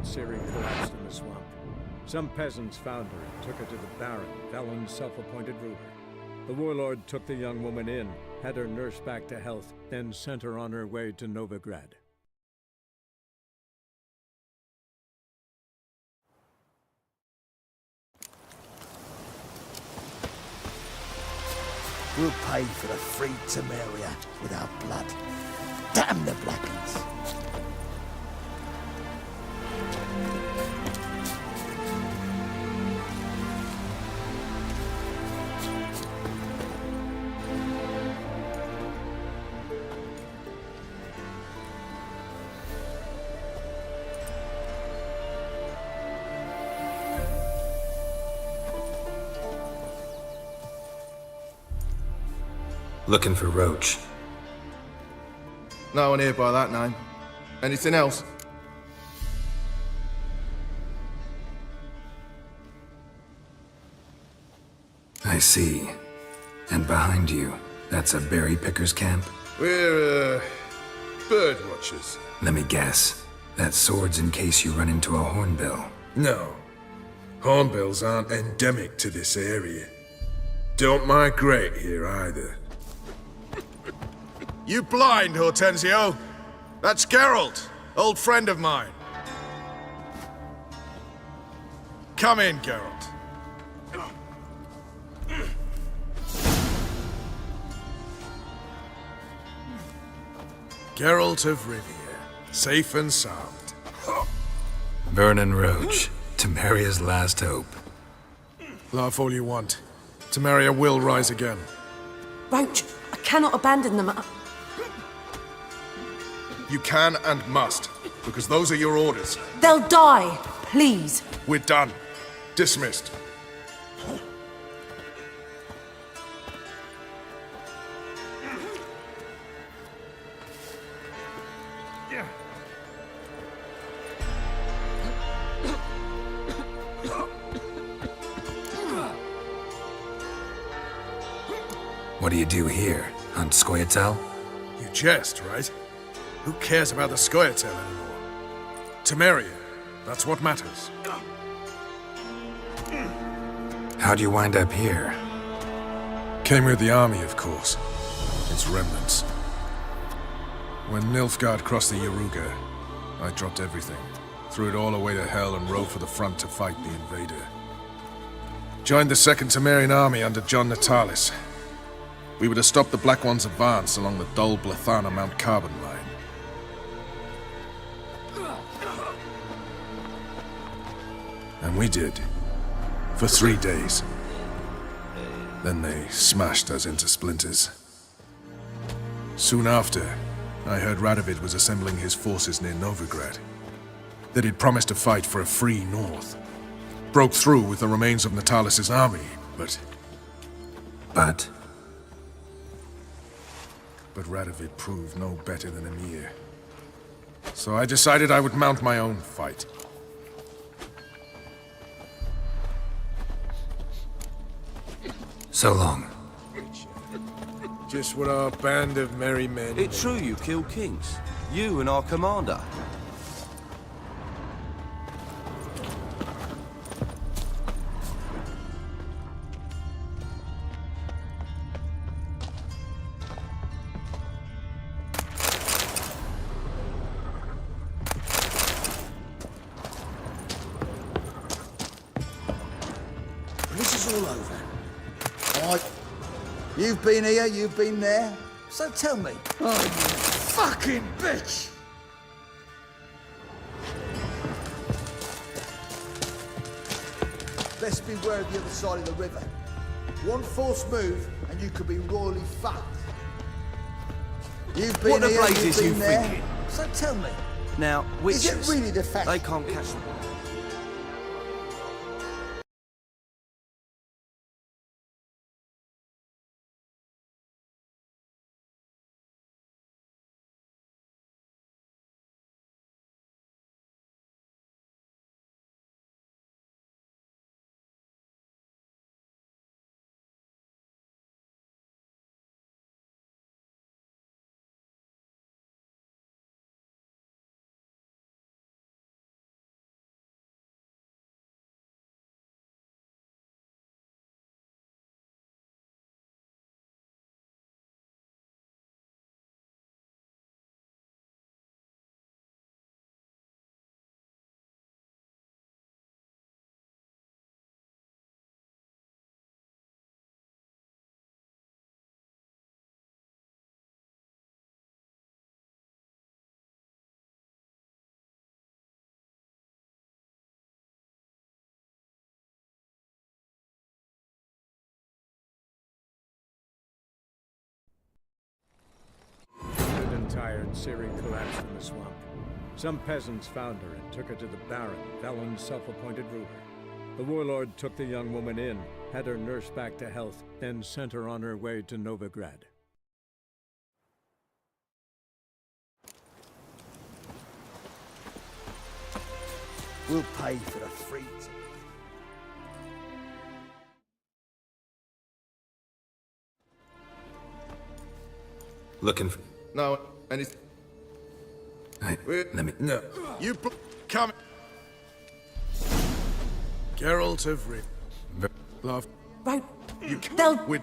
when Ciri collapsed in the swamp. Some peasants found her and took her to the Baron, Valen's self-appointed ruler. The warlord took the young woman in, had her nursed back to health, then sent her on her way to Novigrad. We'll pay for the free Temeria with our blood. Damn the Blackens! Looking for Roach. No one here by that name. Anything else? I see. And behind you, that's a berry picker's camp? We're, bird watchers. Let me guess. That sword's in case you run into a hornbill. No. Hornbills aren't endemic to this area. Don't migrate here either. You blind, Hortensio? That's Geralt, old friend of mine. Come in, Geralt. Geralt of Rivia, safe and sound. Vernon Roach, Temeria's last hope. Laugh all you want. Temeria will rise again. Roach, I cannot abandon them. You can and must, because those are your orders. They'll die, please. We're done. Dismissed. What do you do here? Hunt Scoia'tael? You jest, right? Who cares about the Scoia'tael anymore? Temeria, that's what matters. How'd you wind up here? Came with the army, of course. Its remnants. When Nilfgaard crossed the Yaruga, I dropped everything. Threw it all away to hell and rode for the front to fight the invader. Joined the Second Temerian army under Jon Natalis. We were to stop the Black One's advance along the Dol Blathana Mount Carbon line. And we did. For 3 days. Then they smashed us into splinters. Soon after, I heard Radovid was assembling his forces near Novigrad. That he'd promised to fight for a free North. Broke through with the remains of Natalis' army, but But? Radovid proved no better than Emhyr. So I decided I would mount my own fight. So long. Just what our band of merry men... It's true you killed kings. You and our commander. This is all over. You've been here, you've been there. So tell me. Oh, you fucking bitch! Best beware of the other side of the river. One false move, and you could be royally fucked. You've been What the here, blazes you've been you there. thinking? So tell me. Now, witches, Is it really the fact... they can't catch them. when Ciri collapsed in the swamp. Some peasants found her and took her to the Baron, Velen's self-appointed ruler. The warlord took the young woman in, had her nursed back to health, then sent her on her way to Novigrad. We'll pay for the freedom. Looking for... No, and it's... Let me... No. Come... Geralt of Rivia. Love... Roach, they'll... With...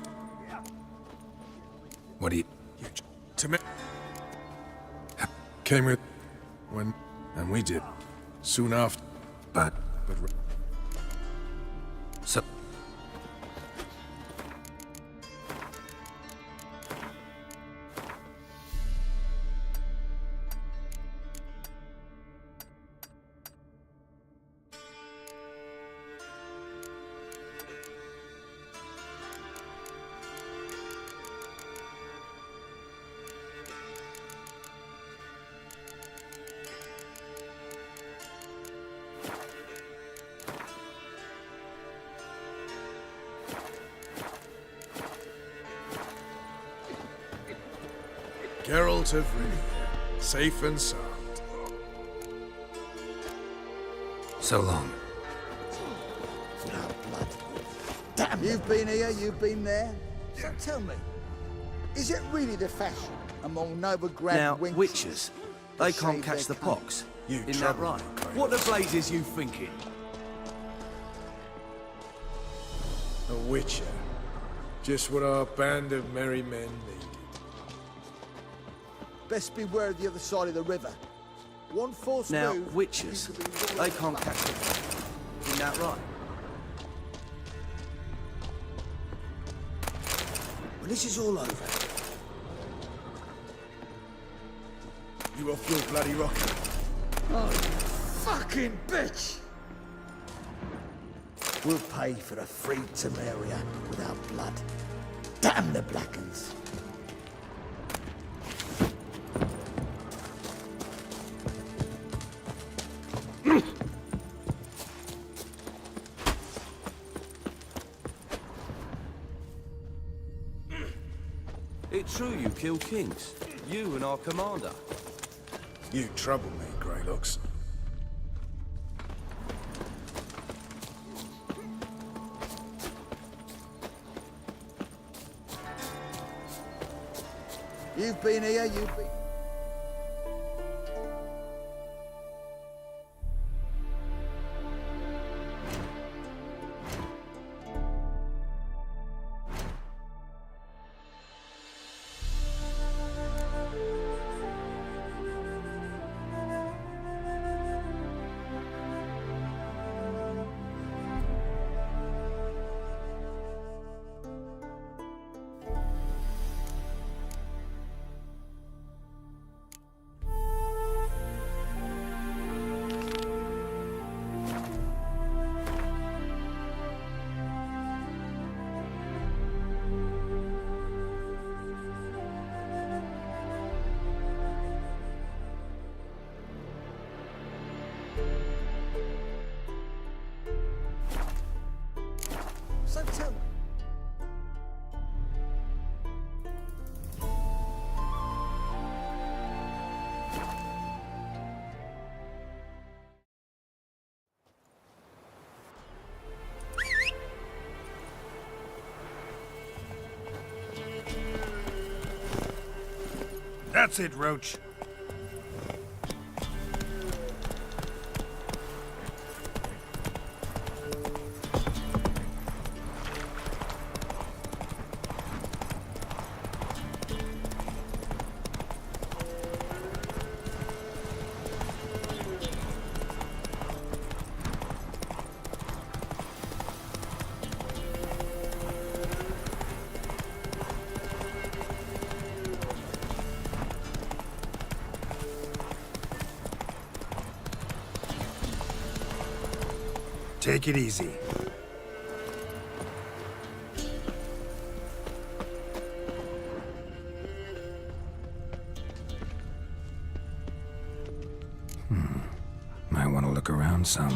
What do you... Came with... when... and we did. Soon after. But... But... So... Geralt of Rivia. Safe and sound. So long. Damn, you've been here, you've been there. So tell me, is it really the fashion among Novigrad Now, wenches witches, to they can't shave catch the their cunts? pox. You Isn't that trouble right? me, Kratos. What the blazes you thinking? A witcher. Just what our band of merry men needed. Best beware of the other side of the river. One false Now, move, witches, you could be they royally can't fucked. catch the pox. Isn't that right? When this is all over, You off your bloody rocket? fucking bitch! We'll pay for the free Temeria with our blood. Damn the Blackens! It's true you kill kings. You and our commander. You trouble me, Greylocks. You've been here, you've been... So tell me. That's it, Roach. Take it easy. Might want to look around some.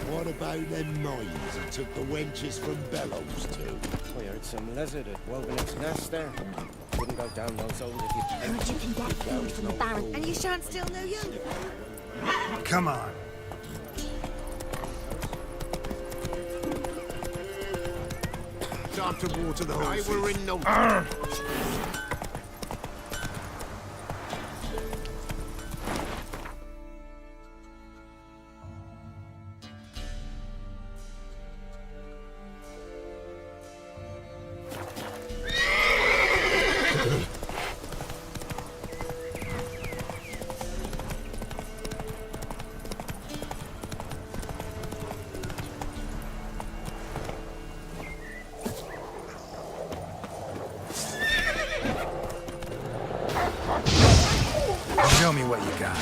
What about them mines he took the wenches from Bellows to? I heard some lizard had woven its nest there. Wouldn't go down those holes if you... Heard you can get food from the Baron, and you shan't steal no young. Come on. Time to water the horses. I were in no... Show me what you got.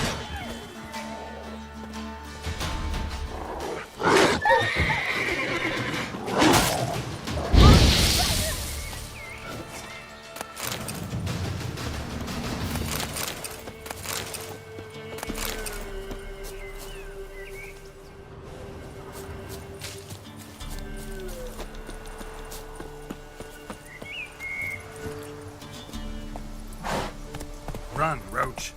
Run, Roach.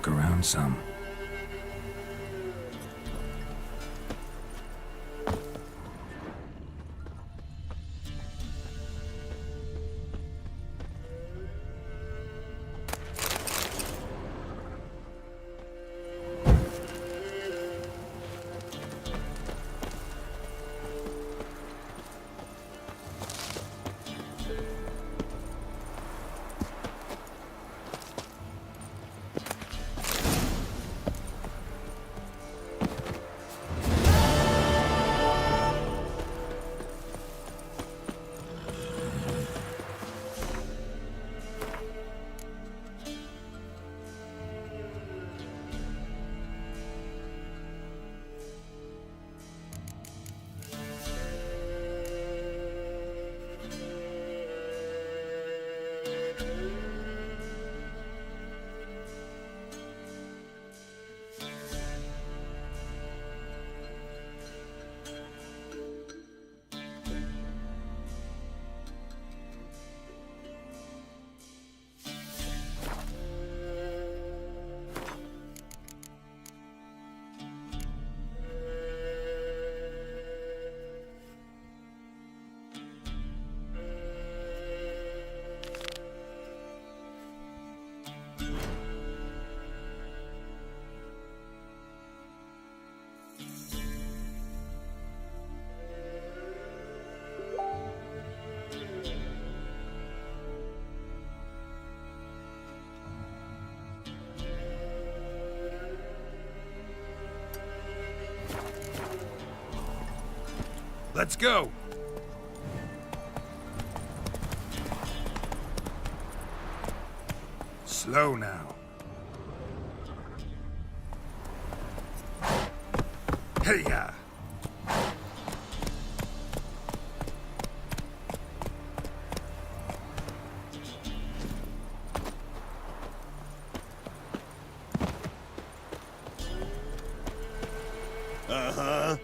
look around some. Let's go! Slow now. Hey-ya! Uh-huh.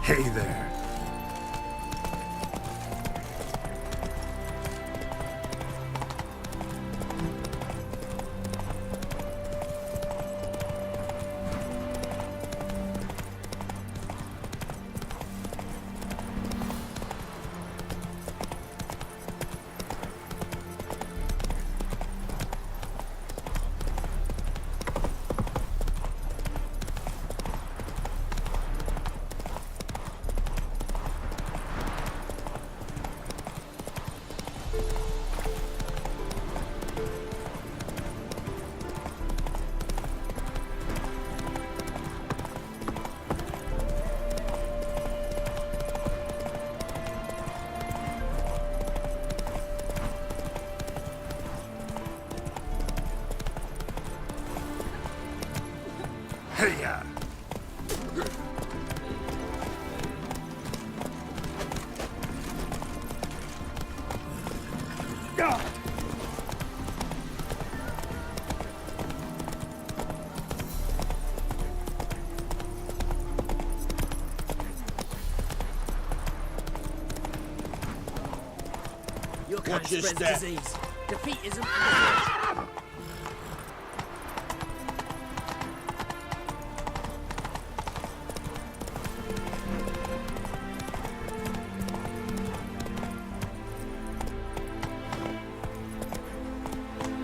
Hey there. Hey-ya! Your kind Watch your spreads step. disease. Defeat isn't.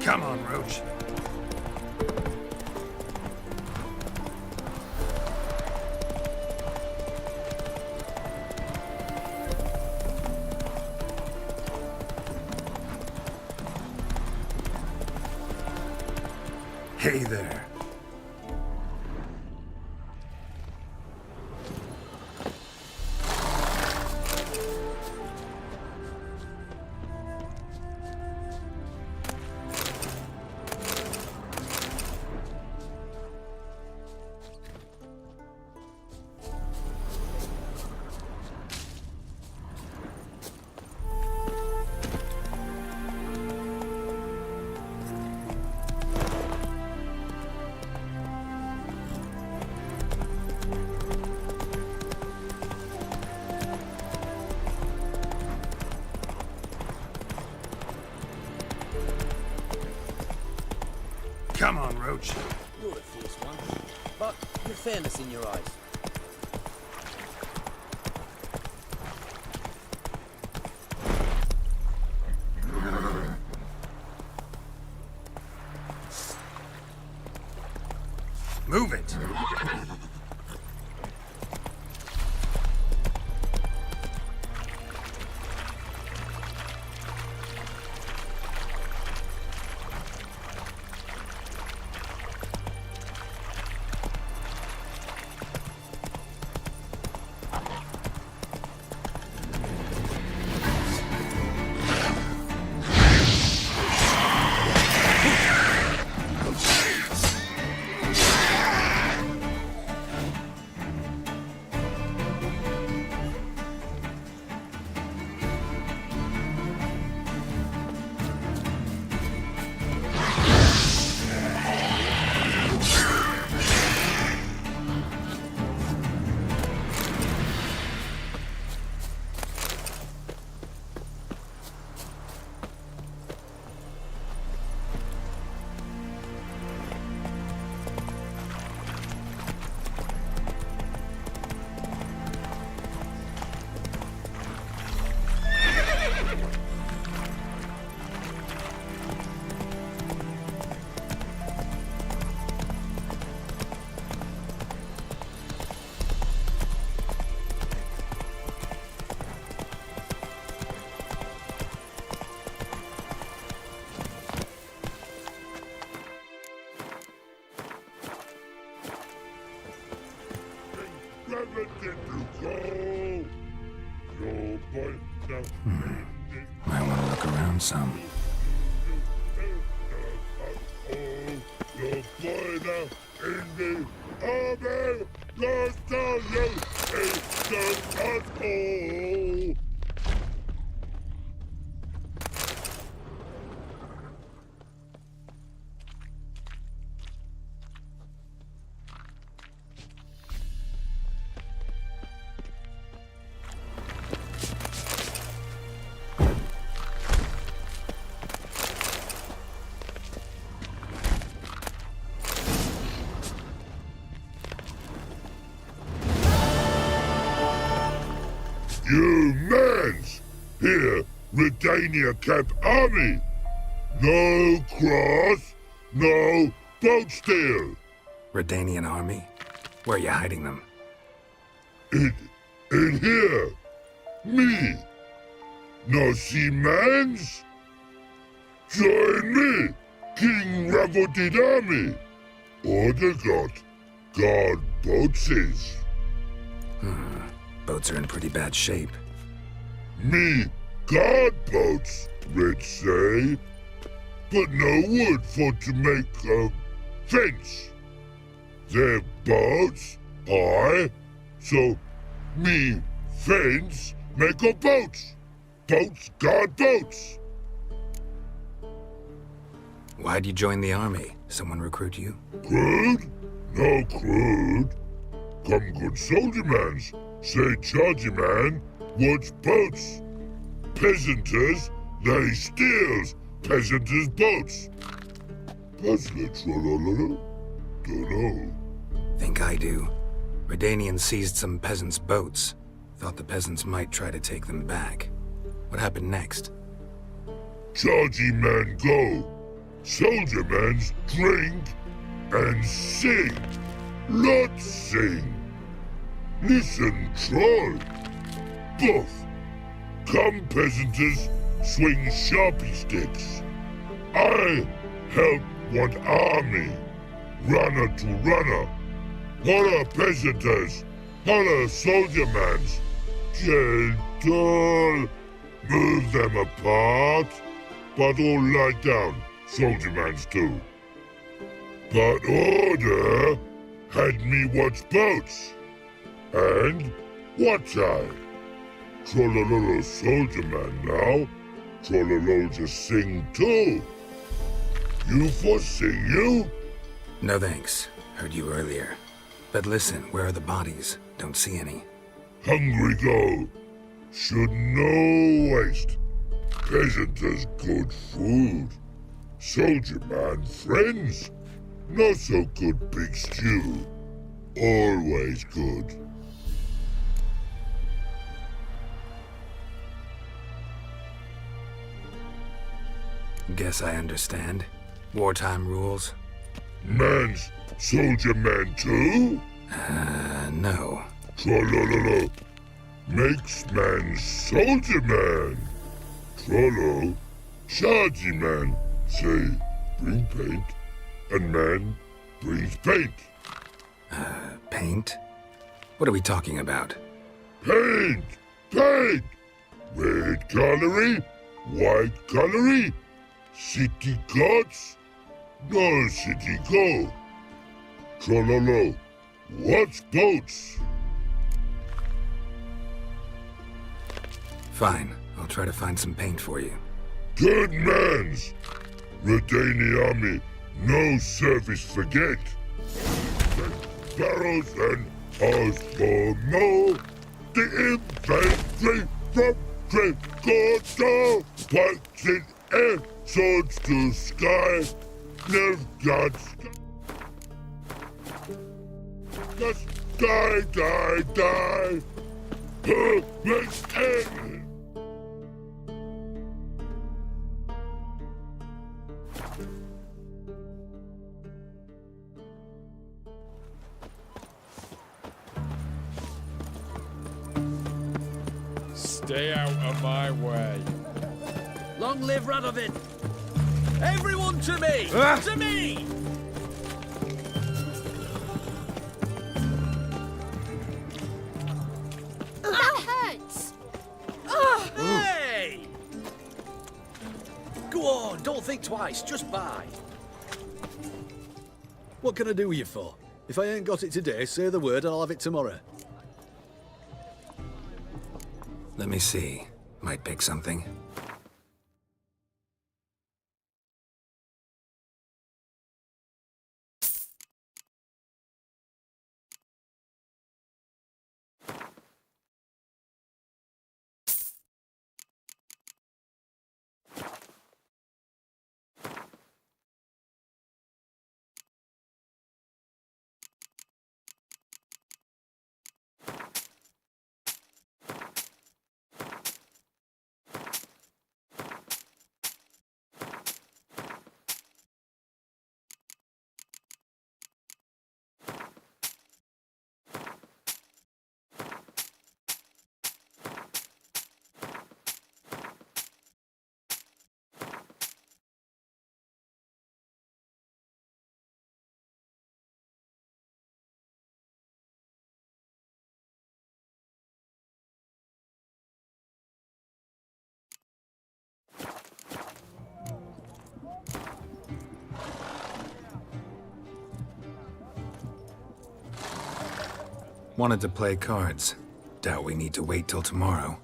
Come on, Roach. Hey there. Come on, Roach. You're a fierce one, but you're fairness in your eyes. Move it. Might want to look around some. You mans! Here, Redania Camp Army! No cross, no boat steal! Redanian army? Where are you hiding them? In here! Me! No see mans? Join me, King Ravodid Army! Order God boatses! Boats are in pretty bad shape. Me guard boats, Red say. But no wood for to make a fence. Their boats, so me fence make a boats. Boats guard boats. Why'd you join the army? Someone recruit you? Crude? No crude. Come good soldier mans. Say chargy man, what's boats? Peasanters, they steals peasanters' boats. Puzzler trollololo? Dunno. Think I do. Redanians seized some peasants' boats. Thought the peasants might try to take them back. What happened next? Chargy man go. Soldier mans drink and sing. Lots sing. Listen, troll. Buff. Come, peasanters, swing sharpie sticks. I help one army. Runner to runner. Holla, peasanters. Holla, soldier mans. Gentle. Move them apart. But all lie down, soldier mans too. But order had me watch boats. And watch I. Trollololo soldier man now. Trollolo just sing too. You for sing you? No thanks. Heard you earlier. But listen, where are the bodies? Don't see any. Hungry go. Should no waste. Peasanters good food. Soldier man friends. Not so good big stew. Always good. Guess I understand. Wartime rules? Man's soldier man too? No. Trollololo. Makes man soldier man. Trollo. Chargy man. Say, bring paint. And man brings paint. Paint? What are we talking about? Paint! Paint! Red colory, white colory, city gods, no city go. Trollolo, what's boats? Fine, I'll try to find some paint for you. Good mans! Redani army, no service forget. Barrows and ours for more. The infantry from Trecordo, fights in air, swords to sky, Nilfgaard's the sky, die. Who makes heaven? Stay out of my way. Long live Radovid! Everyone to me! To me! Go on, don't think twice, just buy. What can I do with you for? If I ain't got it today, say the word and I'll have it tomorrow. Let me see. Might pick something. Wanted to play cards. Doubt we need to wait till tomorrow.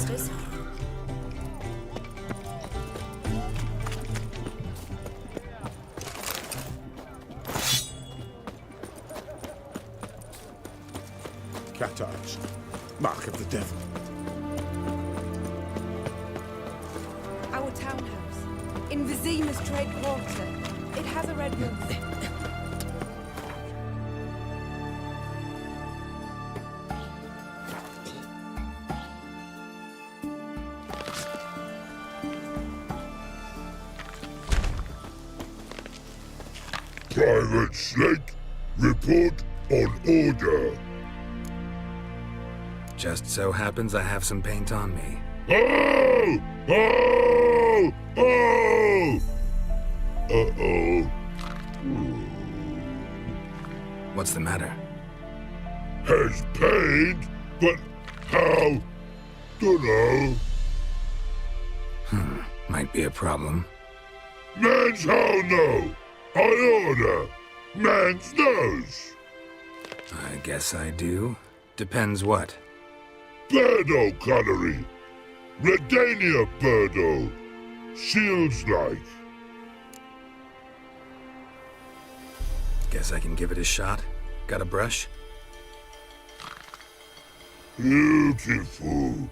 monsters. Cat eyes. Mark of the devil. Our townhouse. In Vizima's trade quarter. It has a red roof. Private Snake, report on order. Just so happens I have some paint on me. Oh! Oh! Oh! Uh-oh. What's the matter? Has paint, but how? Dunno. Might be a problem. Man's how no? I order. Man's knows. I guess I do. Depends what. Birdo Connery. Redania Birdo. Shields like. Guess I can give it a shot. Got a brush? Beautiful.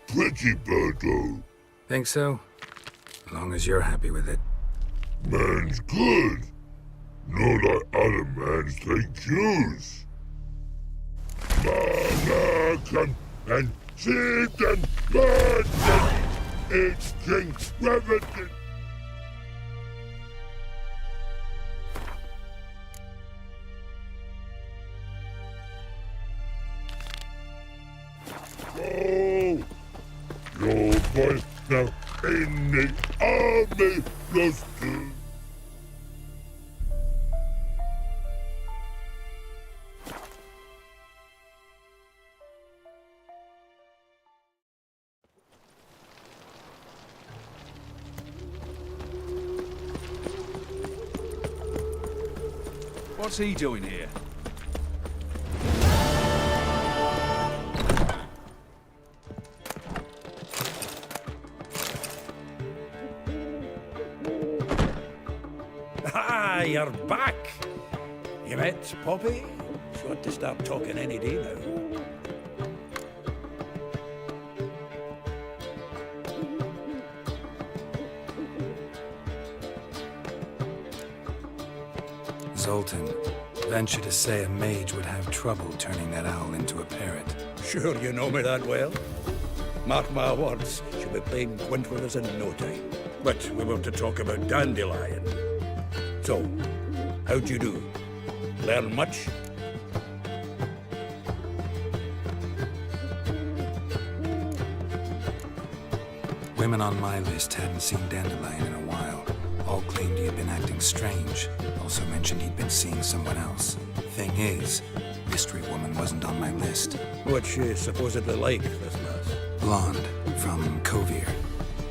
Pretty Birdo. Think so? As long as you're happy with it. Man's good. Not like other man's thank yous. Malakan and Sid and Burden. It's King Reverend. Oh, your boy now in the army lost to. What's he doing here? Ah, you're back. You met Poppy? She ought to start talking any day now. Zoltan, venture to say a mage would have trouble turning that owl into a parrot. Sure you know me that well. Mark my words, she'll be playing Gwent with us in no time. But we were to talk about Dandelion. So, how'd you do? Learn much? Women on my list hadn't seen Dandelion in a while. All claimed he had been acting strange. Also mentioned he'd been seeing someone else. Thing is, Mystery Woman wasn't on my list. What's she supposedly like, this lass? Blonde, from Kovir.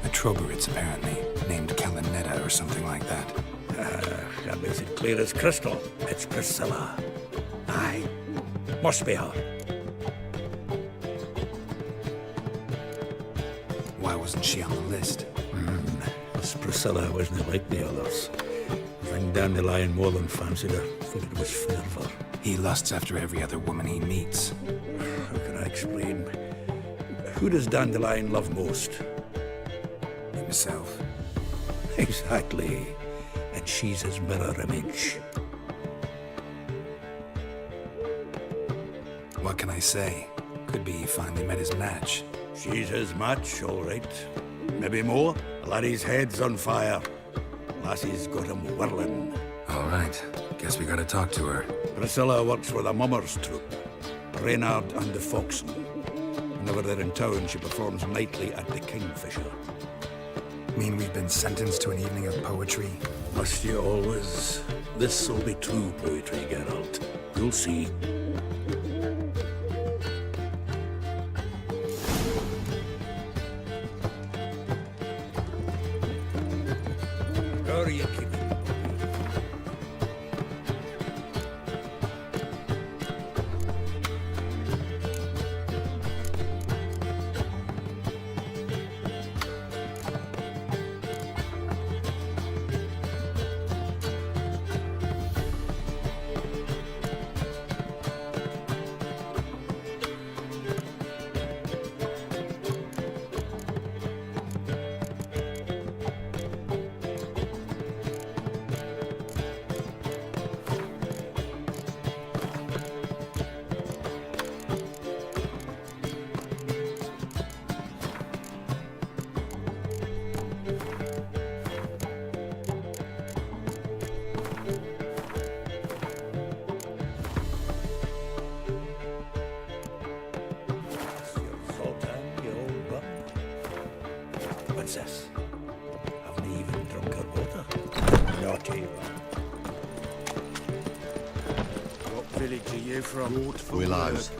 A Troberitz, apparently, named Kalinetta or something like that. That makes it clear as crystal. It's Priscilla. Aye, must be her. Why wasn't she on the list? This Priscilla wasn't like the others. I think Dandelion more than fancied her. Thought it was fervour. He lusts after every other woman he meets. How can I explain? Who does Dandelion love most? Himself. Exactly. And she's his mirror image. What can I say? Could be he finally met his match. She's his match, all right. Maybe more. The laddie's head's on fire. Lassie's got him whirling. All right. Guess we gotta talk to her. Priscilla works with a mummers troupe. Reynard and the Foxen. Whenever they're in town, she performs nightly at the Kingfisher. Mean we've been sentenced to an evening of poetry? Must you always? This'll be true poetry, Geralt. You'll see. How are you keeping? princess. Haven't even drunk her water. Naughty one. What village are you from? Willows.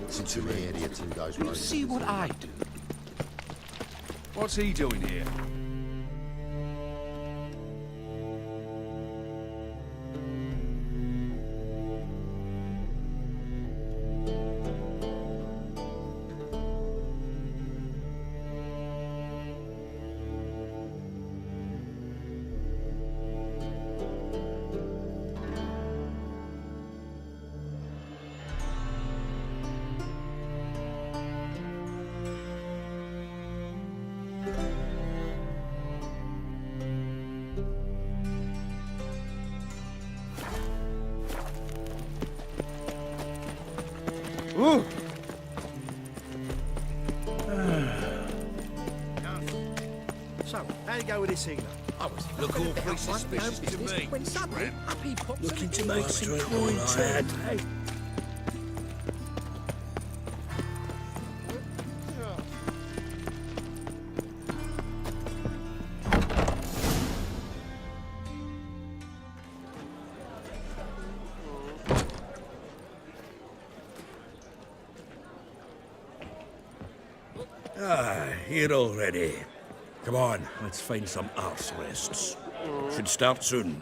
Since you were here 2 days ago. You see what I do? What's he doing here? Ooh. So, how you go with this healer? Look all pretty suspicious to me. When suddenly, up he pops. Looking to make some coin, lad. Here already. Come on, let's find some arse rests. Should start soon.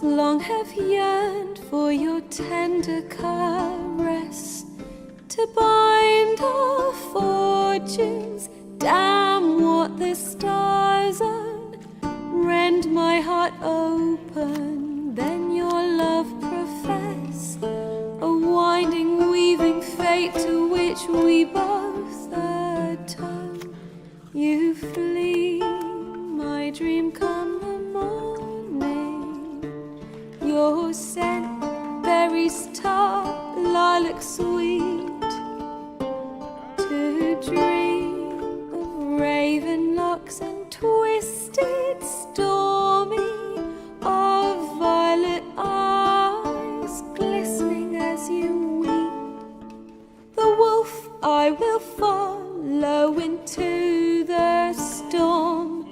long have yearned for your tender caress, to bind our fortunes. Damn what the stars own. Rend my heart open, then your love profess, a winding, weaving fate to which we both atone. You flee, my dream come the morning. Your scent, berries tart, lilac sweet, to dream of raven locks and twisted stormy, of violet eyes glistening as you weep. The wolf I will follow into the storm,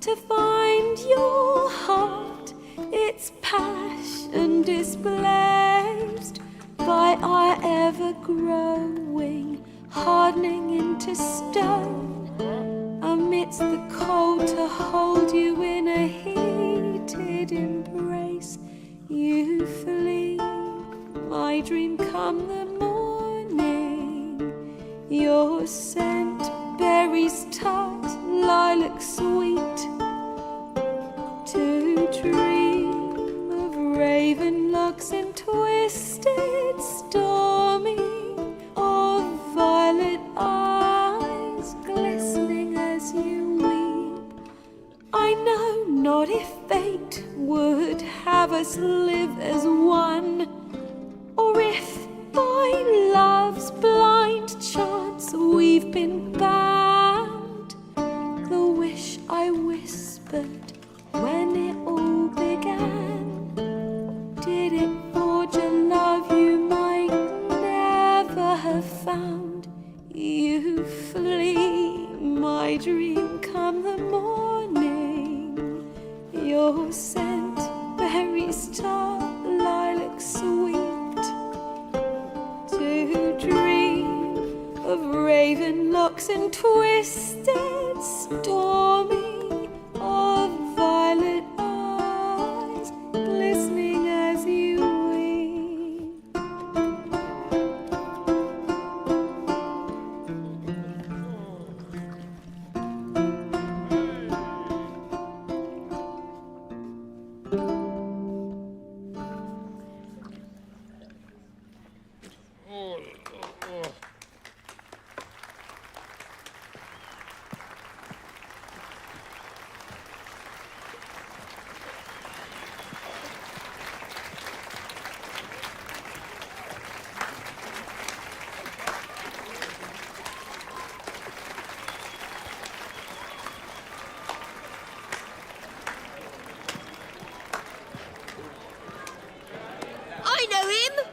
to find your heart, its passion displaced by our ever-growing, hardening into stone. Amidst the cold, to hold you in a heated embrace, you flee, my dream come the morning. Your scent, berries tart, lilac sweet, to dream of raven locks and twisted stormy, of violet eyes glistening as you weep. I know not if fate would have us live as one, or if by love's blind chance we've been bound. The wish I whispered when it all began, did it forge a love you might never have found? You flee, my dream come the morning. Your scent, berries tart, lilac sweet, to dream of raven locks and twisted stormy, of violet eyes glistening as you weep. I know him!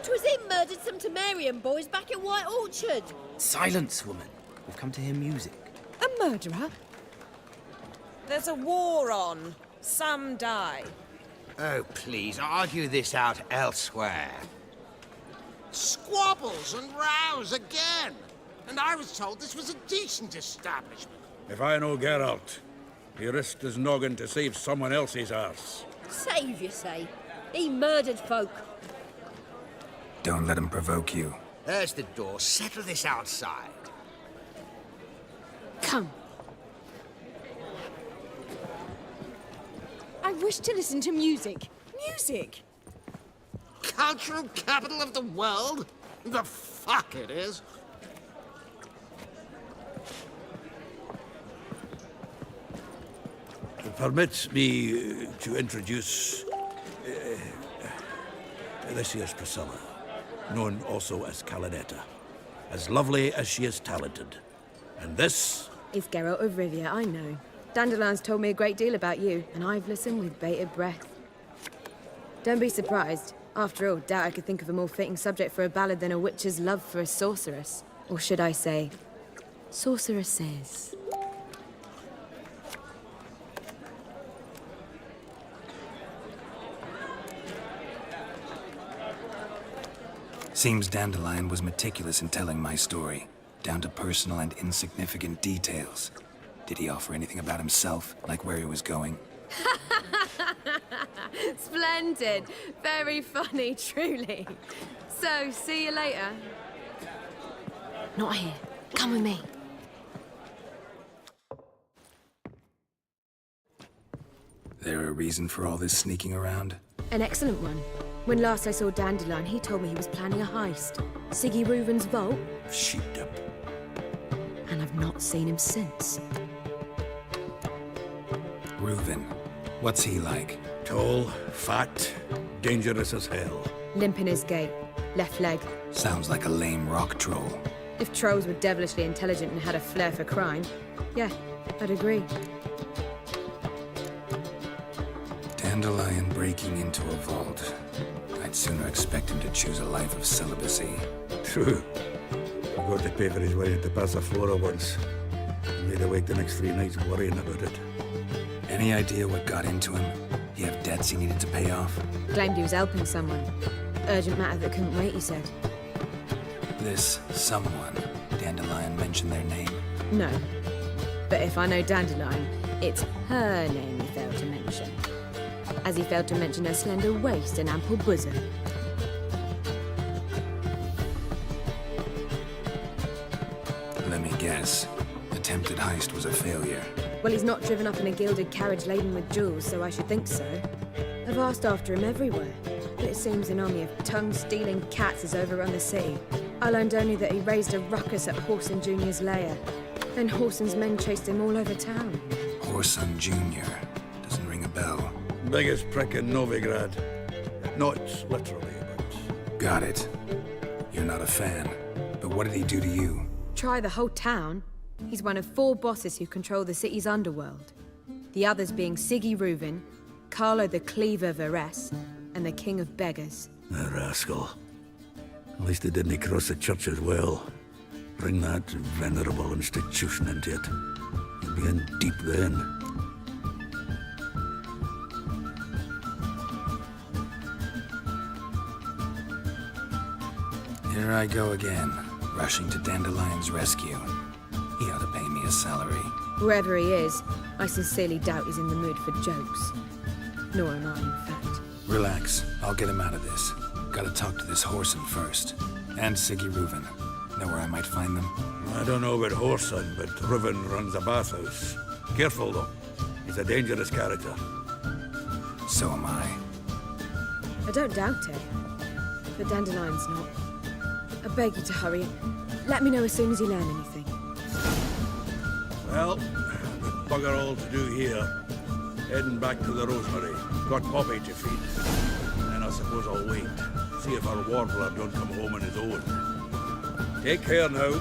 'Twas him murdered some Temerian boys back at White Orchard. Silence, woman. We've come to hear music. A murderer? There's a war on. Some die. Oh, please, argue this out elsewhere. Squabbles and rows again. And I was told this was a decent establishment. If I know Geralt, he risked his noggin to save someone else's arse. Save, you say? He murdered folk. Don't let him provoke you. There's the door. Settle this outside. Come. I wish to listen to music. Music! Cultural capital of the world? The fuck it is. Permit me to introduce... this here's Priscilla, known also as Calinetta. As lovely as she is talented. And this... It's Geralt of Rivia, I know. Dandelion's told me a great deal about you, and I've listened with bated breath. Don't be surprised. After all, doubt I could think of a more fitting subject for a ballad than a witch's love for a sorceress. Or should I say, sorceresses. Seems Dandelion was meticulous in telling my story, down to personal and insignificant details. Did he offer anything about himself, like where he was going? Splendid. Very funny, truly. So, see you later. Not here. Come with me. There a reason for all this sneaking around? An excellent one. When last I saw Dandelion, he told me he was planning a heist. Siggy Reuven's vault. Sheepdom. And I've not seen him since. Reuven. What's he like? Tall, fat, dangerous as hell. Limp in his gait. Left leg. Sounds like a lame rock troll. If trolls were devilishly intelligent and had a flair for crime, yeah, I'd agree. Dandelion breaking into a vault. I'd sooner expect him to choose a life of celibacy. True. He got to pay for his way into Passaflora once. He laid awake the next 3 nights worrying about it. Any idea what got into him? He have debts he needed to pay off? Claimed he was helping someone. Urgent matter that couldn't wait, he said. This someone, Dandelion mentioned their name? No. But if I know Dandelion, it's her name he failed to mention. As he failed to mention her slender waist and ample bosom. Let me guess. Attempted heist was a failure. Well, he's not driven up in a gilded carriage laden with jewels, so I should think so. I've asked after him everywhere, but it seems an army of tongue-stealing cats has overrun the city. I learned only that he raised a ruckus at Whoreson Jr.'s lair. Then Whoreson's men chased him all over town. Whoreson Jr. Doesn't ring a bell. Biggest prick in Novigrad. Not literally, but... Got it. You're not a fan. But what did he do to you? Try the whole town. He's one of 4 bosses who control the city's underworld. The others being Siggy Reuven, Carlo the Cleaver Varese, and the King of Beggars. The rascal. At least he didn't cross the church as well. Bring that venerable institution into it. You'll be in deep then. Here I go again, rushing to Dandelion's rescue. pay me a salary. Wherever he is, I sincerely doubt he's in the mood for jokes. Nor am I, in fact. Relax. I'll get him out of this. Gotta talk to this Whoreson first. And Siggy Reuven. Know where I might find them? I don't know about Whoreson, but Reuven runs a bathhouse. Careful, though. He's a dangerous character. So am I. I don't doubt it. But Dandelion's not. I beg you to hurry. Let me know as soon as you learn anything. Well, we've bugger all to do here. Heading back to the Rosemary. Got Poppy to feed. And then I suppose I'll wait. See if our warbler don't come home on his own. Take care now.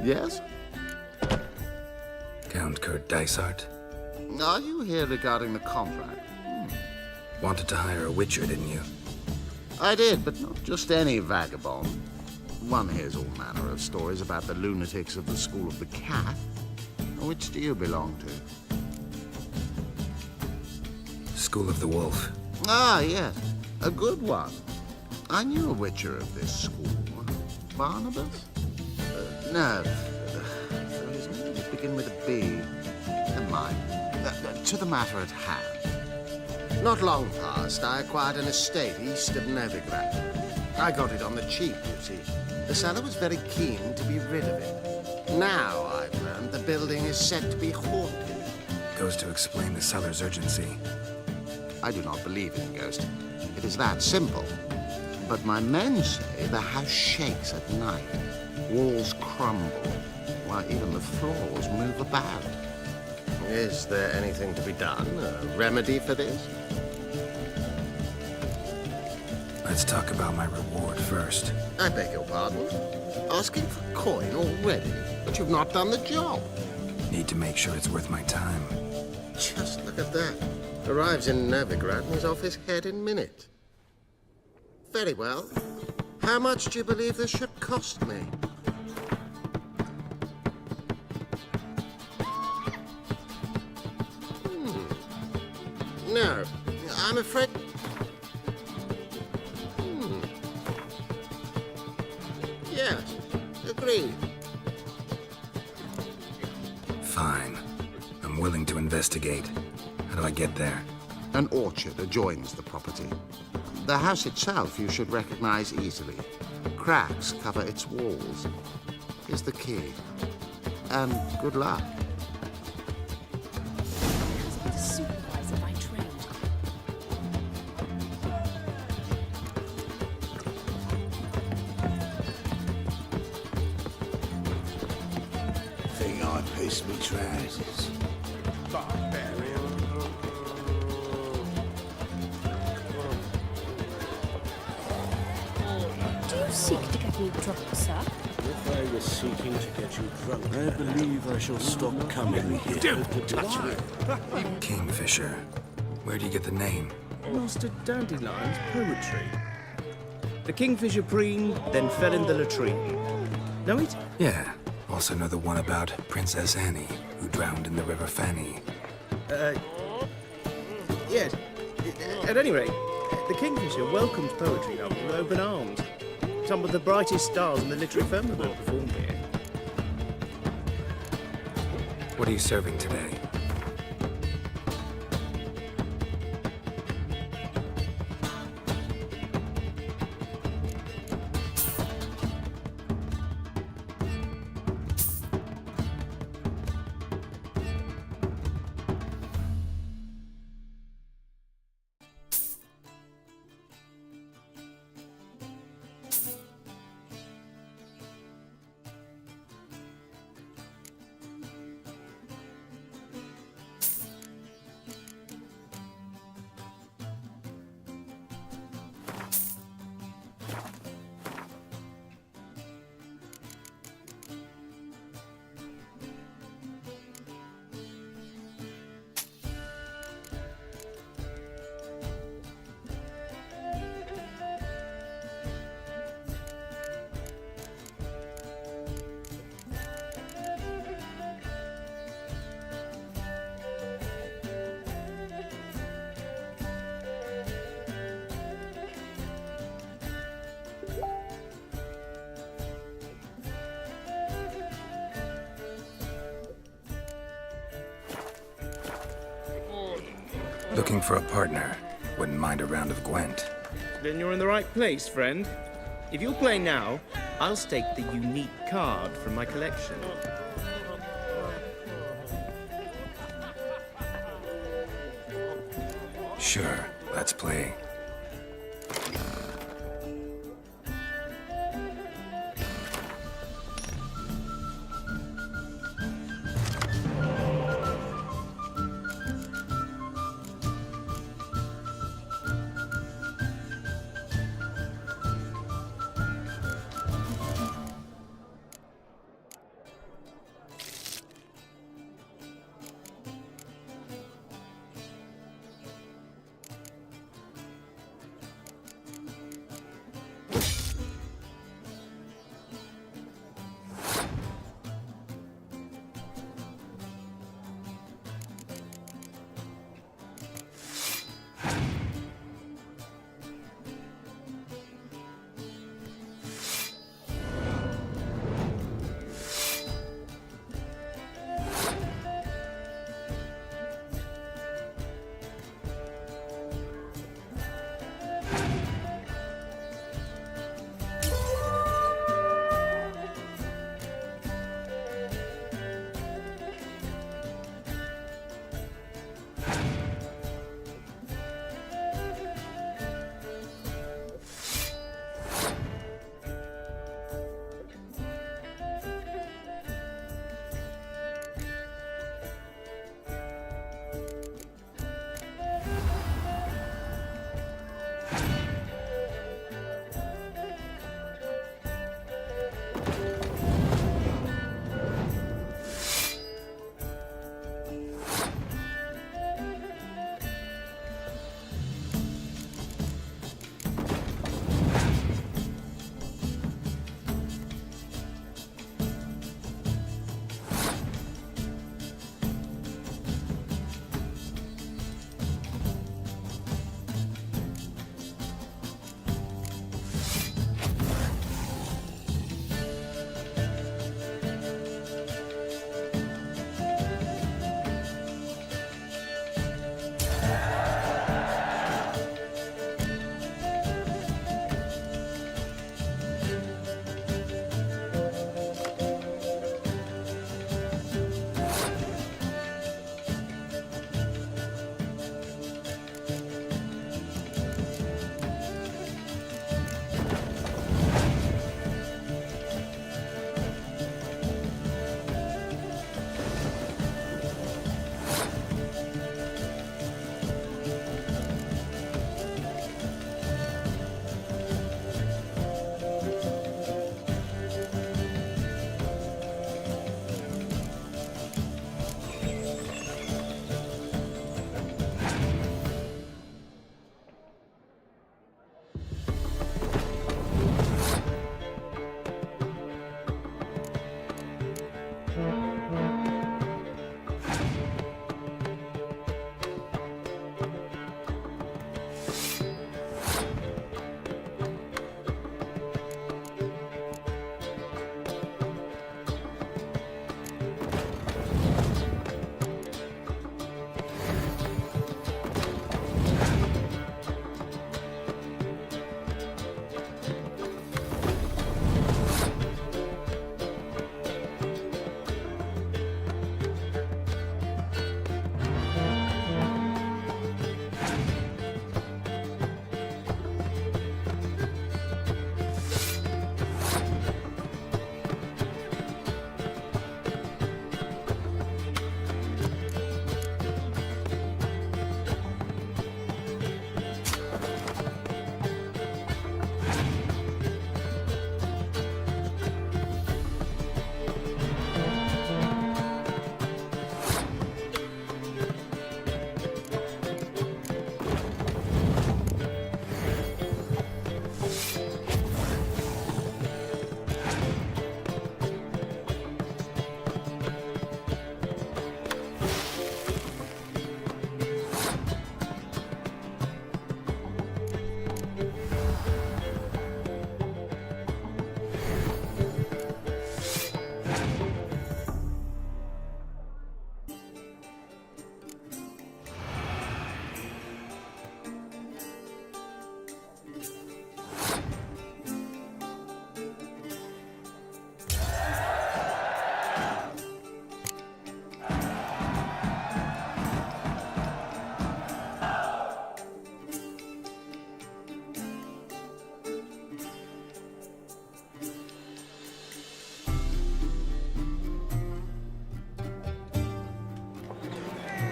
Yes? Count Kurt Dysart? Are you here regarding the contract? Wanted to hire a witcher, didn't you? I did, but not just any vagabond. One hears all manner of stories about the lunatics of the School of the Cat. Which do you belong to? School of the Wolf. Ah, yes. A good one. I knew a witcher of this school. Barnabas? No. His name would begin with a B. Never mind. To the matter at hand. Not long past, I acquired an estate east of Novigrad. I got it on the cheap, you see. The seller was very keen to be rid of it. Now, I've learned the building is said to be haunted. Goes to explain the seller's urgency. I do not believe in ghosts. It is that simple. But my men say the house shakes at night. Walls crumble, while even the floors move about. Is there anything to be done? A remedy for this? Let's talk about my reward first. I beg your pardon? Asking for coin already? But you've not done the job. Need to make sure it's worth my time. Just look at that. Arrives in Novigrad and is off his head in minutes. Very well. How much do you believe this ship cost me? No, I'm afraid... Yes, agreed. Fine. I'm willing to investigate. How do I get there? An orchard adjoins the property. The house itself you should recognize easily. Cracks cover its walls. Here's the key. And good luck. The supervisor by trade. Think I piss me trousers. Barbarian. Do you seek to get me drunk, sir? If I was seeking to get you drunk, I believe I shall stop coming here. Don't touch me. Kingfisher. Where do you get the name? Master Dandelion's poetry. The kingfisher preened, then fell in the latrine. Know it? Yeah. Also know the one about Princess Annie, who drowned in the River Fanny. Yes. At any rate, the kingfisher welcomes poetry now with open arms. Some of the brightest stars in the literary firmament performed here. What are you serving today? Looking for a partner. Wouldn't mind a round of Gwent. Then you're in the right place, friend. If you'll play now, I'll stake the unique card from my collection. Sure, let's play.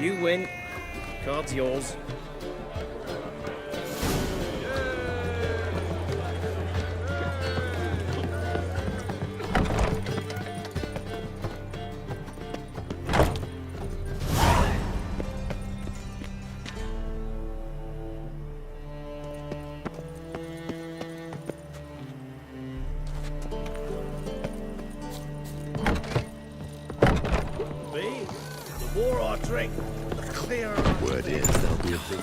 You win. Card's yours. B, the war I drink. The clear. Word is there'll be a big...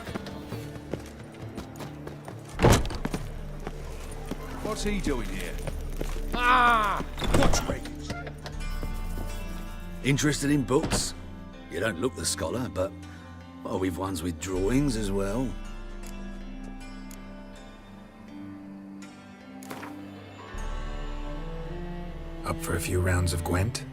What's he doing here? Ah! Watch me! Interested in books? You don't look the scholar, but... well, we've ones with drawings as well. Up for a few rounds of Gwent?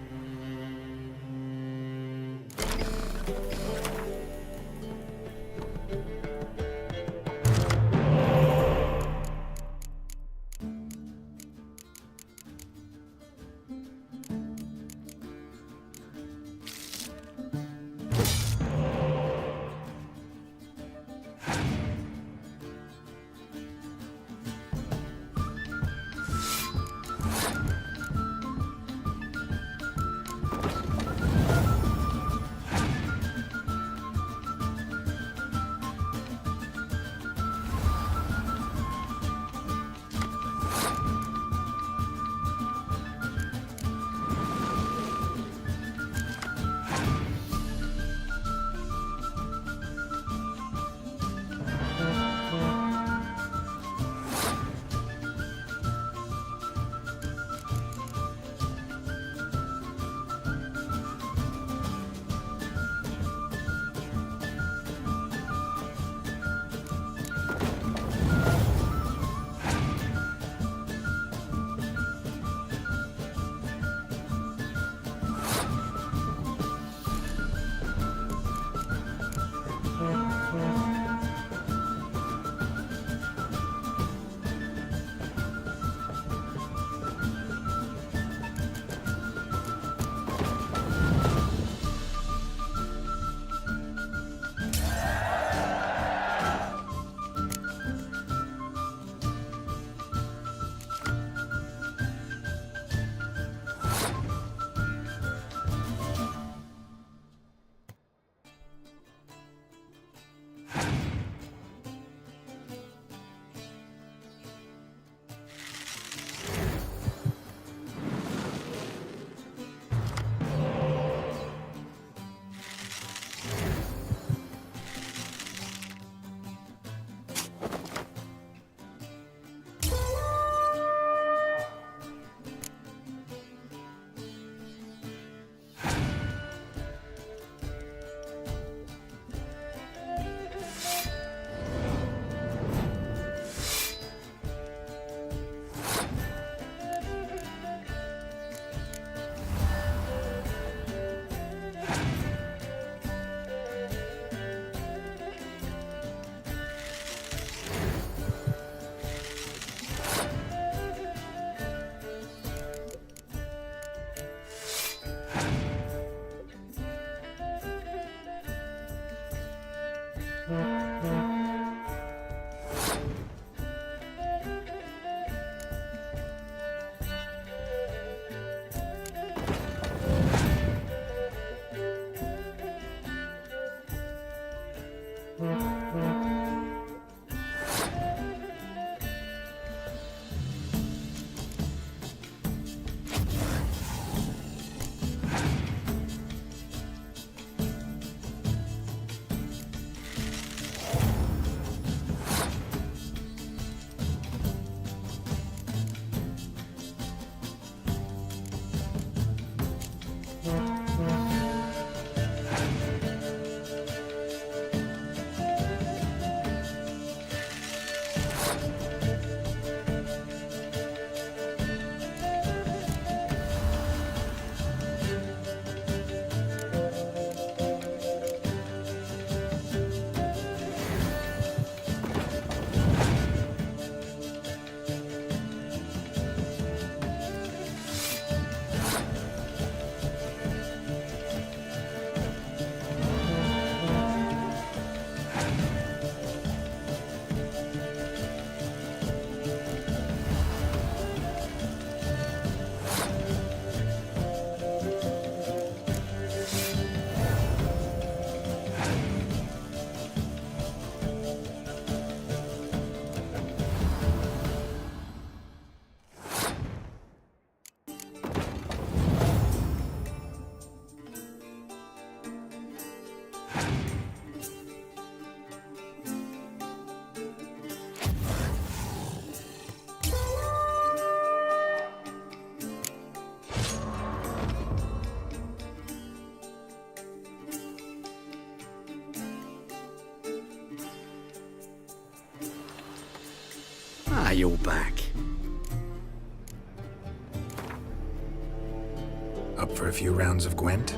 Now you're back. Up for a few rounds of Gwent?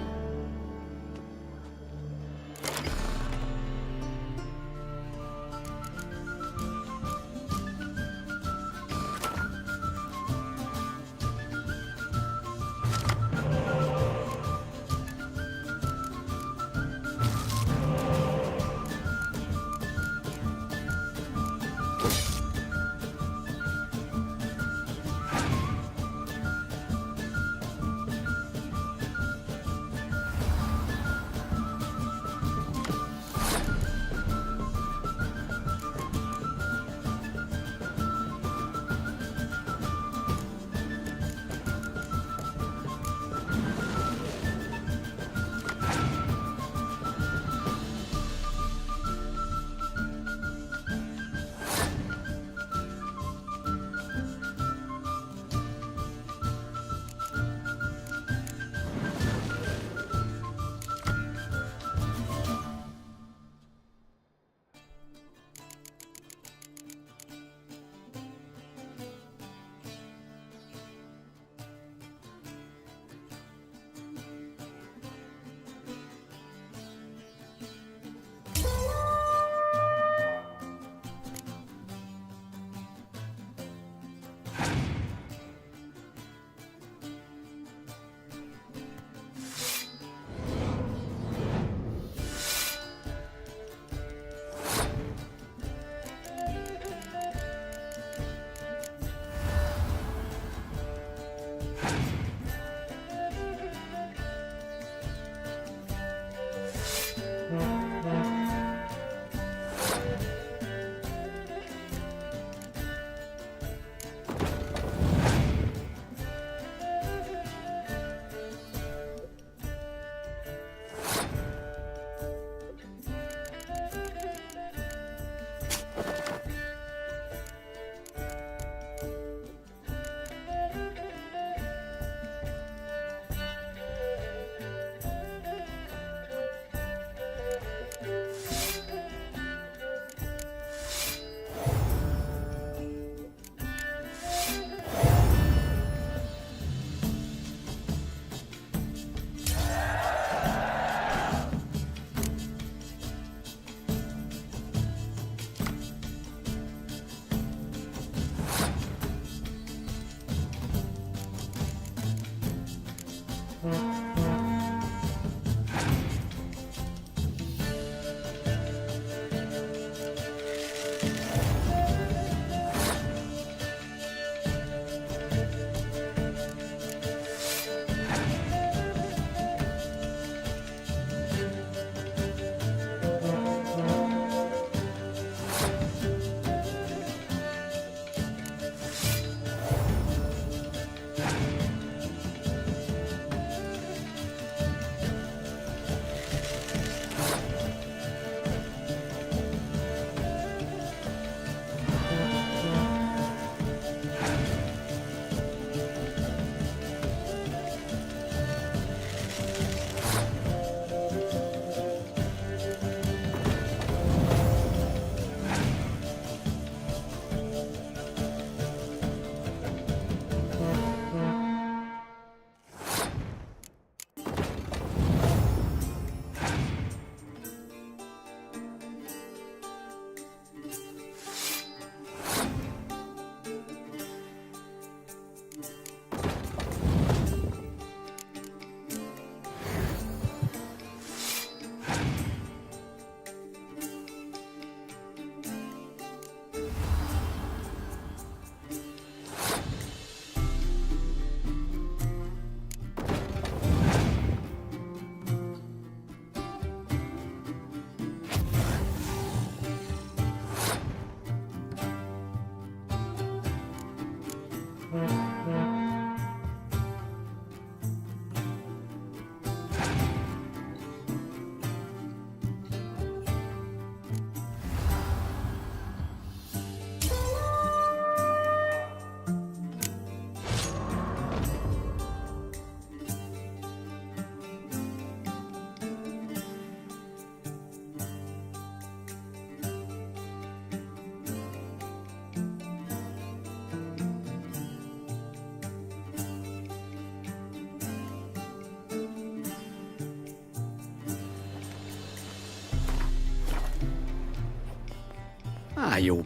Ah, you're...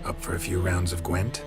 Up for a few rounds of Gwent?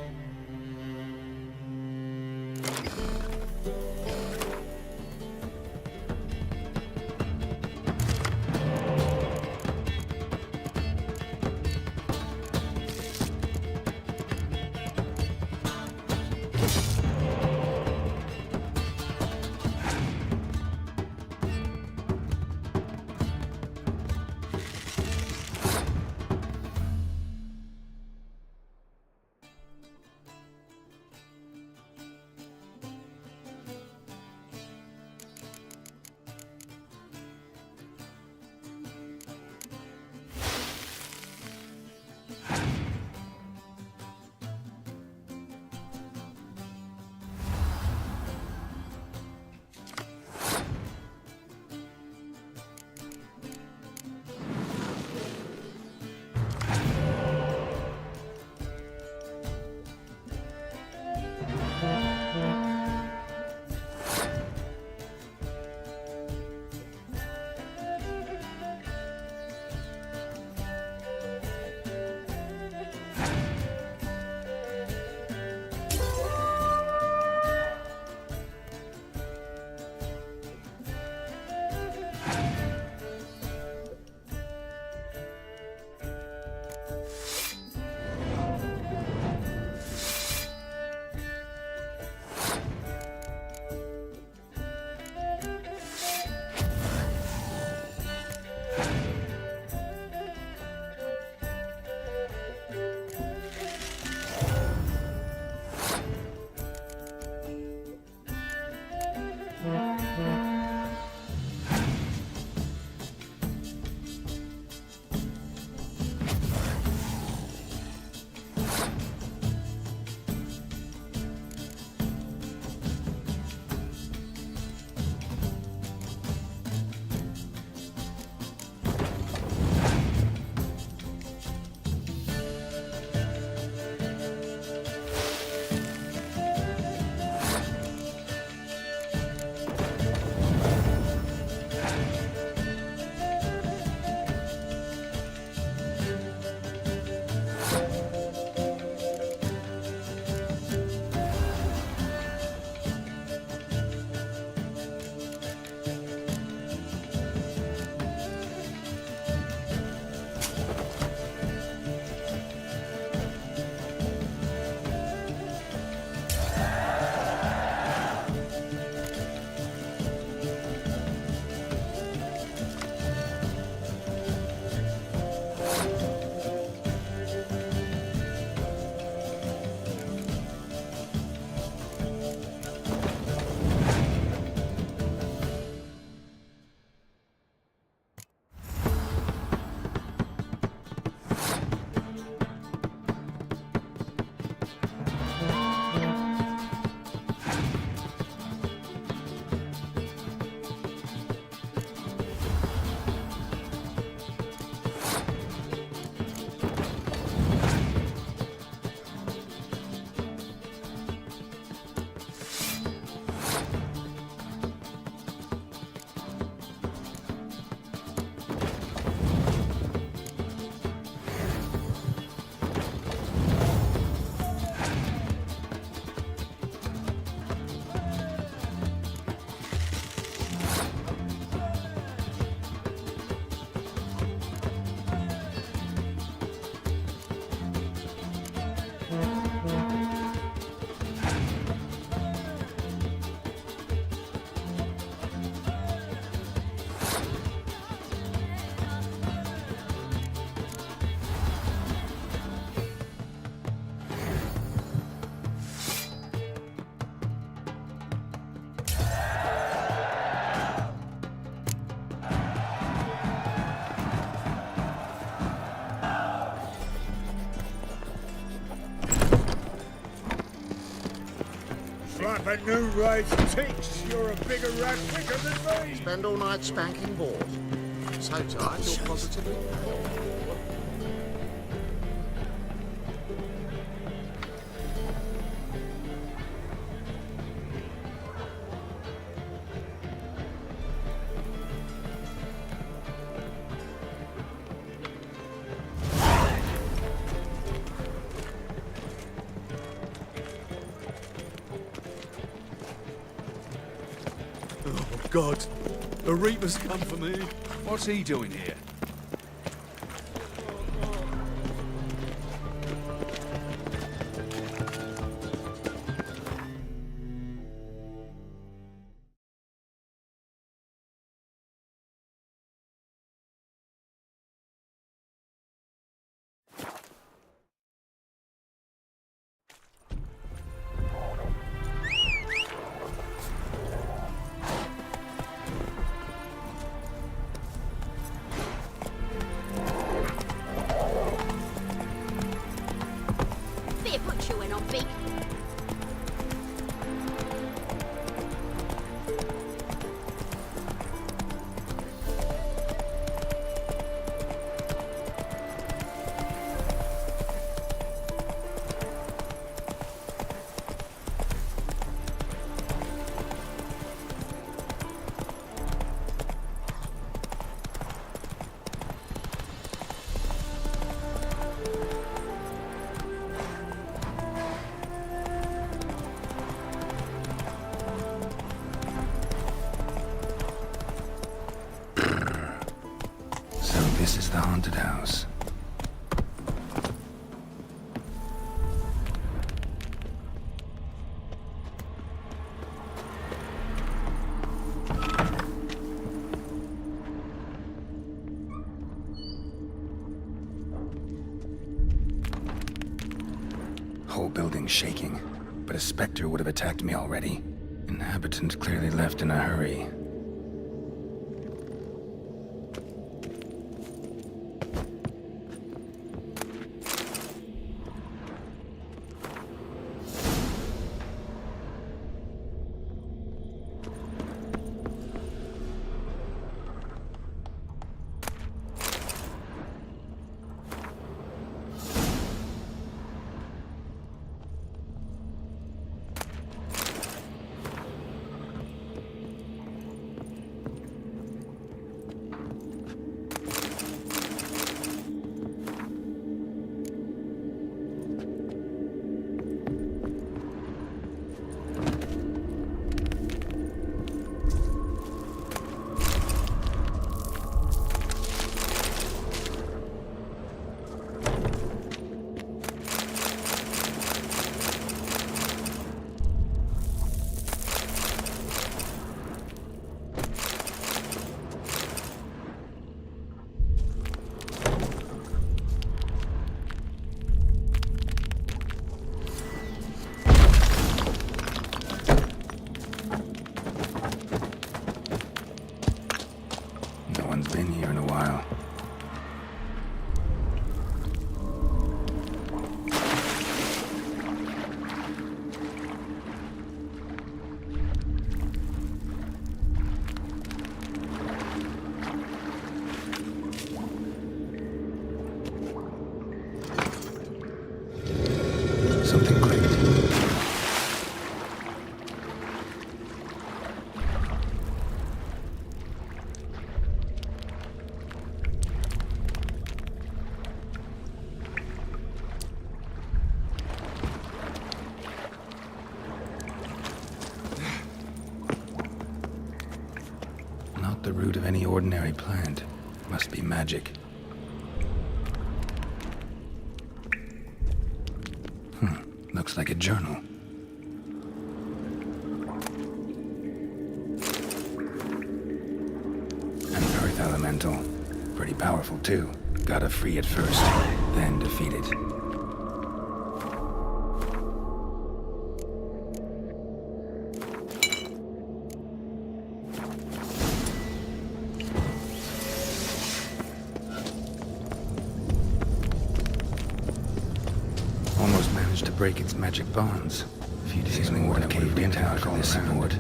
Slap a new right ticks. You're a bigger rat quicker than me. Spend all night spanking balls. So tired, you're positively cold. God, the Reaper's come for me. What's he doing here? Bit of butcher went on big. So this is the haunted house. Whole building shaking, but a specter would have attacked me already. Inhabitant clearly left in a hurry. No one's been here in a while. Something clicked. Not the root of any ordinary plant. Must be magic. Looks like a journal. An earth elemental. Pretty powerful too. Gotta free it first, then defeat it. Almost managed to break its magic bonds. A few days more and it would have been out for this support.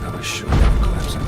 I was sure that would collapse on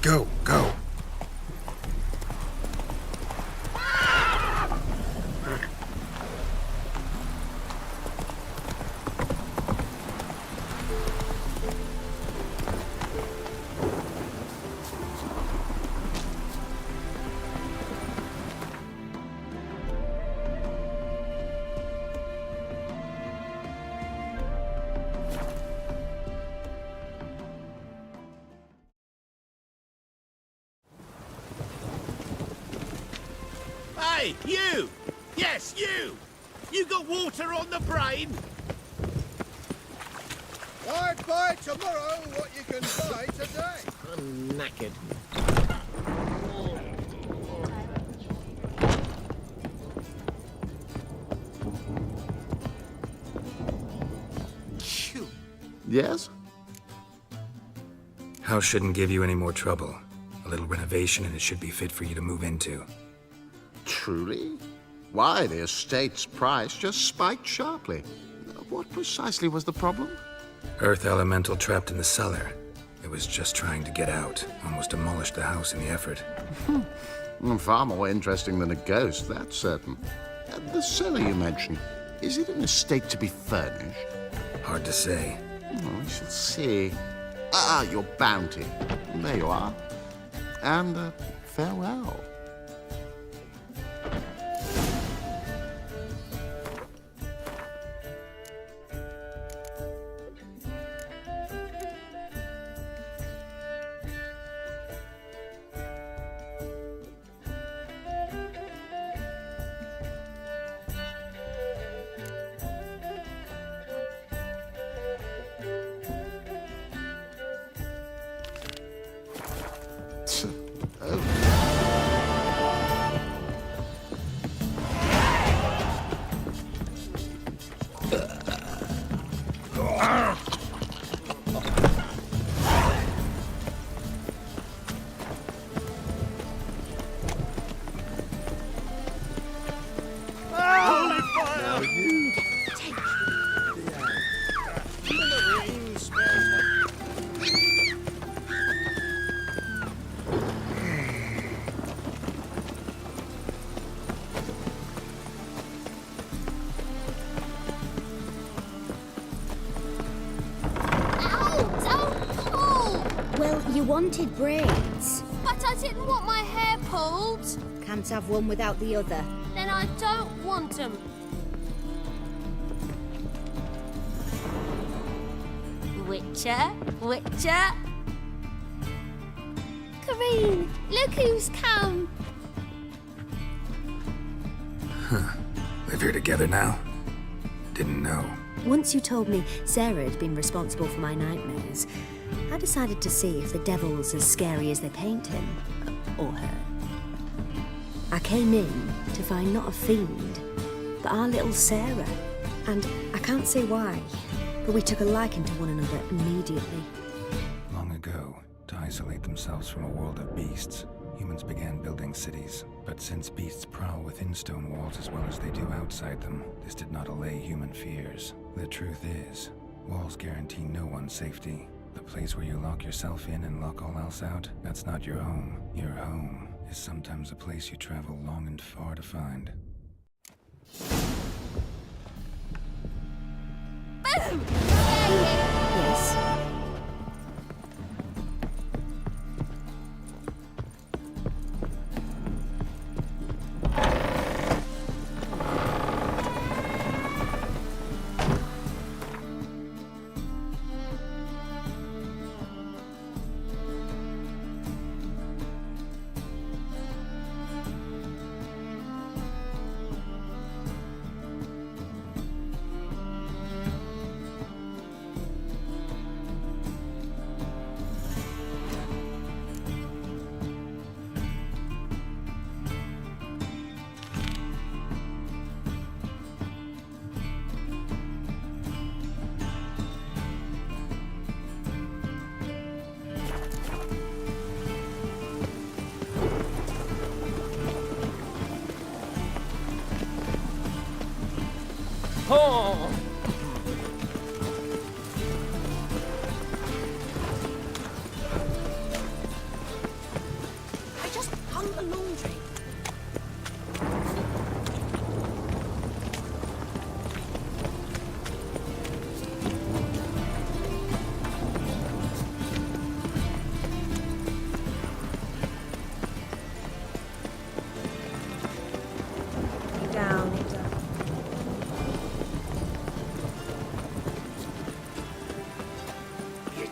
Go, go. Hey, you! Yes, you! You got water on the brain? I'd buy tomorrow what you can buy today. I'm knackered. Yes? House shouldn't give you any more trouble. A little renovation and it should be fit for you to move into. Truly? Why, the estate's price just spiked sharply. What precisely was the problem? Earth elemental trapped in the cellar. It was just trying to get out. Almost demolished the house in the effort. Far more interesting than a ghost, that's certain. The cellar you mentioned, is it an estate to be furnished? Hard to say. We shall see. Ah, your bounty. There you are. And farewell. You wanted braids. But I didn't want my hair pulled. Can't have one without the other. Then I don't want them. Witcher, Witcher. Kareen, look who's come. Live here together now? Didn't know. Once you told me Sarah had been responsible for my nightmares, I decided to see if the devil's as scary as they paint him. Or her. I came in to find not a fiend, but our little Sarah. And I can't say why, but we took a liking to one another immediately. Long ago, to isolate themselves from a world of beasts, humans began building cities. But since beasts prowl within stone walls as well as they do outside them, this did not allay human fears. The truth is, walls guarantee no one's safety. The place where you lock yourself in and lock all else out, that's not your home. Your home is sometimes a place you travel long and far to find. Boom! Yes?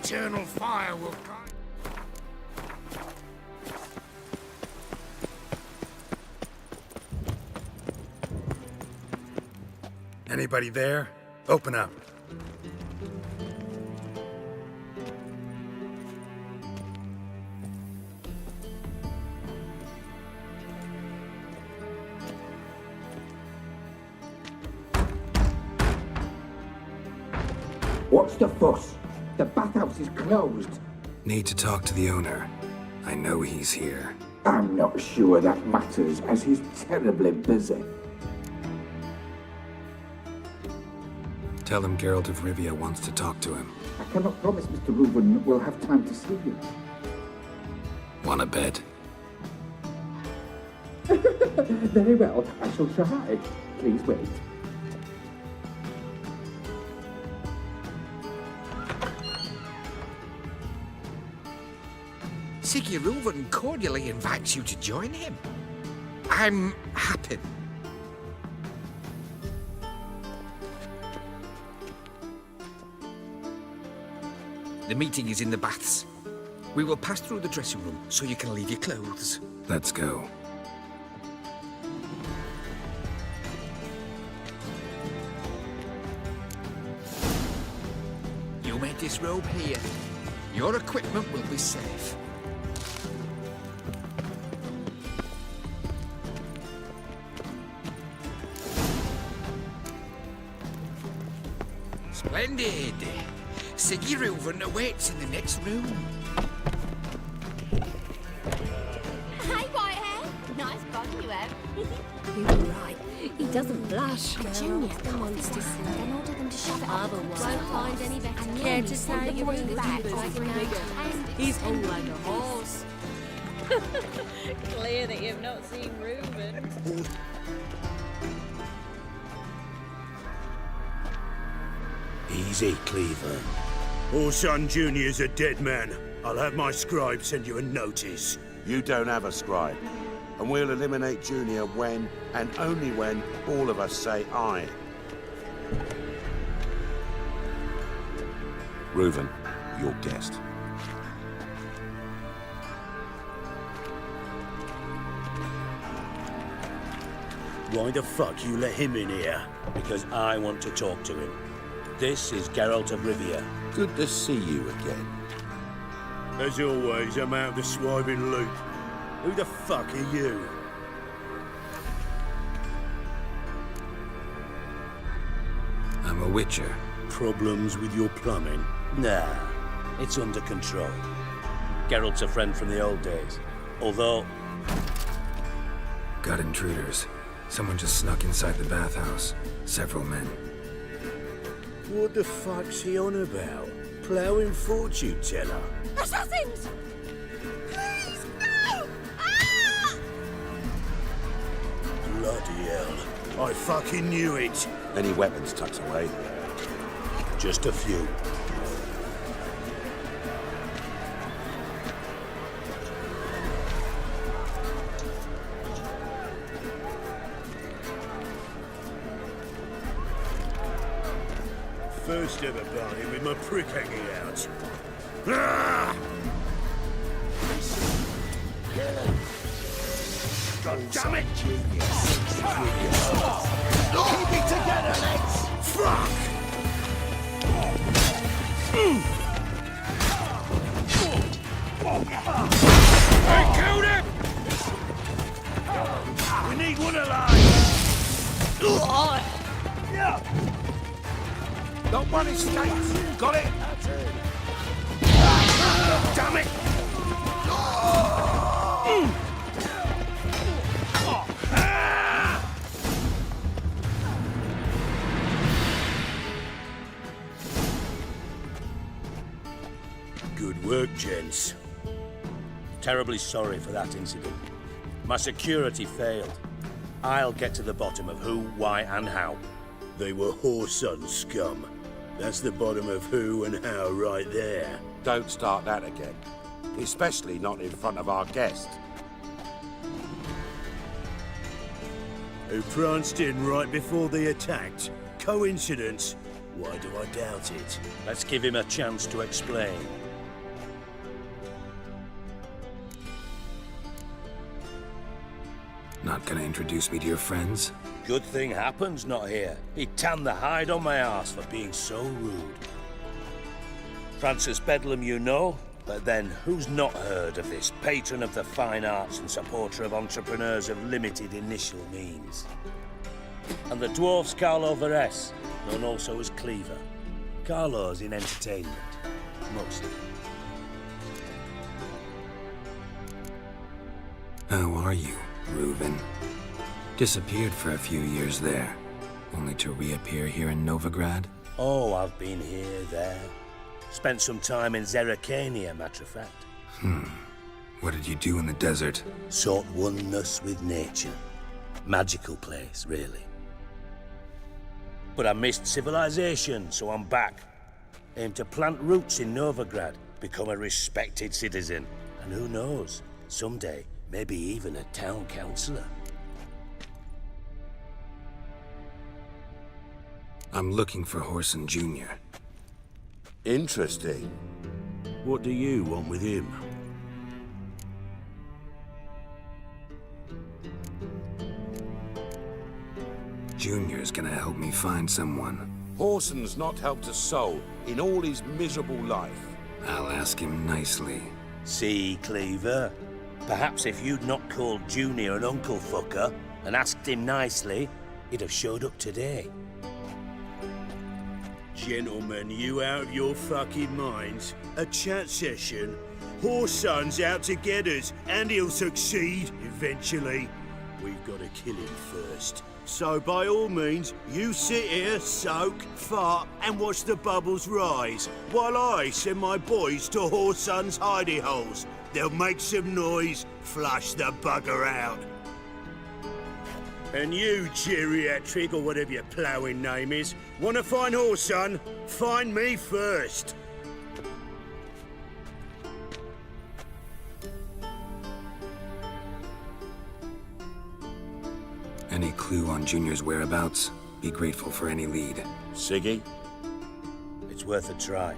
eternal fire will come. Anybody there? Open up. What's the fuss? The bathhouse is closed. Need to talk to the owner. I know he's here. I'm not sure that matters, as he's terribly busy. Tell him Geralt of Rivia wants to talk to him. I cannot promise Mr. Reuben will have time to see you. Want a bed? Very well, I shall try. Please wait. Siggy Reuben cordially invites you to join him. I'm happy. The meeting is in the baths. We will pass through the dressing room so you can leave your clothes. Let's go. You may disrobe here. Your equipment will be safe. Splendid. Siggy Reuben awaits in the next room. Hi, Whitehair. Nice body you have. You were right. He doesn't blush. Junior wants to see. Then order them to shove it up. Otherwise, won't find any better. Care to say you bring it back? He's all like a horse. Clear that you've not seen Reuben. Easy, Cleaver. Orson Jr.'s a dead man. I'll have my scribe send you a notice. You don't have a scribe. And we'll eliminate Junior when, and only when, all of us say aye. Reuben, your guest. Why the fuck you let him in here? Because I want to talk to him. This is Geralt of Rivia. Good to see you again. As always, I'm out of the swiping loop. Who the fuck are you? I'm a witcher. Problems with your plumbing? Nah, it's under control. Geralt's a friend from the old days. Although... Got intruders. Someone just snuck inside the bathhouse. Several men. What the fuck's he on about? Ploughing fortune teller? Assassins! Please, no! Ah! Bloody hell. I fucking knew it. Any weapons tucked away? Just a few. First ever party with my prick hanging out. Ah! God damn it! Keep it together, lads! Fuck! I killed him! We need one alive! Don't want his states. Got it? Damn it! Good work, gents. Terribly sorry for that incident. My security failed. I'll get to the bottom of who, why, and how. They were whoreson scum. That's the bottom of who and how right there. Don't start that again. Especially not in front of our guest. Who pranced in right before they attacked. Coincidence? Why do I doubt it? Let's give him a chance to explain. Not gonna introduce me to your friends? Good thing Happen's not here. He tanned the hide on my ass for being so rude. Francis Bedlam you know, but then who's not heard of this patron of the fine arts and supporter of entrepreneurs of limited initial means? And the dwarf's Carlo Veres, known also as Cleaver. Carlo's in entertainment, mostly. How are you, Reuven? Disappeared for a few years there, only to reappear here in Novigrad? Oh, I've been here, there. Spent some time in Zerrikania, matter of fact. What did you do in the desert? Sought oneness with nature. Magical place, really. But I missed civilization, so I'm back. Aim to plant roots in Novigrad, become a respected citizen. And who knows, someday, maybe even a town councillor. I'm looking for Whoreson Jr. Interesting. What do you want with him? Junior's gonna help me find someone. Whoreson's not helped a soul in all his miserable life. I'll ask him nicely. See, Cleaver? Perhaps if you'd not called Junior an uncle fucker and asked him nicely, he'd have showed up today. Gentlemen, you out of your fucking minds? A chat session? Whoreson's out to get us, and he'll succeed eventually. We've got to kill him first. So by all means, you sit here, soak, fart, and watch the bubbles rise, while I send my boys to Whoreson's hidey holes. They'll make some noise, flush the bugger out. And you, geriatric, or whatever your ploughing name is, want to find Whoreson? Find me first. Any clue on Junior's whereabouts? Be grateful for any lead. Siggy? It's worth a try.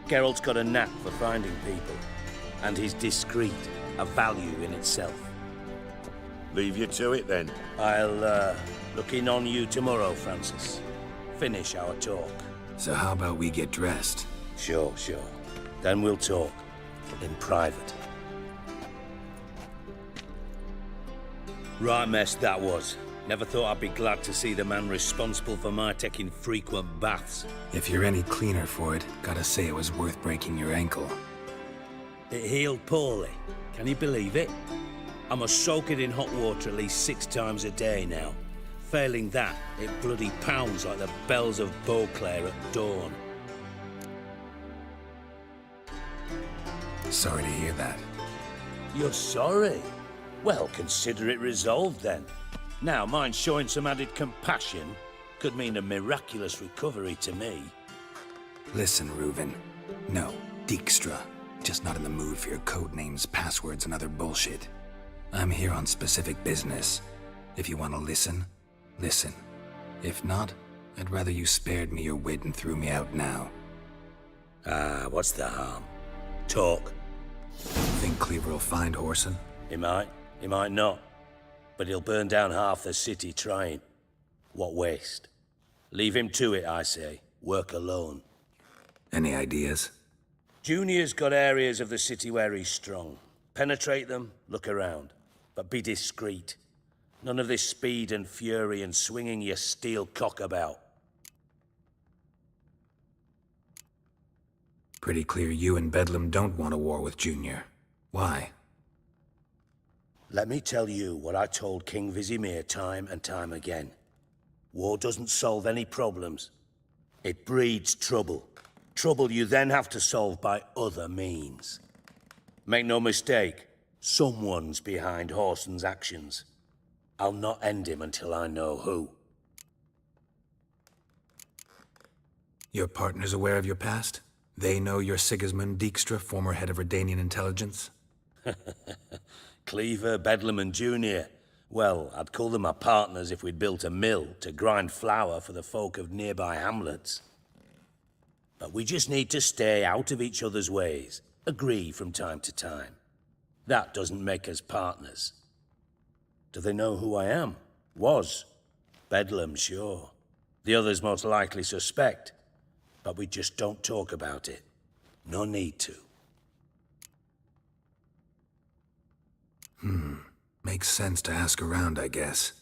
Geralt's got a knack for finding people, and he's discreet, a value in itself. Leave you to it, then. I'll, look in on you tomorrow, Francis. Finish our talk. So how about we get dressed? Sure. Then we'll talk. In private. Right mess that was. Never thought I'd be glad to see the man responsible for my taking frequent baths. If you're any cleaner for it, gotta say it was worth breaking your ankle. It healed poorly. Can you believe it? I must soak it in hot water at least 6 times a day now. Failing that, it bloody pounds like the bells of Beauclair at dawn. Sorry to hear that. You're sorry? Well, consider it resolved then. Now, mind showing some added compassion could mean a miraculous recovery to me. Listen, Reuven. No, Dijkstra. Just not in the mood for your code names, passwords, and other bullshit. I'm here on specific business. If you want to listen, listen. If not, I'd rather you spared me your wit and threw me out now. What's the harm? Talk. Think Cleaver will find Whoreson? He might not. But he'll burn down half the city trying. What waste? Leave him to it, I say. Work alone. Any ideas? Junior's got areas of the city where he's strong. Penetrate them, look around. But be discreet. None of this speed and fury and swinging your steel cock about. Pretty clear you and Bedlam don't want a war with Junior. Why? Let me tell you what I told King Vizimir time and time again. War doesn't solve any problems. It breeds trouble. Trouble you then have to solve by other means. Make no mistake, someone's behind Whoreson's actions. I'll not end him until I know who. Your partner's aware of your past? They know you're Sigismund Dijkstra, former head of Redanian intelligence? Cleaver, Bedlam and Junior. Well, I'd call them our partners if we'd built a mill to grind flour for the folk of nearby hamlets. But we just need to stay out of each other's ways, agree from time to time. That doesn't make us partners. Do they know who I am? Was. Bedlam, sure. The others most likely suspect, but we just don't talk about it. No need to. Makes sense to ask around, I guess.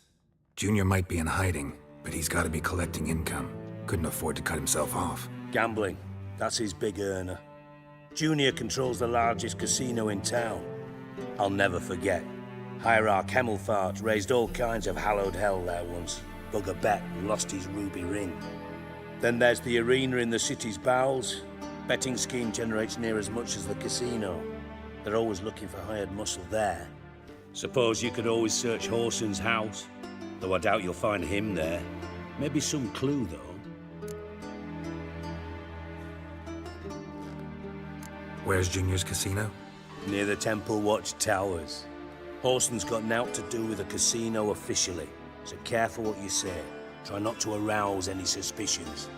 Junior might be in hiding, but he's got to be collecting income. Couldn't afford to cut himself off. Gambling. That's his big earner. Junior controls the largest casino in town. I'll never forget. Hierarch Hemmelfart raised all kinds of hallowed hell there once. Bug a bet and lost his ruby ring. Then there's the arena in the city's bowels. Betting scheme generates near as much as the casino. They're always looking for hired muscle there. Suppose you could always search Horson's house, though I doubt you'll find him there. Maybe some clue, though. Where's Junior's casino? Near the Temple Watch Towers. Horson's got nought to do with the casino officially, so careful what you say. Try not to arouse any suspicions.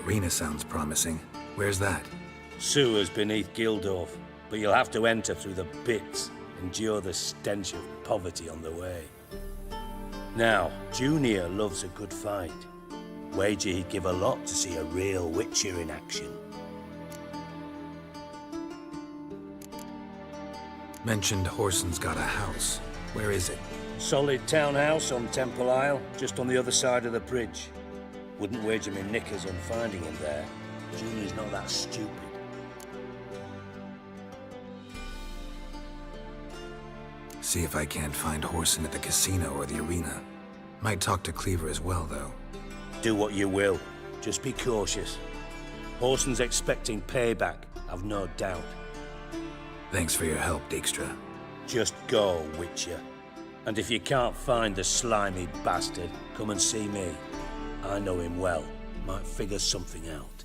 Arena sounds promising. Where's that? Sewers beneath Gildorf, but you'll have to enter through the pits, endure the stench of poverty on the way. Now, Junior loves a good fight. Wager he'd give a lot to see a real Witcher in action. Mentioned Horson's got a house. Where is it? Solid townhouse on Temple Isle, just on the other side of the bridge. Wouldn't wager me knickers on finding him there. Junior's not that stupid. See if I can't find Horson at the casino or the arena. Might talk to Cleaver as well, though. Do what you will. Just be cautious. Horson's expecting payback, I've no doubt. Thanks for your help, Dijkstra. Just go, Witcher. And if you can't find the slimy bastard, come and see me. I know him well. Might figure something out.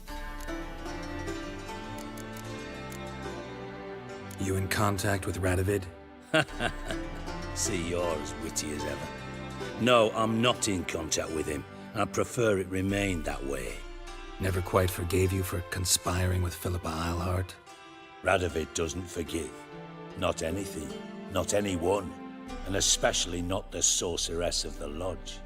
You in contact with Radovid? See, you're as witty as ever. No, I'm not in contact with him. I prefer it remained that way. Never quite forgave you for conspiring with Philippa Eilhart? Radovid doesn't forgive. Not anything. Not anyone. And especially not the sorceress of the Lodge.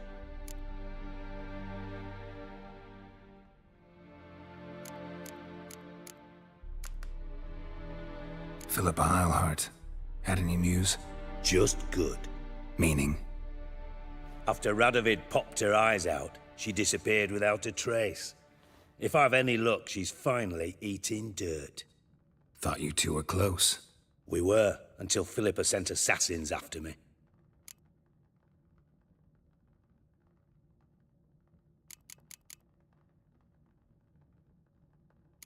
Philippa Eilhart. Had any news? Just good. Meaning? After Radovid popped her eyes out, she disappeared without a trace. If I've any luck, she's finally eating dirt. Thought you two were close. We were, until Philippa sent assassins after me.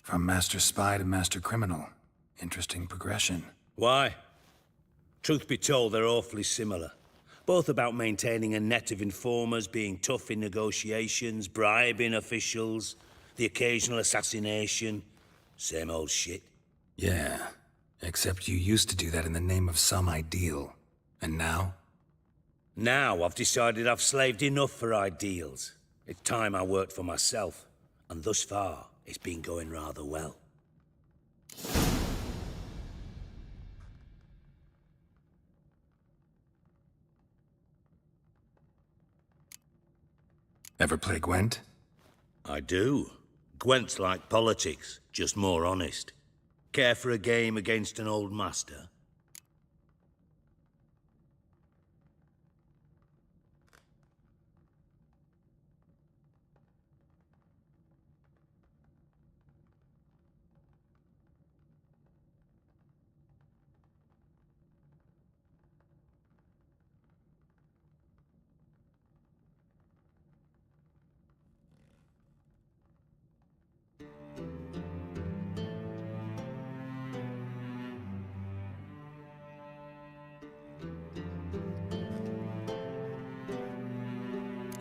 From Master Spy to Master Criminal. Interesting progression. Why? Truth be told, they're awfully similar. Both about maintaining a net of informers, being tough in negotiations, bribing officials, the occasional assassination. Same old shit. Yeah, except you used to do that in the name of some ideal. And now? Now I've decided I've slaved enough for ideals. It's time I worked for myself. And thus far, it's been going rather well. Ever play Gwent? I do. Gwent's like politics, just more honest. Care for a game against an old master?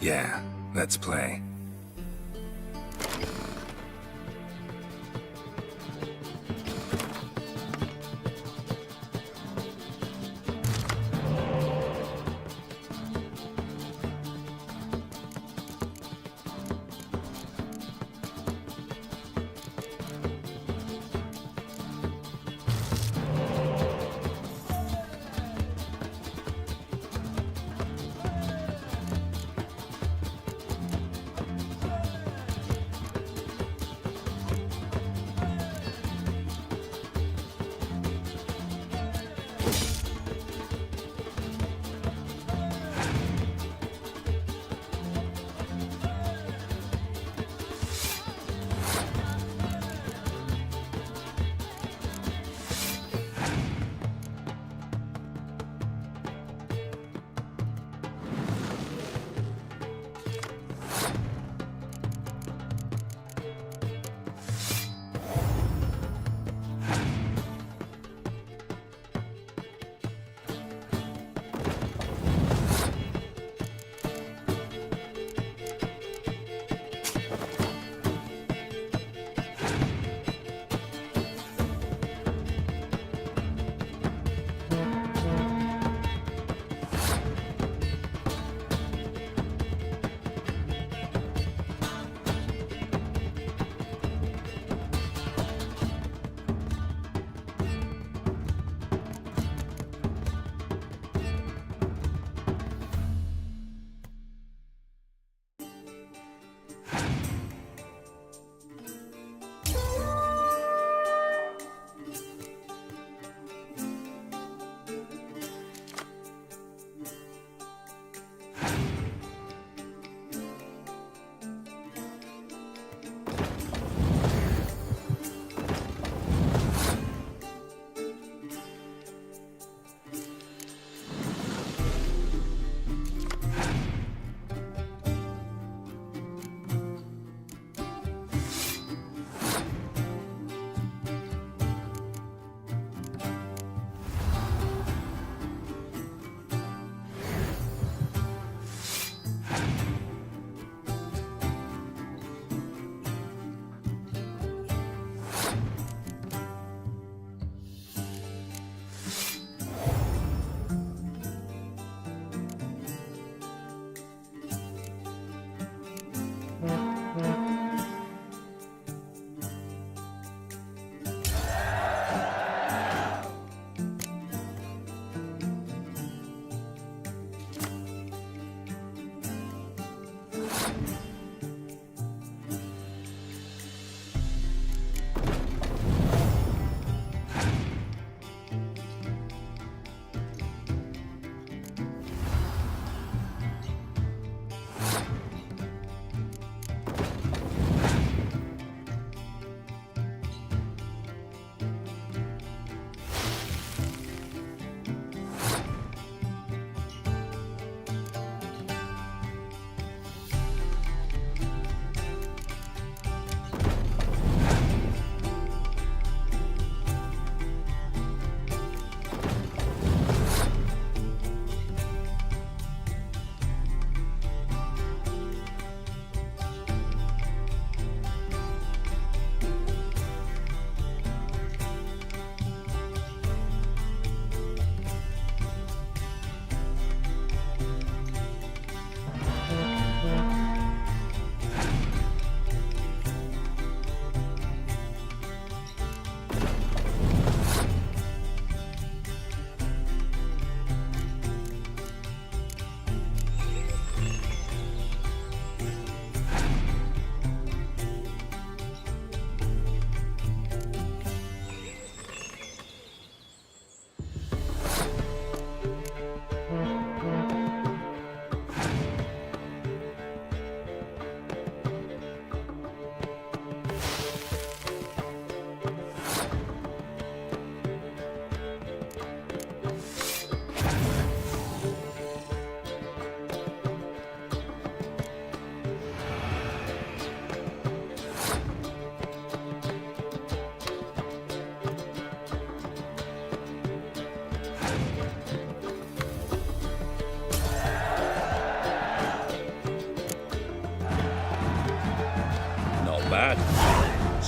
Yeah, let's play.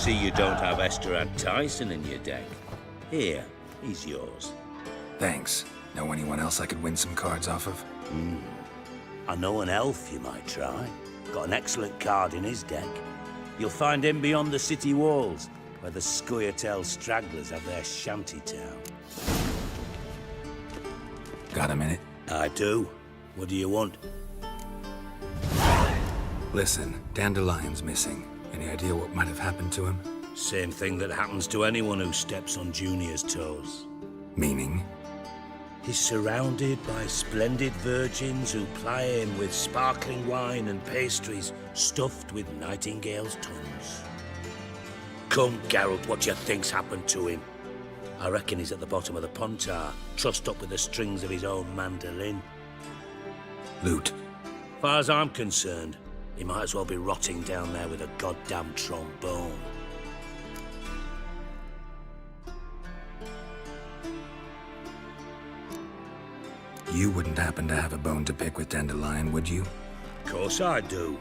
see you don't have Esterad Tyson in your deck. Here, he's yours. Thanks. Know anyone else I could win some cards off of? I know an elf you might try. Got an excellent card in his deck. You'll find him beyond the city walls, where the Scoia'tael stragglers have their shanty town. Got a minute? I do. What do you want? Listen, Dandelion's missing. Any idea what might have happened to him? Same thing that happens to anyone who steps on Junior's toes. Meaning? He's surrounded by splendid virgins who ply him with sparkling wine and pastries stuffed with nightingales' tongues. Come, Geralt, what do you think's happened to him? I reckon he's at the bottom of the Pontar, trussed up with the strings of his own mandolin. Loot. Far as I'm concerned, he might as well be rotting down there with a goddamn trombone. You wouldn't happen to have a bone to pick with Dandelion, would you? Of course I do.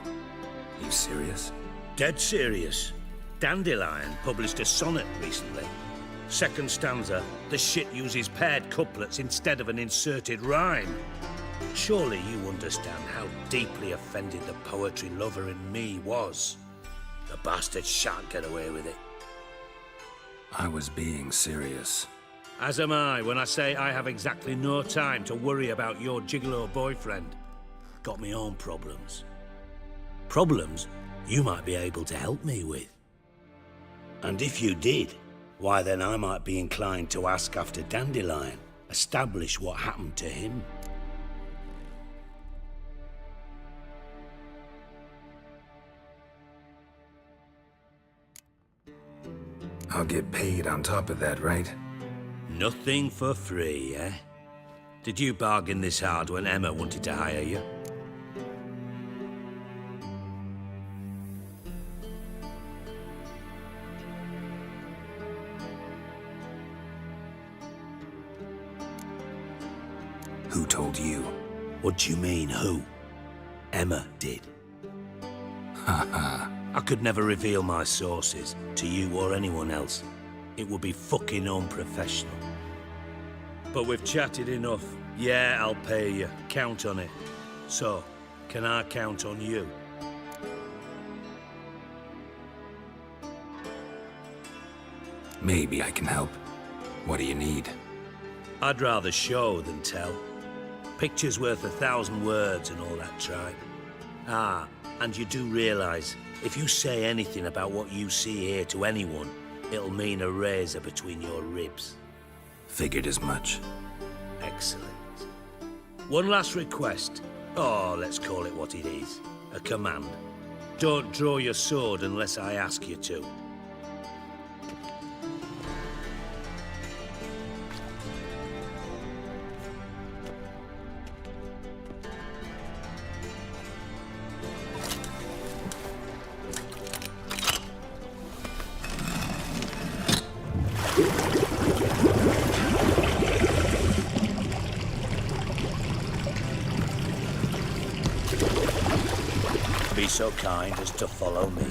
You serious? Dead serious. Dandelion published a sonnet recently. Second stanza, the shit uses paired couplets instead of an inserted rhyme. Surely you understand how deeply offended the poetry lover in me was. The bastard shan't get away with it. I was being serious. As am I when I say I have exactly no time to worry about your gigolo boyfriend. Got me own problems. Problems you might be able to help me with. And if you did, why then I might be inclined to ask after Dandelion, establish what happened to him. I'll get paid on top of that, right? Nothing for free, eh? Did you bargain this hard when Emma wanted to hire you? Who told you? What do you mean, who? Emma did. Haha. I could never reveal my sources to you or anyone else. It would be fucking unprofessional. But we've chatted enough. Yeah, I'll pay you. Count on it. So, can I count on you? Maybe I can help. What do you need? I'd rather show than tell. Picture's worth 1,000 words and all that tripe. Ah, and you do realise, if you say anything about what you see here to anyone, it'll mean a razor between your ribs. Figured as much. Excellent. One last request. Oh, let's call it what it is. A command. Don't draw your sword unless I ask you to. Be so kind as to follow me.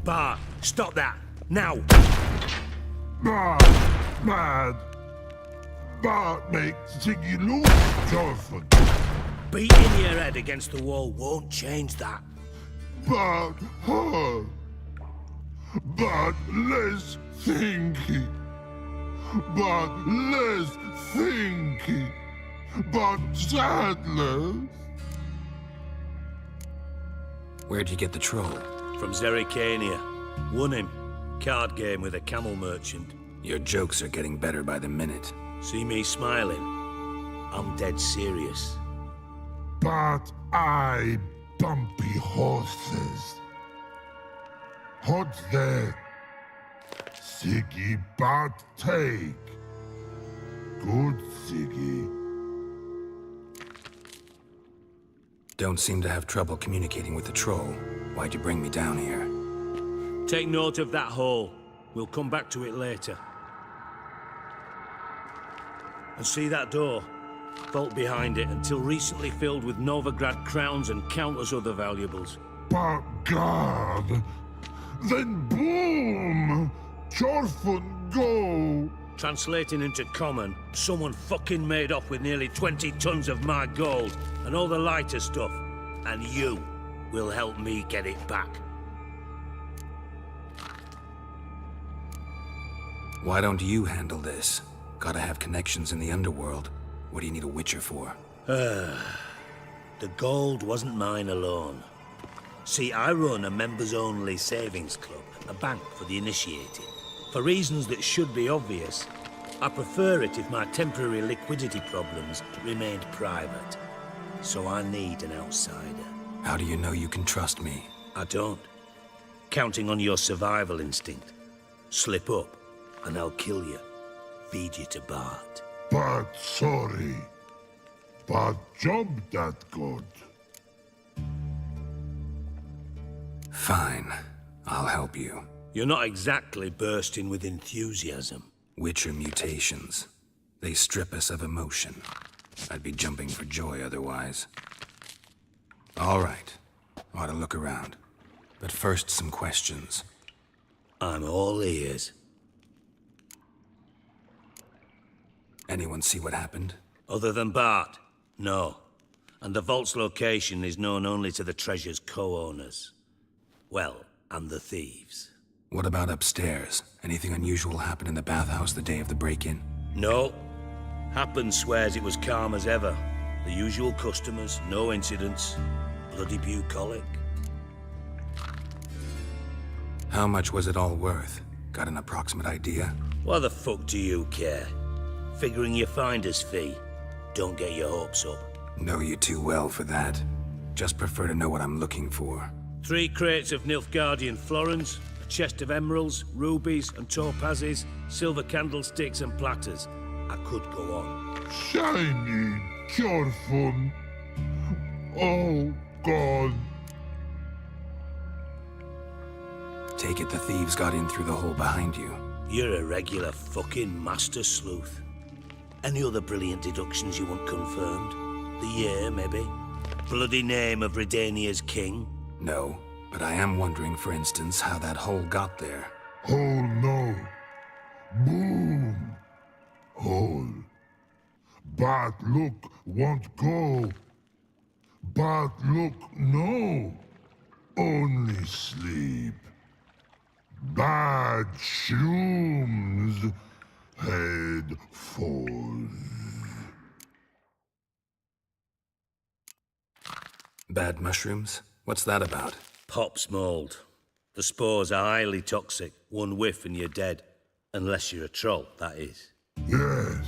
Bart, stop that! Now! Bad. Bart makes Ziggy lose, Jorford. Beating your head against the wall won't change that. But hard. But less thinky. But less thinky. But sadless. Where'd you get the troll? From Zerrikania. Won him. Card game with a camel merchant. Your jokes are getting better by the minute. See me smiling? I'm dead serious. But I bumpy horses. What's there? Ziggy but take. Good Ziggy. Don't seem to have trouble communicating with the troll. Why'd you bring me down here? Take note of that hole. We'll come back to it later. And see that door? Vault behind it, until recently filled with Novigrad crowns and countless other valuables. But God! Then boom! Jorfun go! Translating into common, someone fucking made off with nearly 20 tons of my gold, and all the lighter stuff. And you will help me get it back. Why don't you handle this? Gotta have connections in the underworld. What do you need a Witcher for? The gold wasn't mine alone. See, I run a members-only savings club, a bank for the initiated. For reasons that should be obvious, I prefer it if my temporary liquidity problems remained private. So I need an outsider. How do you know you can trust me? I don't. Counting on your survival instinct. Slip up, and I'll kill you. Feed you to Bart. But sorry. But job that good. Fine. I'll help you. You're not exactly bursting with enthusiasm. Witcher mutations. They strip us of emotion. I'd be jumping for joy otherwise. All right. Ought to look around. But first, some questions. I'm all ears. Anyone see what happened? Other than Bart? No. And the vault's location is known only to the treasure's co-owners. Well, and the thieves. What about upstairs? Anything unusual happen in the bathhouse the day of the break-in? No. Happen swears it was calm as ever. The usual customers, no incidents. Bloody bucolic. How much was it all worth? Got an approximate idea? Why the fuck do you care? Figuring your finder's fee. Don't get your hopes up. Know you too well for that. Just prefer to know what I'm looking for. 3 crates of Nilfgaardian florins, a chest of emeralds, rubies and topazes, silver candlesticks and platters. I could go on. Shiny Jorfun. Oh, God. Take it the thieves got in through the hole behind you. You're a regular fucking master sleuth. Any other brilliant deductions you want confirmed? The year, maybe? Bloody name of Redania's king? No, but I am wondering, for instance, how that hole got there. Hole no. Boom. Hole. But look won't go. But look no. Only sleep. Bad shrooms. Head falls. Bad mushrooms? What's that about? Pop's mold. The spores are highly toxic. One whiff and you're dead. Unless you're a troll, that is. Yes.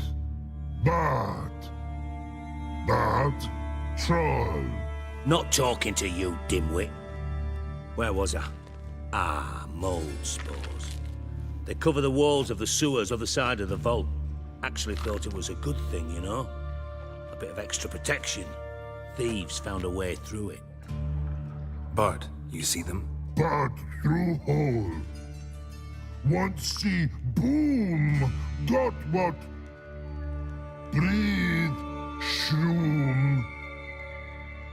But troll. Not talking to you, dimwit. Where was I? Ah, mold spores. They cover the walls of the sewers other side of the vault. Actually thought it was a good thing, you know? A bit of extra protection. Thieves found a way through it. Bart, you see them? But through hole. Want see boom. Got what? Breathe. Shroom.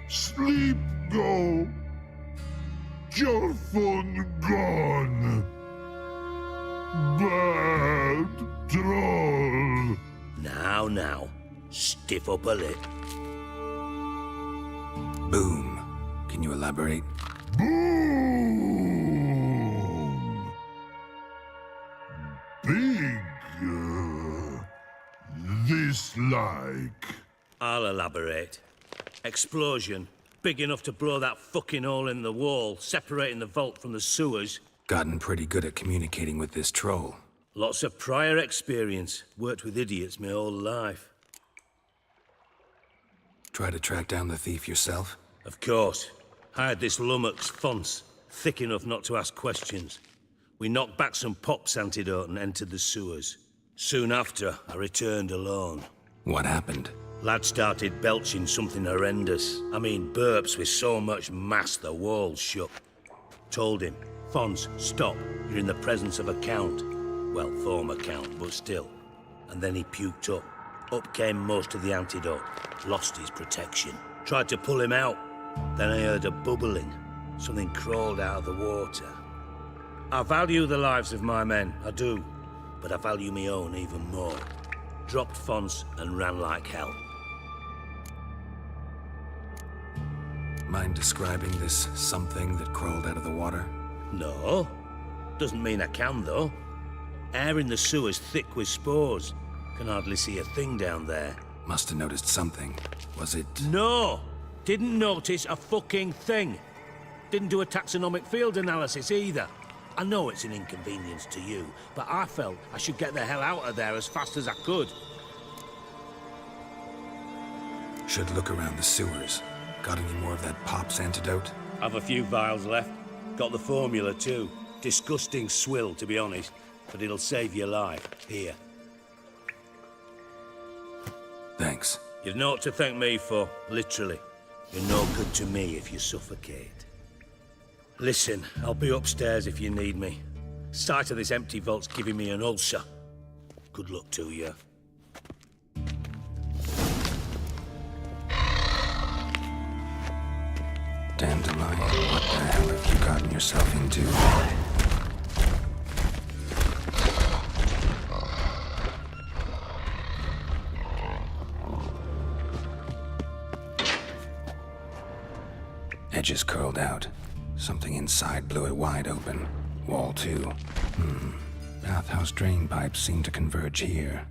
Sleep go. your fun gone. Bad troll. Now, stiff up a lip. Boom. Can you elaborate? Boom. Big. This like. I'll elaborate. Explosion. Big enough to blow that fucking hole in the wall, separating the vault from the sewers. Gotten pretty good at communicating with this troll. Lots of prior experience. Worked with idiots my whole life. Try to track down the thief yourself? Of course. Hired this lummox, Fons. Thick enough not to ask questions. We knocked back some Pop's antidote and entered the sewers. Soon after, I returned alone. What happened? Lad started belching something horrendous. I mean, burps with so much mass the walls shook. Told him, Fons, stop. You're in the presence of a count. Well, former count, but still. And then he puked up. Up came most of the antidote. Lost his protection. Tried to pull him out. Then I heard a bubbling. Something crawled out of the water. I value the lives of my men, I do. But I value my own even more. Dropped Fons and ran like hell. Mind describing this something that crawled out of the water? No. Doesn't mean I can, though. Air in the sewer's thick with spores. Can hardly see a thing down there. Must have noticed something. Was it... No! Didn't notice a fucking thing. Didn't do a taxonomic field analysis either. I know it's an inconvenience to you, but I felt I should get the hell out of there as fast as I could. Should look around the sewers. Got any more of that Pop's antidote? I've a few vials left. Got the formula too. Disgusting swill, to be honest, but it'll save your life. Here. Thanks. You've naught to thank me for, literally. You're no good to me if you suffocate. Listen, I'll be upstairs if you need me. Sight of this empty vault's giving me an ulcer. Good luck to you. Dandelion, what the hell have you gotten yourself into? Edges curled out. Something inside blew it wide open. Wall too. Bathhouse drain pipes seem to converge here.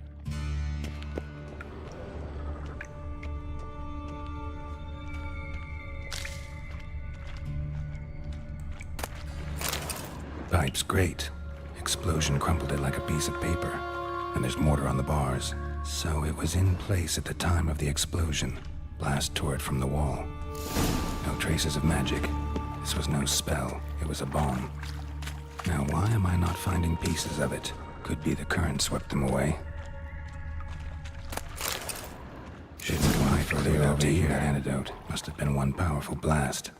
Pipe's great. Explosion crumpled it like a piece of paper. And there's mortar on the bars. So it was in place at the time of the explosion. Blast tore it from the wall. No traces of magic. This was no spell. It was a bomb. Now why am I not finding pieces of it? Could be the current swept them away. Shouldn't go any further over here. That antidote must have been one powerful blast.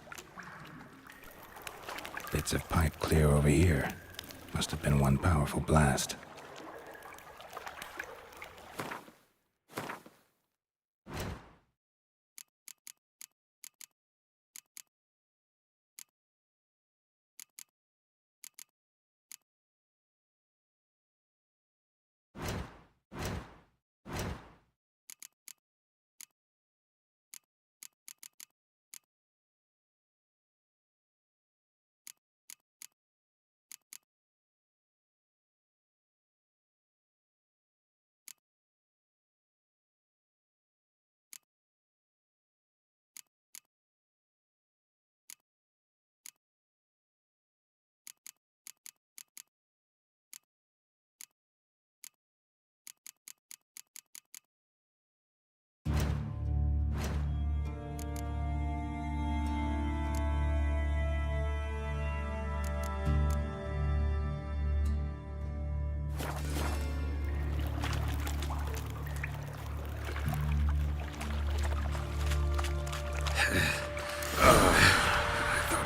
Bits of pipe clear over here. Must have been one powerful blast.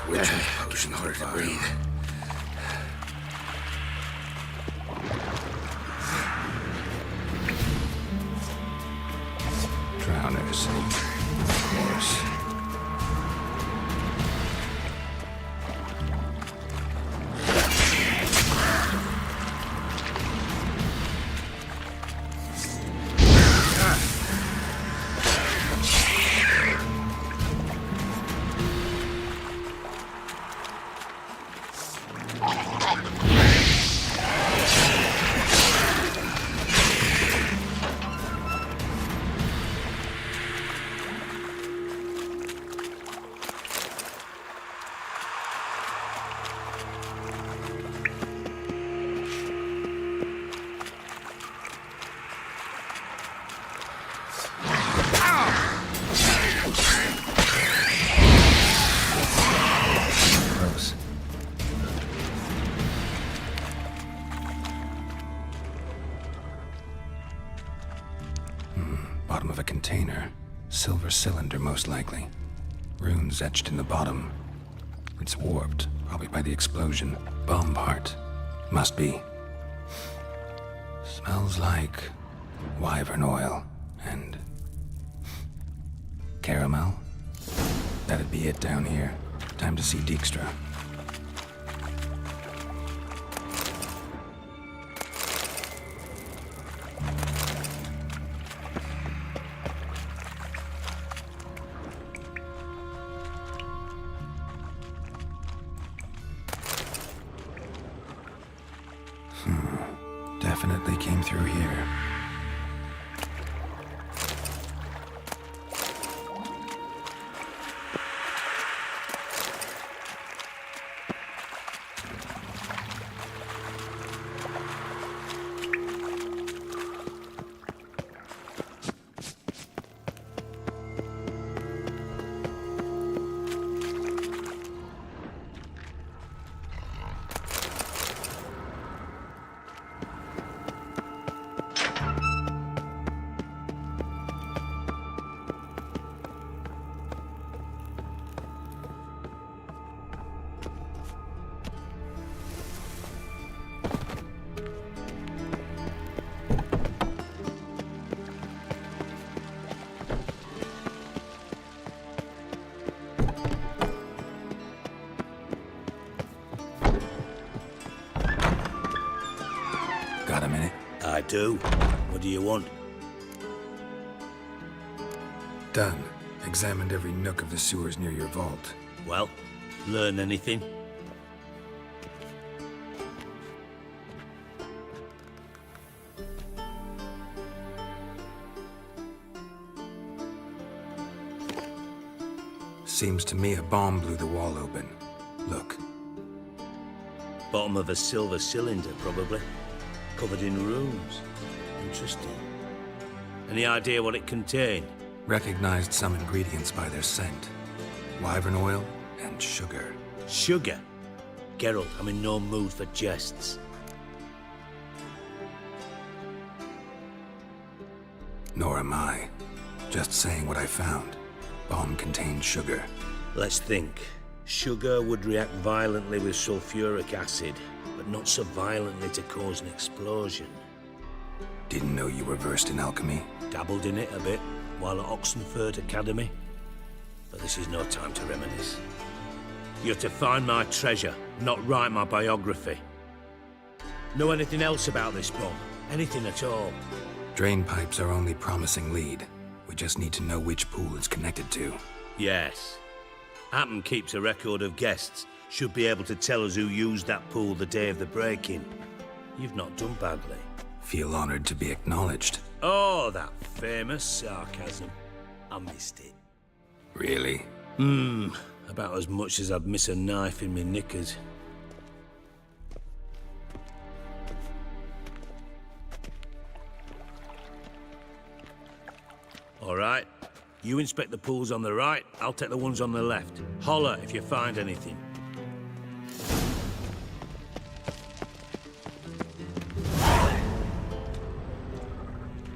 Witch's potion hard to breathe. Drowners, of course. bottom of a container. Silver cylinder, most likely. Runes etched in the bottom. It's warped, probably by the explosion. Bomb part. Must be. Smells like wyvern oil and caramel. That'd be it down here. Time to see Dijkstra. Definitely came through here. Got a minute? I do. What do you want? Done. Examined every nook of the sewers near your vault. Well, learn anything? Seems to me a bomb blew the wall open. Look. Bottom of a silver cylinder, probably. Covered in runes. Interesting. Any idea what it contained? Recognized some ingredients by their scent. Wyvern oil and sugar. Sugar? Geralt, I'm in no mood for jests. Nor am I. Just saying what I found. Bomb contained sugar. Let's think. Sugar would react violently with sulfuric acid, but not so violently to cause an explosion. Didn't know you were versed in alchemy. Dabbled in it a bit while at Oxenford Academy. But this is no time to reminisce. You're to find my treasure, not write my biography. Know anything else about this bomb? Anything at all? Drain pipes are only promising lead. We just need to know which pool it's connected to. Yes. Hammond keeps a record of guests. Should be able to tell us who used that pool the day of the break-in. You've not done badly. Feel honored to be acknowledged. Oh, that famous sarcasm. I missed it. Really? About as much as I'd miss a knife in me knickers. All right. You inspect the pools on the right, I'll take the ones on the left. Holler if you find anything.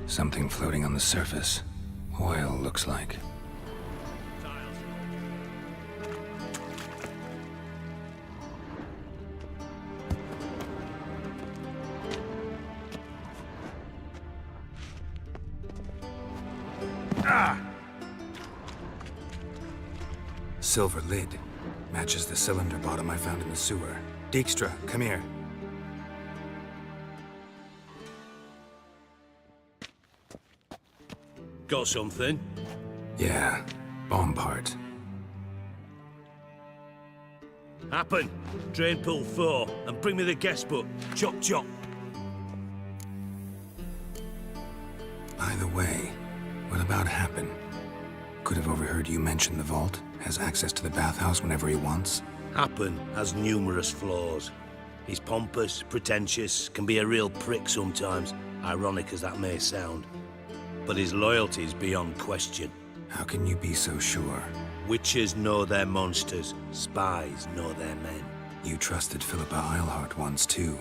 Something floating on the surface. Oil, looks like. Silver lid. Matches the cylinder bottom I found in the sewer. Dijkstra, come here. Got something? Yeah, bomb part. Happen. Drain pool 4 and bring me the guest book. Chop chop. By the way, what about Happen? Could have overheard you mention the vault. Has access to the bathhouse whenever he wants. Happen has numerous flaws. He's pompous, pretentious, can be a real prick sometimes, ironic as that may sound. But his loyalty is beyond question. How can you be so sure? Witches know their monsters, spies know their men. You trusted Philippa Eilhart once too.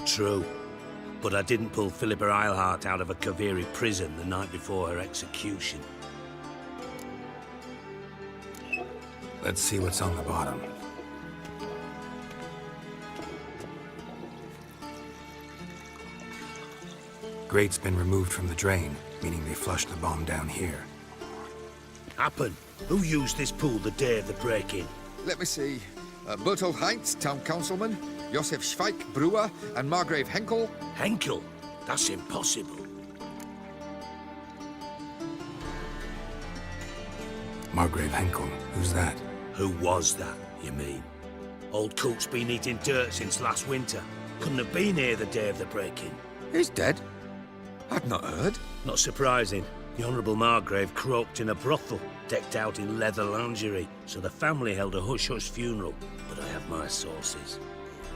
True. But I didn't pull Philippa Eilhart out of a Kaviri prison the night before her execution. Let's see what's on the bottom. Grate's been removed from the drain, meaning they flushed the bomb down here. Happen. Who used this pool the day of the break-in? Let me see. Bertolt Heinz, town councilman, Josef Schweik, brewer, and Margrave Henkel. Henkel? That's impossible. Margrave Henkel, who's that? Who was that, you mean? Old Cook's been eating dirt since last winter. Couldn't have been here the day of the break-in. He's dead? I'd not heard. Not surprising. The Honourable Margrave croaked in a brothel, decked out in leather lingerie, so the family held a hush-hush funeral. But I have my sources.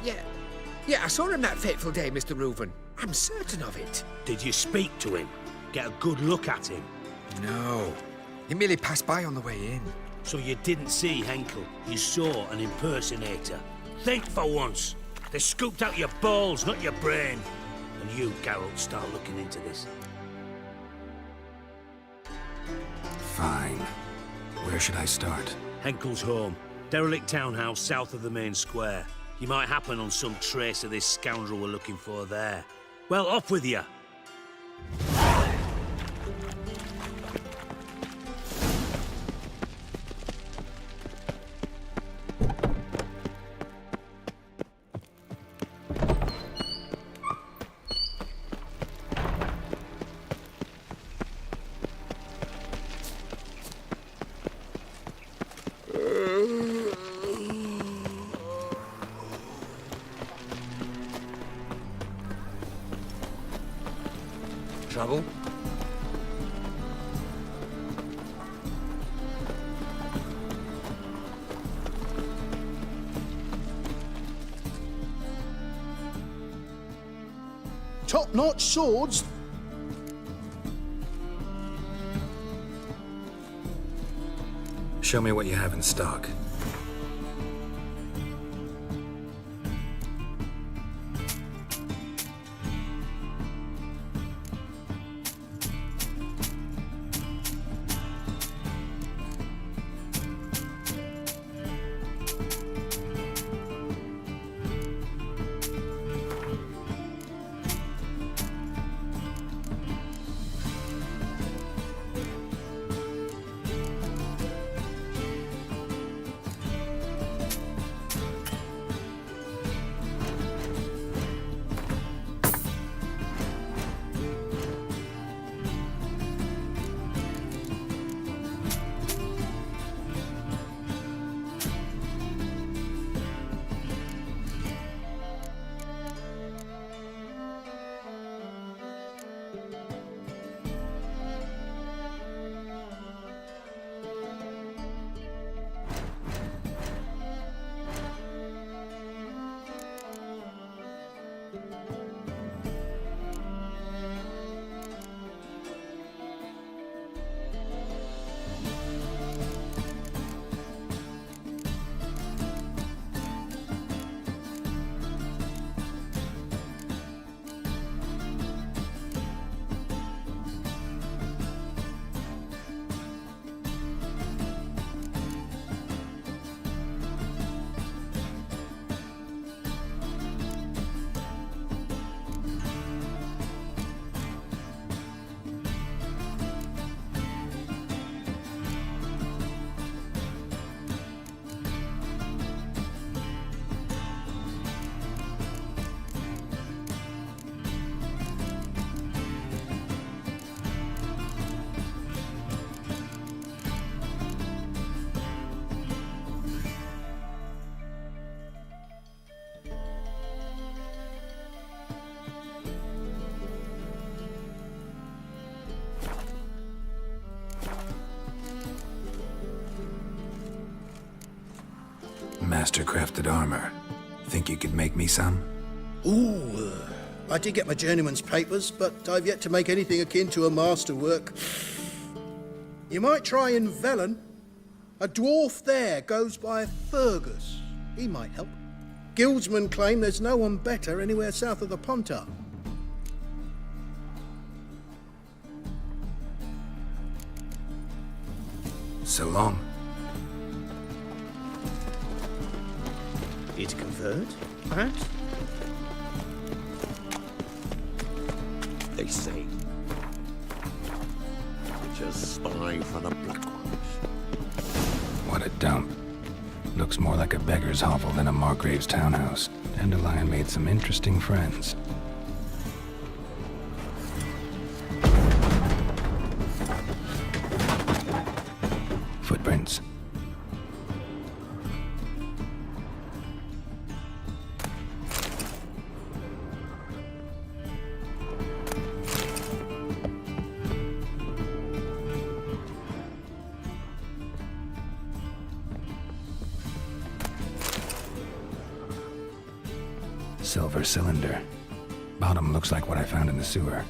Yeah, I saw him that fateful day, Mr. Reuven. I'm certain of it. Did you speak to him? Get a good look at him? No. He merely passed by on the way in. So you didn't see Henkel. You saw an impersonator. Think for once. They scooped out your balls, not your brain. And you, Geralt, start looking into this. Fine. Where should I start? Henkel's home. Derelict townhouse south of the main square. You might happen on some trace of this scoundrel we're looking for there. Well, off with you. Trouble? Top-notch swords? Show me what you have in stock. Master-crafted armor. Think you could make me some? Ooh, I did get my journeyman's papers, but I've yet to make anything akin to a masterwork. You might try in Velen. A dwarf there goes by Fergus. He might help. Guildsmen claim there's no one better anywhere south of the Pontar. So long. Here to convert, perhaps? They say. Just spy for the Black Ones. What a dump. Looks more like a beggar's hovel than a Margrave's townhouse. Dandelion made some interesting friends. Footprints. Silver cylinder. Bottom looks like what I found in the sewer.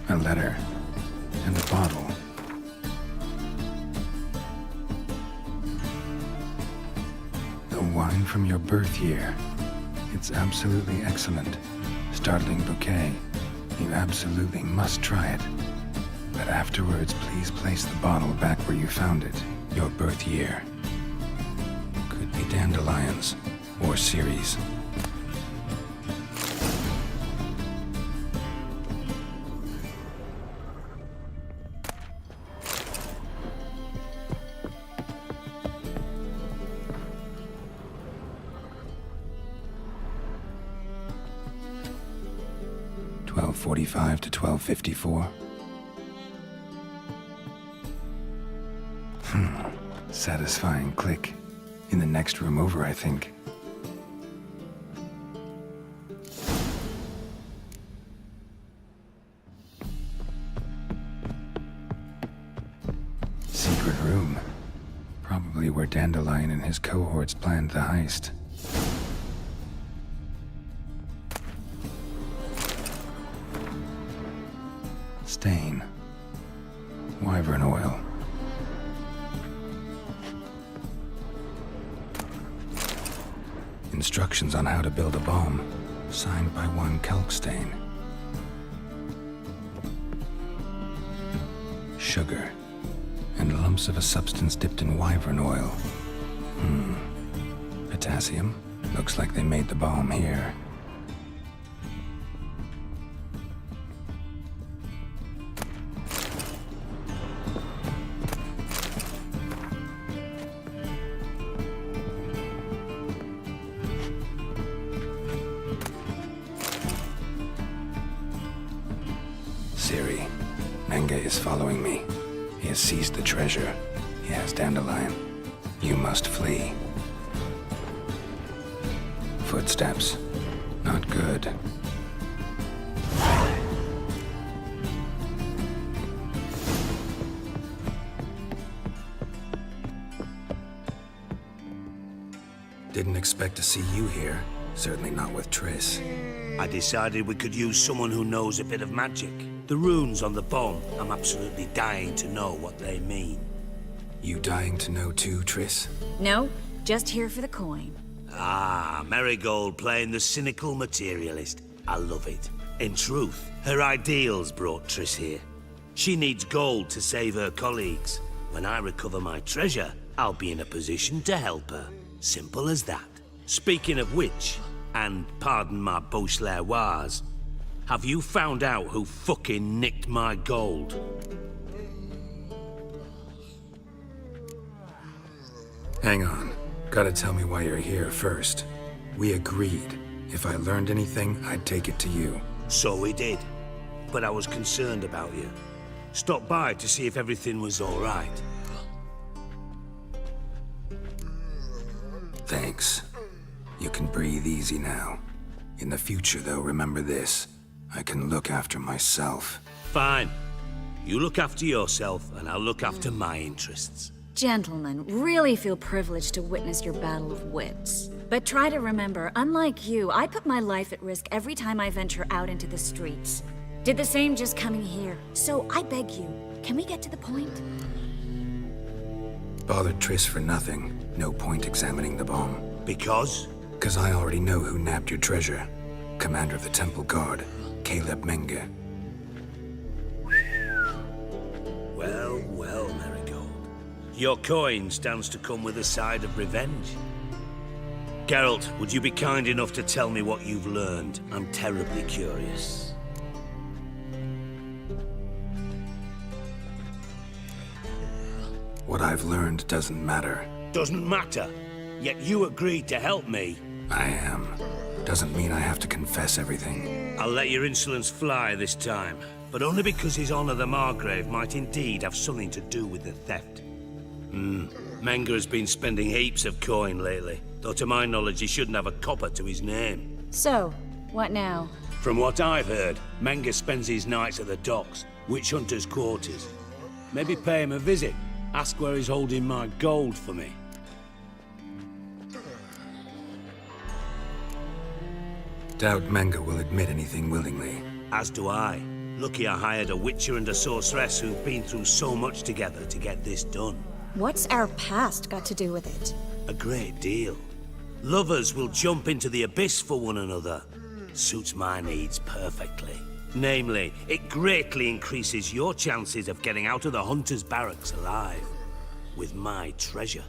A letter. And a bottle. The wine from your birth year. It's absolutely excellent. Startling bouquet. You absolutely must try it. But afterwards, please place the bottle back where you found it. Your birth year. Could be dandelions. Or Ceres. .45 to 12:54. Satisfying click. In the next room over, I think. Secret room. Probably where Dandelion and his cohorts planned the heist. Stain. Wyvern oil. Instructions on how to build a bomb, signed by one Kelkstain. Sugar, and lumps of a substance dipped in wyvern oil. Potassium. Looks like they made the bomb here. Ciri, Menge is following me. He has seized the treasure. He has Dandelion. You must flee. Footsteps. Not good. Didn't expect to see you here. Certainly not with Triss. I decided we could use someone who knows a bit of magic. The runes on the bomb, I'm absolutely dying to know what they mean. You dying to know too, Triss? No, just here for the coin. Ah, Marigold playing the cynical materialist. I love it. In truth, her ideals brought Triss here. She needs gold to save her colleagues. When I recover my treasure, I'll be in a position to help her. Simple as that. Speaking of which, and pardon my Beauclervois, have you found out who fucking nicked my gold? Hang on. Gotta tell me why you're here first. We agreed. If I learned anything, I'd take it to you. So we did. But I was concerned about you. Stopped by to see if everything was all right. Thanks. You can breathe easy now. In the future, though, remember this. I can look after myself. Fine. You look after yourself, and I'll look after my interests. Gentlemen, really feel privileged to witness your battle of wits. But try to remember, unlike you, I put my life at risk every time I venture out into the streets. Did the same just coming here. So I beg you, can we get to the point? Bothered Triss for nothing. No point examining the bomb. Because? Because I already know who nabbed your treasure. Commander of the Temple Guard, Caleb Menge. Well, well, Marigold. Your coin stands to come with a side of revenge. Geralt, would you be kind enough to tell me what you've learned? I'm terribly curious. What I've learned doesn't matter. Doesn't matter? Yet you agreed to help me. I am. Doesn't mean I have to confess everything. I'll let your insolence fly this time, but only because His Honor the Margrave might indeed have something to do with the theft. Menge has been spending heaps of coin lately, though to my knowledge he shouldn't have a copper to his name. So, what now? From what I've heard, Menge spends his nights at the docks, witch hunters' quarters. Maybe pay him a visit, ask where he's holding my gold for me. Doubt Menge will admit anything willingly. As do I. Lucky I hired a witcher and a sorceress who've been through so much together to get this done. What's our past got to do with it? A great deal. Lovers will jump into the abyss for one another. Suits my needs perfectly. Namely, it greatly increases your chances of getting out of the hunter's barracks alive. With my treasure.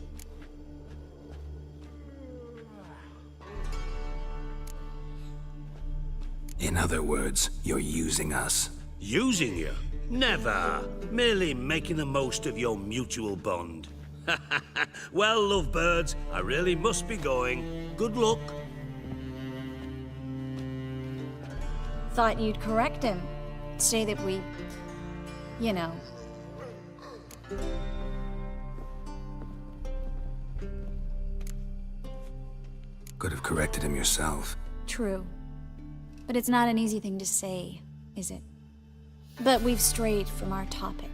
In other words, you're using us. Using you? Never. Merely making the most of your mutual bond. Well, lovebirds, I really must be going. Good luck. Thought you'd correct him. Say that we... you know... Could have corrected him yourself. True. But it's not an easy thing to say, is it? But we've strayed from our topic.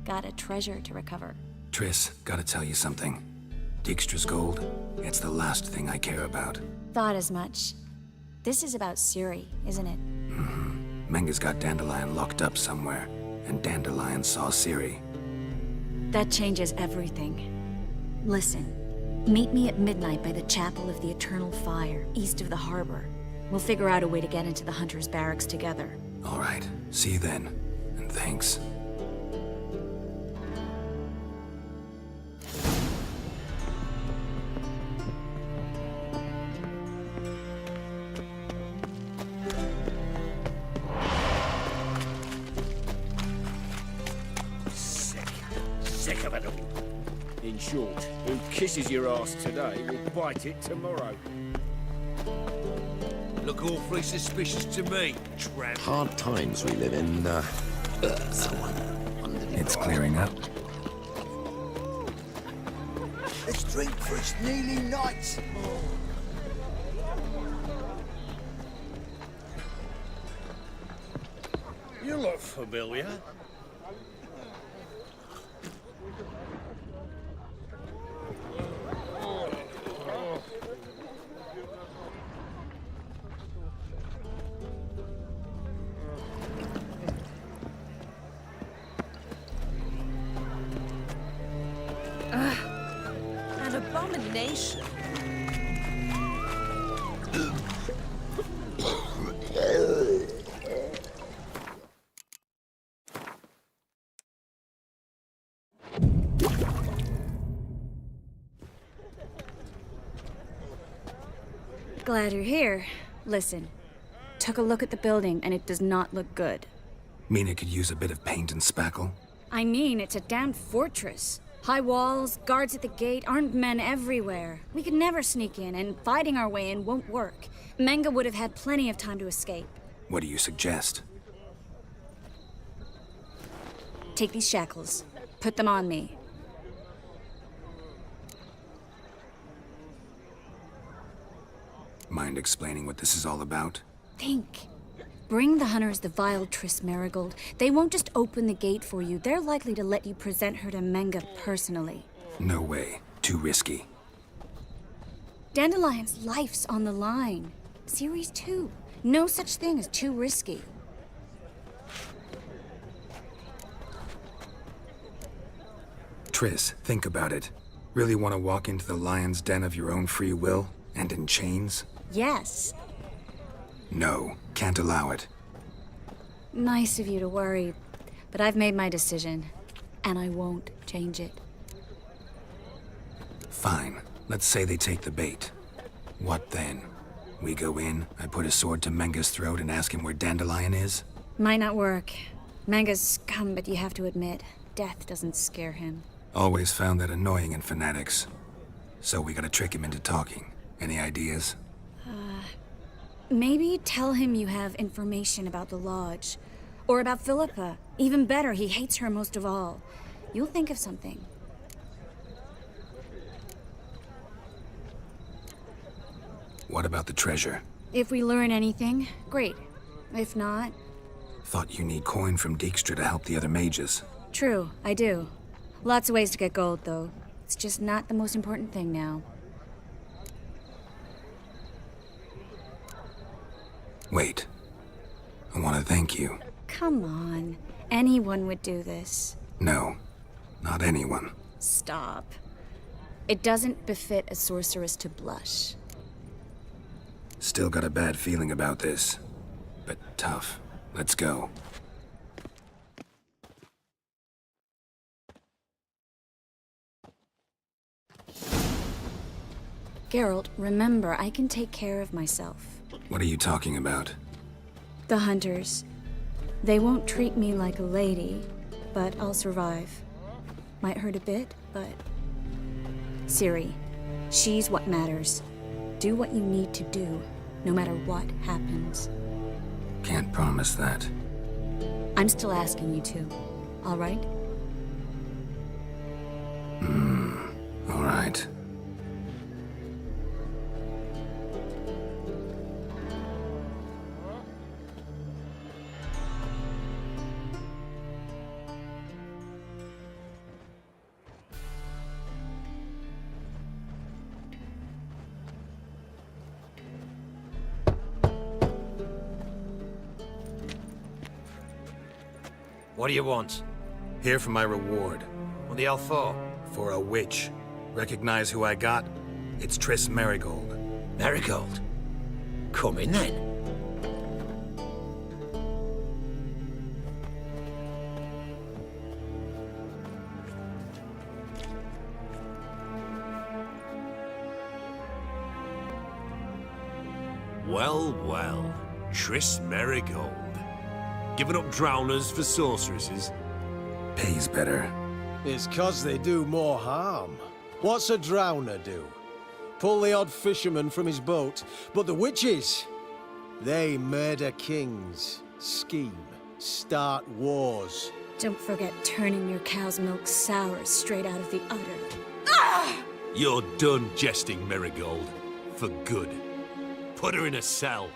Got a treasure to recover. Triss, gotta tell you something. Dijkstra's gold, it's the last thing I care about. Thought as much. This is about Ciri, isn't it? Menge's got Dandelion locked up somewhere, and Dandelion saw Ciri. That changes everything. Listen, meet me at midnight by the Chapel of the Eternal Fire, east of the harbor. We'll figure out a way to get into the Hunter's barracks together. All right, see you then, and thanks. Sick of it all. In short, who kisses your ass today will bite it tomorrow. Look awfully suspicious to me, tramp. Hard times we live in, It's clearing up. Let's drink for its kneeling knights. You look familiar. An abomination. Glad you're here. Listen, took a look at the building and it does not look good. Mean it could use a bit of paint and spackle? I mean, it's a damn fortress. High walls, guards at the gate, armed men everywhere. We could never sneak in, and fighting our way in won't work. Menga would have had plenty of time to escape. What do you suggest? Take these shackles. Put them on me. Mind explaining what this is all about? Think. Bring the hunters the vile Triss Merigold. They won't just open the gate for you. They're likely to let you present her to Menga personally. No way. Too risky. Dandelion's life's on the line. Series 2. No such thing as too risky. Triss, think about it. Really want to walk into the lion's den of your own free will? And in chains? Yes. No, can't allow it. Nice of you to worry, but I've made my decision, and I won't change it. Fine. Let's say they take the bait. What then? We go in, I put a sword to Menga's throat and ask him where Dandelion is? Might not work. Menga's scum, but you have to admit, death doesn't scare him. Always found that annoying in fanatics. So we gotta trick him into talking. Any ideas? Maybe tell him you have information about the Lodge. Or about Philippa. Even better, he hates her most of all. You'll think of something. What about the treasure? If we learn anything, great. If not... Thought you need coin from Dijkstra to help the other mages. True, I do. Lots of ways to get gold, though. It's just not the most important thing now. Wait. I want to thank you. Come on. Anyone would do this. No, not anyone. Stop. It doesn't befit a sorceress to blush. Still got a bad feeling about this. But tough. Let's go. Geralt, remember, I can take care of myself. What are you talking about? The hunters. They won't treat me like a lady, but I'll survive. Might hurt a bit, but... Ciri, she's what matters. Do what you need to do, no matter what happens. Can't promise that. I'm still asking you to, all right? All right. What do you want? Here for my reward. What the hell for? For a witch. Recognize who I got? It's Triss Merigold. Merigold? Come in then. Well, well. Triss Merigold. Giving up drowners for sorceresses? Pays better. It's 'cause they do more harm. What's a drowner do? Pull the odd fisherman from his boat. But the witches, they murder kings, scheme, start wars. Don't forget turning your cow's milk sour straight out of the udder. You're done jesting, Merigold. For good. Put her in a cell.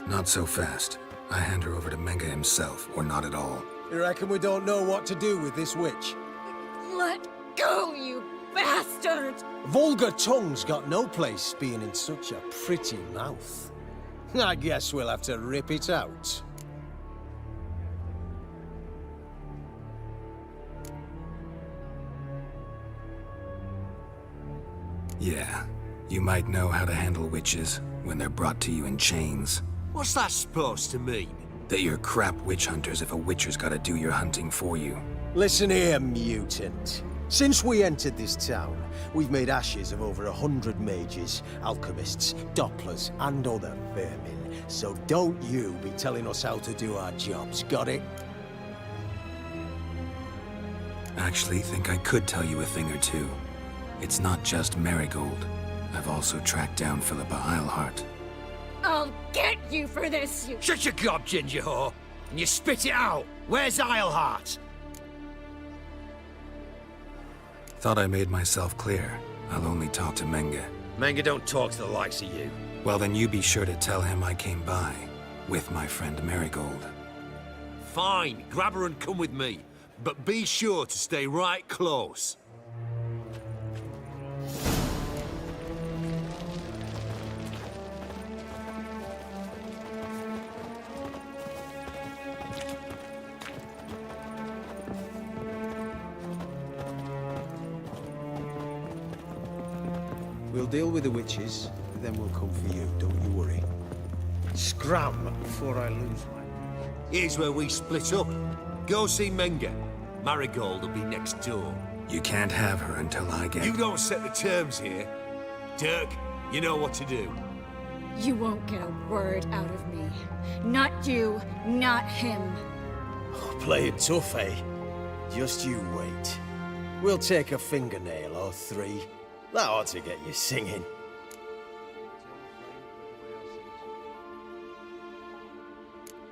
Not so fast. I hand her over to Menga himself, or not at all. You reckon we don't know what to do with this witch? Let go, you bastard! Vulgar tongue's got no place being in such a pretty mouth. I guess we'll have to rip it out. Yeah, you might know how to handle witches when they're brought to you in chains. What's that supposed to mean? That you're crap witch hunters if a witcher's gotta do your hunting for you. Listen here, mutant. Since we entered this town, we've made ashes of over 100 mages, alchemists, dopplers, and other vermin. So don't you be telling us how to do our jobs, got it? Actually, think I could tell you a thing or two. It's not just Marigold. I've also tracked down Philippa Eilhart. I'll get you for this, you... Shut your gob, ginger whore, and you spit it out. Where's Eilhart? Thought I made myself clear. I'll only talk to Menge. Menge don't talk to the likes of you. Well, then you be sure to tell him I came by, with my friend Marigold. Fine, grab her and come with me. But be sure to stay right close. We'll deal with the witches, then we'll come for you, don't you worry. Scram before I lose my... Here's where we split up. Go see Menge. Marigold will be next door. You can't have her until I get... You don't set the terms here. Dirk, you know what to do. You won't get a word out of me. Not you, not him. Play it tough, eh? Just you wait. We'll take a fingernail or three. That ought to get you singing.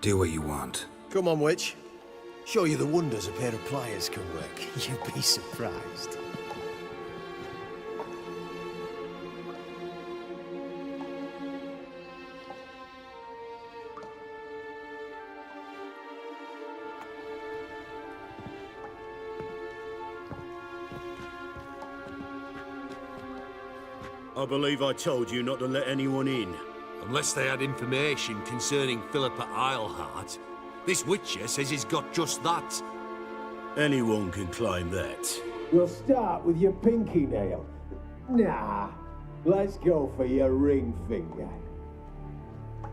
Do what you want. Come on, witch. Show you the wonders a pair of pliers can work. You'd be surprised. I believe I told you not to let anyone in. Unless they had information concerning Philippa Eilhart. This witcher says he's got just that. Anyone can claim that. We'll start with your pinky nail. Nah, let's go for your ring finger.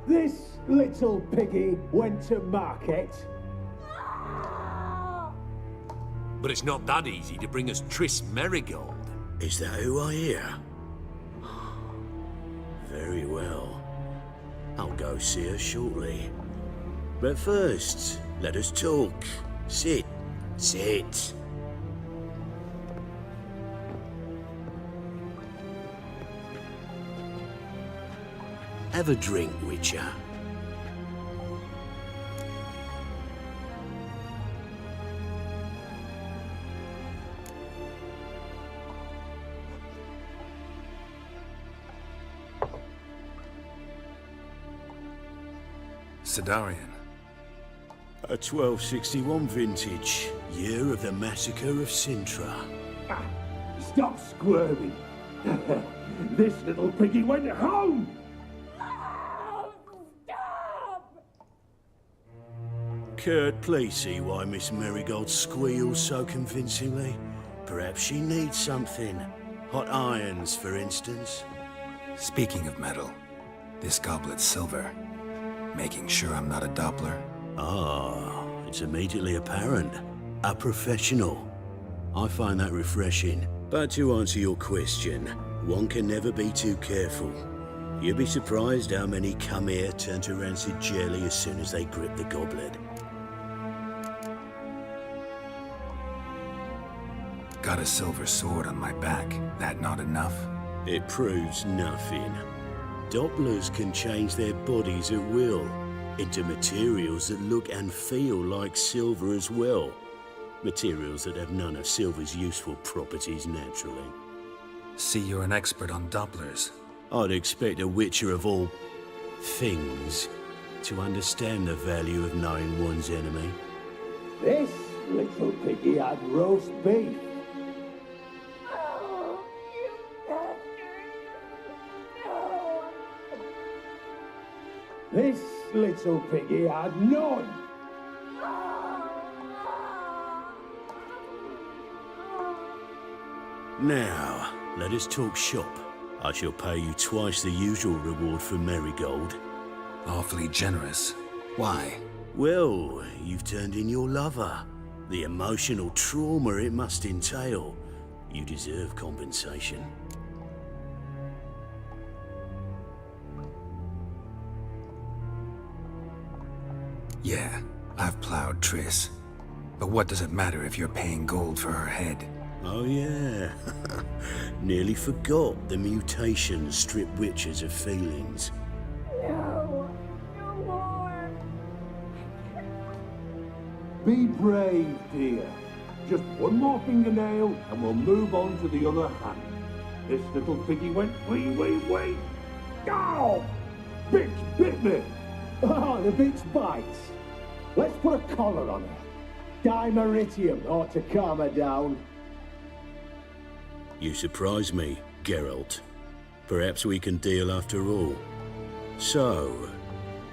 This little piggy went to market. But it's not that easy to bring us Triss Marigold. Is that who I hear? Very well. I'll go see her shortly. But first, let us talk. Sit. Sit. Have a drink, Witcher. Sidarian. A 1261 vintage, year of the massacre of Sintra. Stop squirming. This little piggy went home. Kurt, please see why Miss Marigold squeals so convincingly. Perhaps she needs something. Hot irons, for instance. Speaking of metal, this goblet's silver. Making sure I'm not a Doppler. Ah, it's immediately apparent. A professional. I find that refreshing. But to answer your question, one can never be too careful. You'd be surprised how many come here turn to rancid jelly as soon as they grip the goblet. Got a silver sword on my back. That not enough? It proves nothing. Dopplers can change their bodies at will into materials that look and feel like silver as well. Materials that have none of silver's useful properties naturally. See, you're an expert on Dopplers. I'd expect a witcher of all things to understand the value of knowing one's enemy. This little piggy had roast beef. This little piggy had none. Now, let us talk shop. I shall pay you twice the usual reward for Marigold. Awfully generous. Why? Well, you've turned in your lover. The emotional trauma it must entail. You deserve compensation. Yeah, I've plowed Triss. But what does it matter if you're paying gold for her head? Oh yeah. Nearly forgot the mutations strip witches of feelings. No, no more. Be brave, dear. Just one more fingernail and we'll move on to the other hand. This little piggy went wee. Ow! Bitch bit me! Oh, the bitch bites. Let's put a collar on her. Dimeritium ought to calm her down. You surprise me, Geralt. Perhaps we can deal after all. So,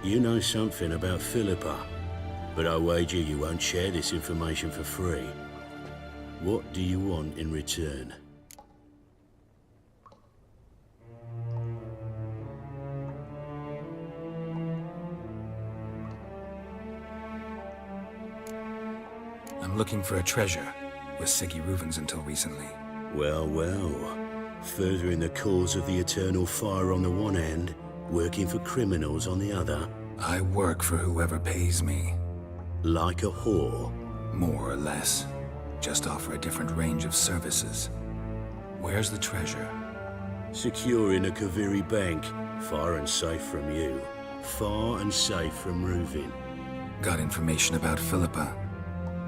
you know something about Philippa, but I wager you won't share this information for free. What do you want in return? I'm looking for a treasure. Was Siggy Reuven's until recently. Well, well. Furthering the cause of the eternal fire on the one hand, working for criminals on the other. I work for whoever pays me. Like a whore? More or less. Just offer a different range of services. Where's the treasure? Secure in a Kaviri bank, far and safe from you. Far and safe from Reuven. Got information about Philippa.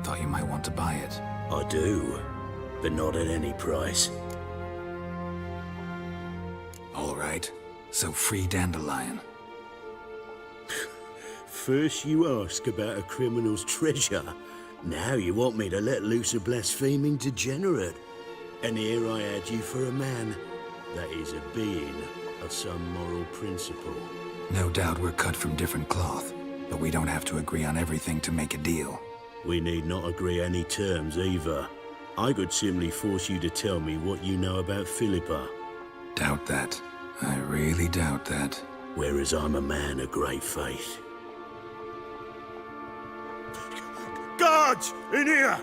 Thought you might want to buy it. I do, but not at any price. All right, so free Dandelion. First you ask about a criminal's treasure. Now you want me to let loose a blaspheming degenerate. And here I had you for a man. That is a being of some moral principle. No doubt we're cut from different cloth, but we don't have to agree on everything to make a deal. We need not agree any terms either. I could simply force you to tell me what you know about Philippa. Doubt that. I really doubt that. Whereas I'm a man of great faith. Guards! In here!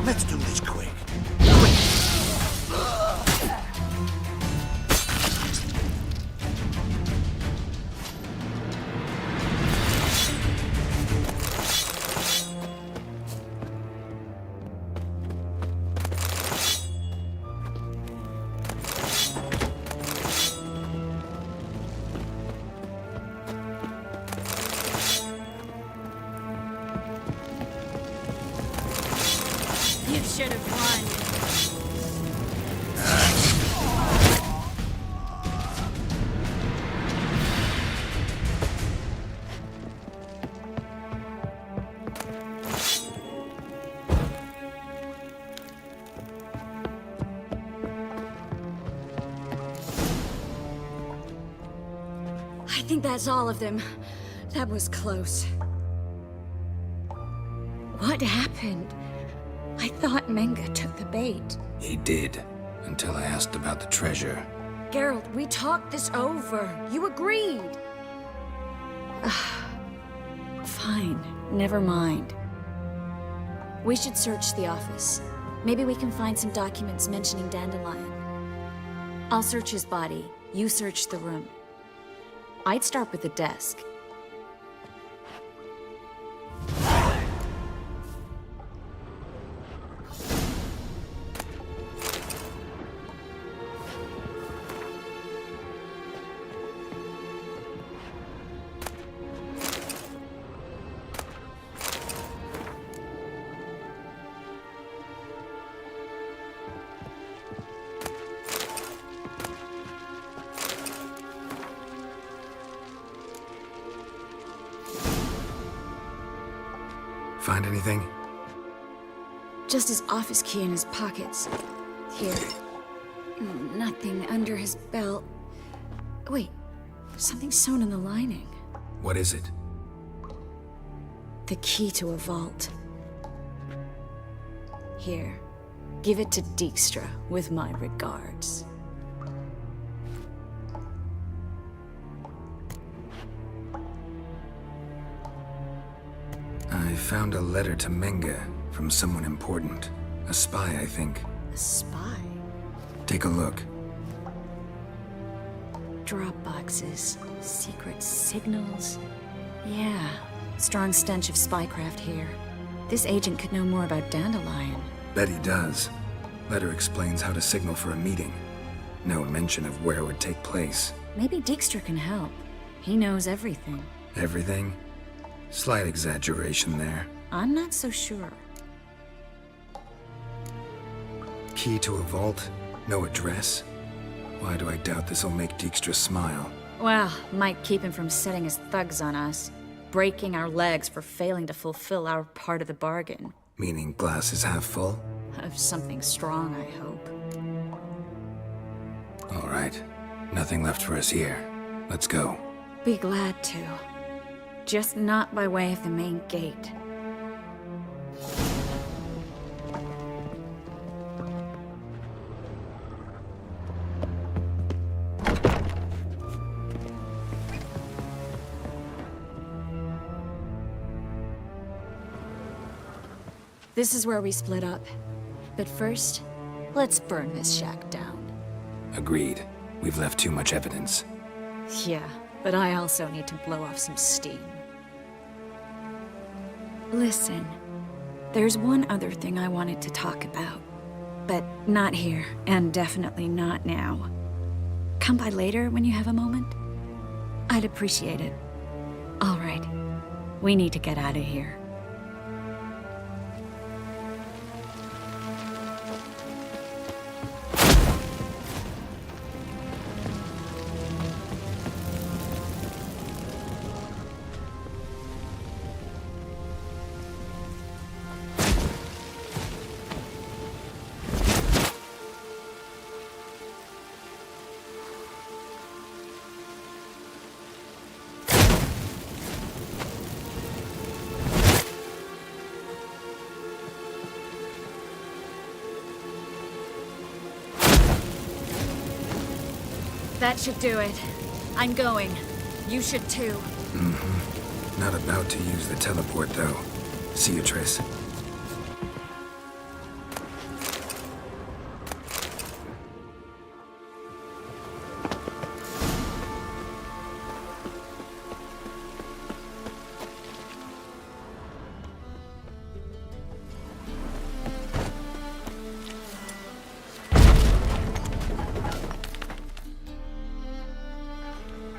Let's do this quick. You should have run. I think that's all of them. That was close. What happened? I thought Menga took the bait. He did, until I asked about the treasure. Geralt, we talked this over. You agreed. Fine, never mind. We should search the office. Maybe we can find some documents mentioning Dandelion. I'll search his body. You search the room. I'd start with the desk. Find anything? Just his office key in his pockets. Here. Nothing under his belt. Wait, something sewn in the lining. What is it? The key to a vault. Here. Give it to Dijkstra with my regards. I found a letter to Menga from someone important. A spy, I think. A spy? Take a look. Drop boxes, secret signals. Yeah, strong stench of spycraft here. This agent could know more about Dandelion. Bet he does. Letter explains how to signal for a meeting. No mention of where it would take place. Maybe Dijkstra can help. He knows everything. Everything? Slight exaggeration there. I'm not so sure. Key to a vault? No address? Why do I doubt this'll make Dijkstra smile? Well, might keep him from setting his thugs on us. Breaking our legs for failing to fulfill our part of the bargain. Meaning glass is half full? Of something strong, I hope. All right. Nothing left for us here. Let's go. Be glad to. Just not by way of the main gate. This is where we split up. But first, let's burn this shack down. Agreed. We've left too much evidence. Yeah, but I also need to blow off some steam. Listen, there's one other thing I wanted to talk about. But not here, and definitely not now. Come by later when you have a moment? I'd appreciate it. All right, we need to get out of here. That should do it. I'm going. You should too. Mm-hmm. Not about to use the teleport, though. See you, Triss.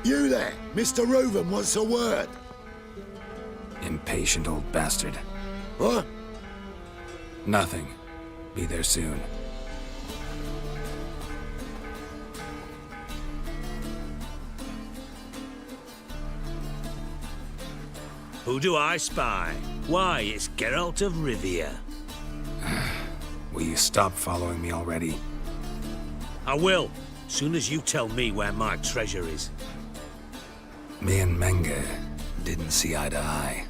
You there! Mr. Reuven wants a word. Impatient old bastard. What? Nothing. Be there soon. Who do I spy? Why, it's Geralt of Rivia. Will you stop following me already? I will, soon as you tell me where my treasure is. Me and Menga didn't see eye to eye.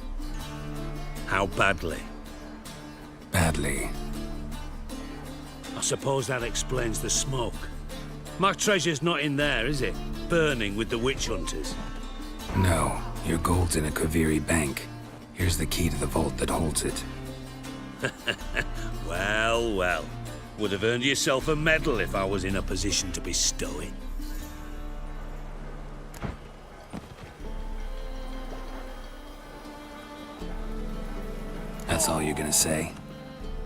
How badly? Badly. I suppose that explains the smoke. My treasure's not in there, is it? Burning with the witch hunters. No, your gold's in a Kaviri bank. Here's the key to the vault that holds it. Well, well. Would have earned yourself a medal if I was in a position to bestow it. That's all you're gonna say?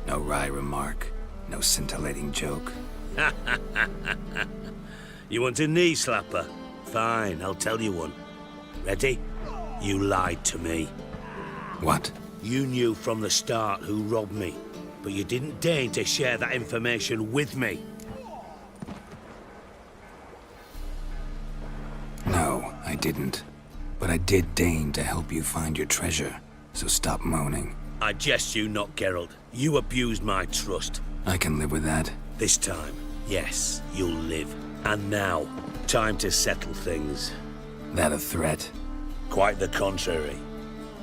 No wry remark, no scintillating joke. You want a knee slapper? Fine, I'll tell you one. Ready? You lied to me. What? You knew from the start who robbed me, but you didn't deign to share that information with me. No, I didn't. But I did deign to help you find your treasure, so stop moaning. I jest you not, Geralt. You abused my trust. I can live with that. This time, yes, you'll live. And now, time to settle things. That a threat? Quite the contrary.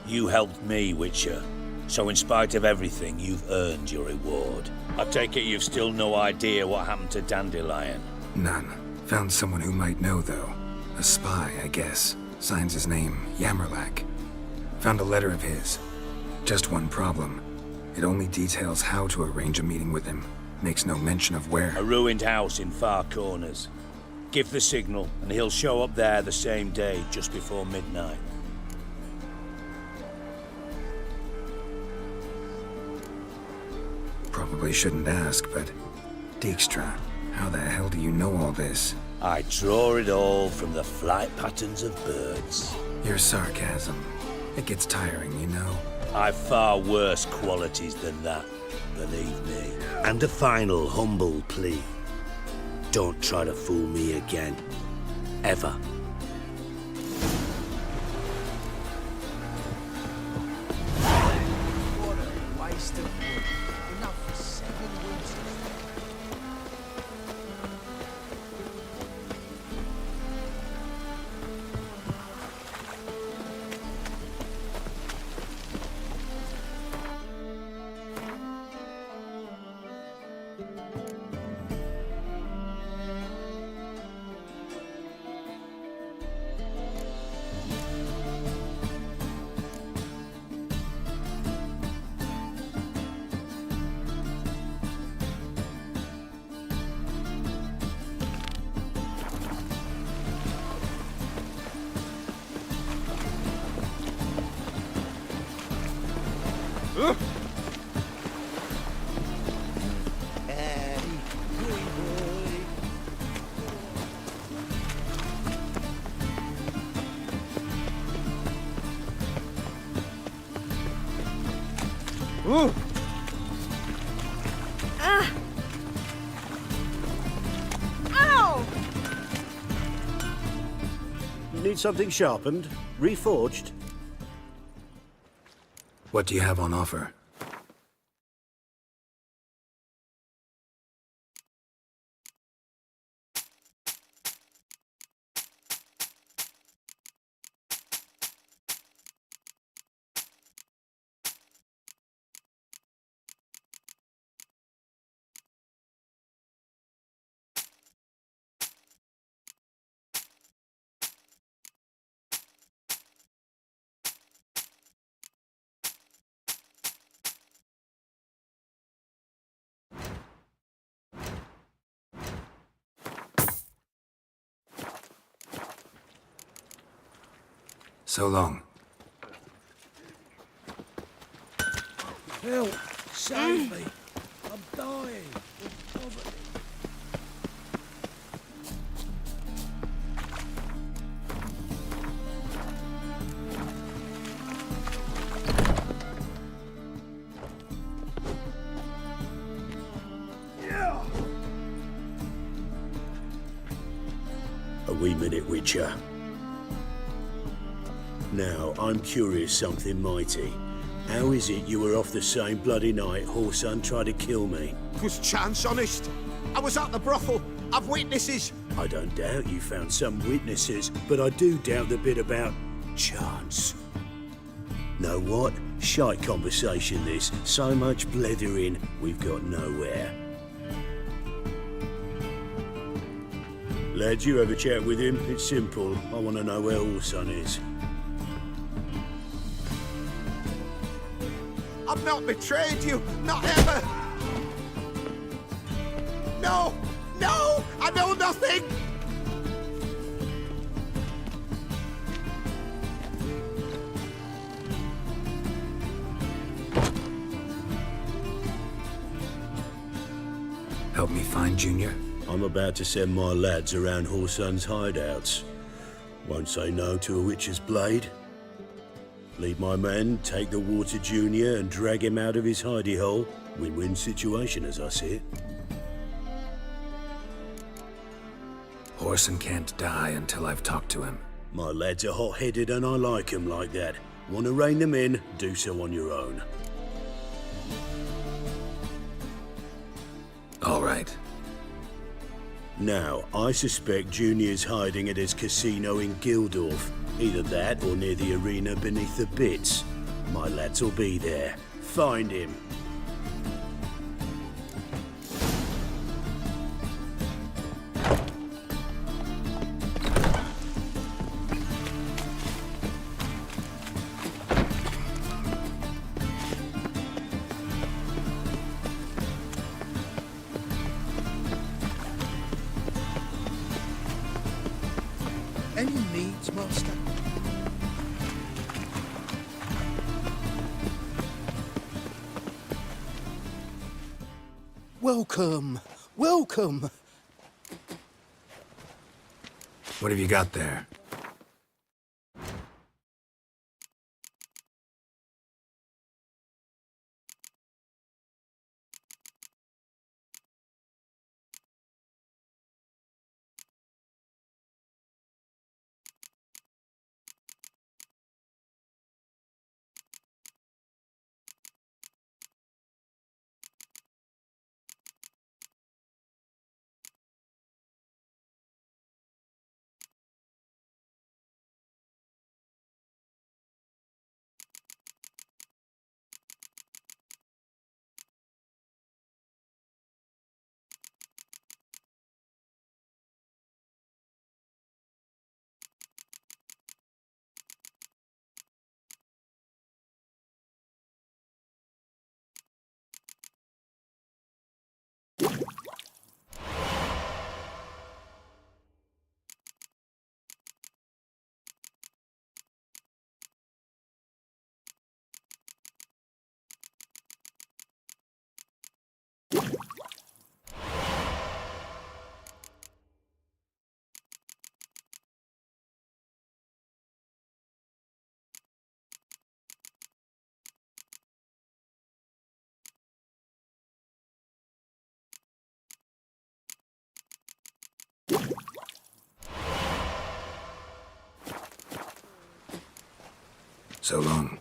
You helped me, Witcher. So in spite of everything, you've earned your reward. I take it you've still no idea what happened to Dandelion? None. Found someone who might know, though. A spy, I guess. Signs his name, Yamerlak. Found a letter of his. Just one problem. It only details how to arrange a meeting with him. Makes no mention of where. A ruined house in Far Corners. Give the signal, and he'll show up there the same day, just before midnight. Probably shouldn't ask, but... Dijkstra, how the hell do you know all this? I draw it all from the flight patterns of birds. Your sarcasm. It gets tiring, you know? I've far worse qualities than that, believe me. And a final humble plea. Don't try to fool me again. Ever. What a waste of wood. Enough for 7 winters. Ow! You need something sharpened? Reforged? What do you have on offer? So long. Help! Save me! I'm dying of poverty. A wee minute, Witcher. Now, I'm curious something mighty. How is it you were off the same bloody night Whoreson tried to kill me? 'Twas chance, honest. I was at the brothel. I've witnesses. I don't doubt you found some witnesses, but I do doubt the bit about chance. Know what? Shite conversation this. So much blethering, we've got nowhere. Lads, you have a chat with him. It's simple. I want to know where Orson is. I've not betrayed you, not ever. No, no, I know nothing. Help me find Junior? I'm about to send my lads around Horson's hideouts. Won't say no to a witch's blade. Lead my men, take the water Junior and drag him out of his hidey hole. Win-win situation as I see it. Horson can't die until I've talked to him. My lads are hot-headed and I like 'em like that. Want to rein them in, do so on your own. All right. Now, I suspect Junior's hiding at his casino in Gildorf. Either that or near the arena beneath the bits. My lads will be there. Find him. Any needs, Master? Welcome, welcome. What have you got there? So long.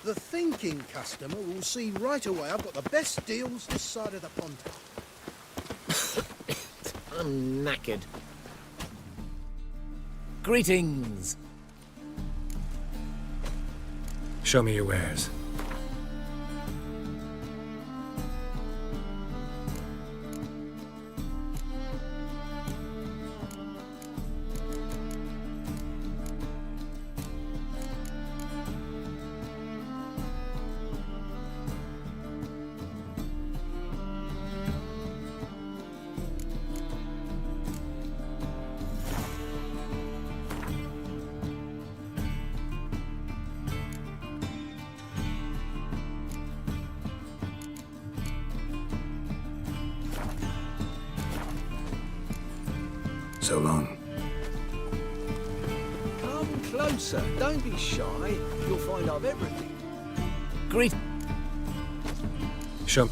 The thinking customer will see right away I've got the best deals this side of the pond. I'm knackered. Greetings. Show me your wares. So long. Come closer. Don't be shy. You'll find I've everything. Greet. Show.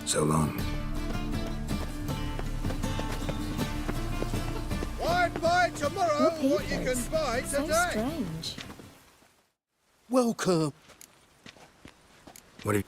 So long. Won't buy tomorrow What what you papers? can buy So today. strange. Welcome. What are you...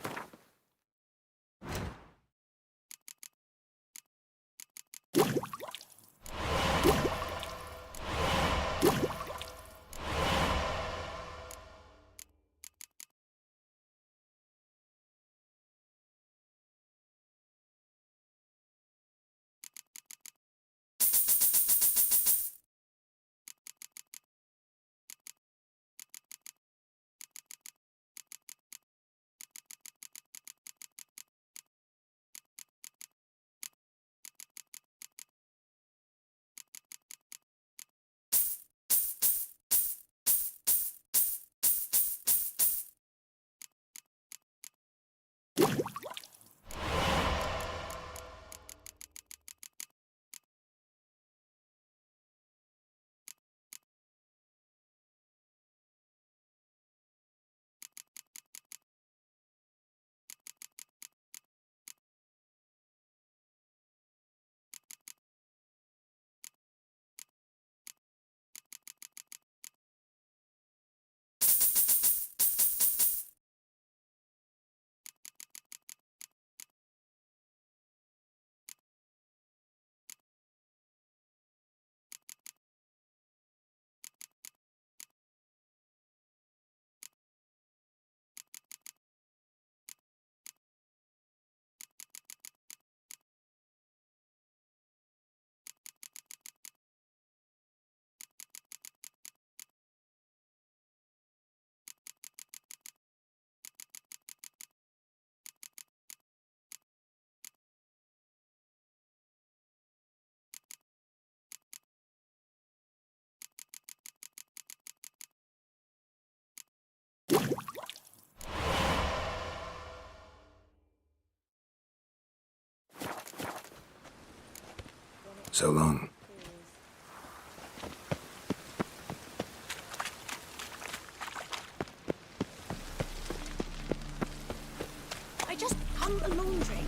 So long. I just hung the laundry.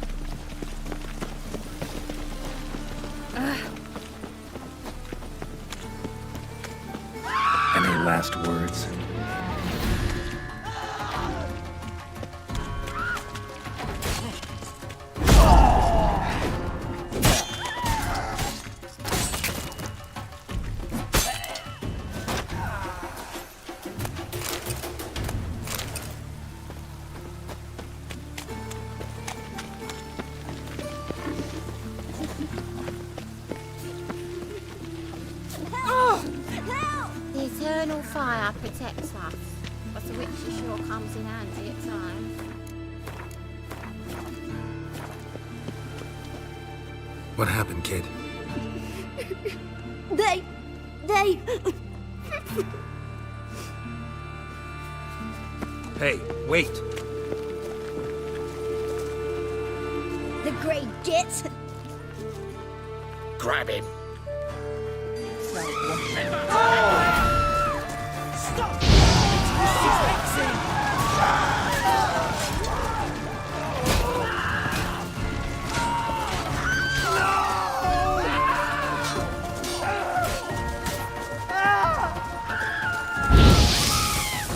Any last words? The eternal fire protects us, but the witch sure comes in handy at times. What happened, kid? They... Hey, wait! The Grey Git. Grab him. Stop!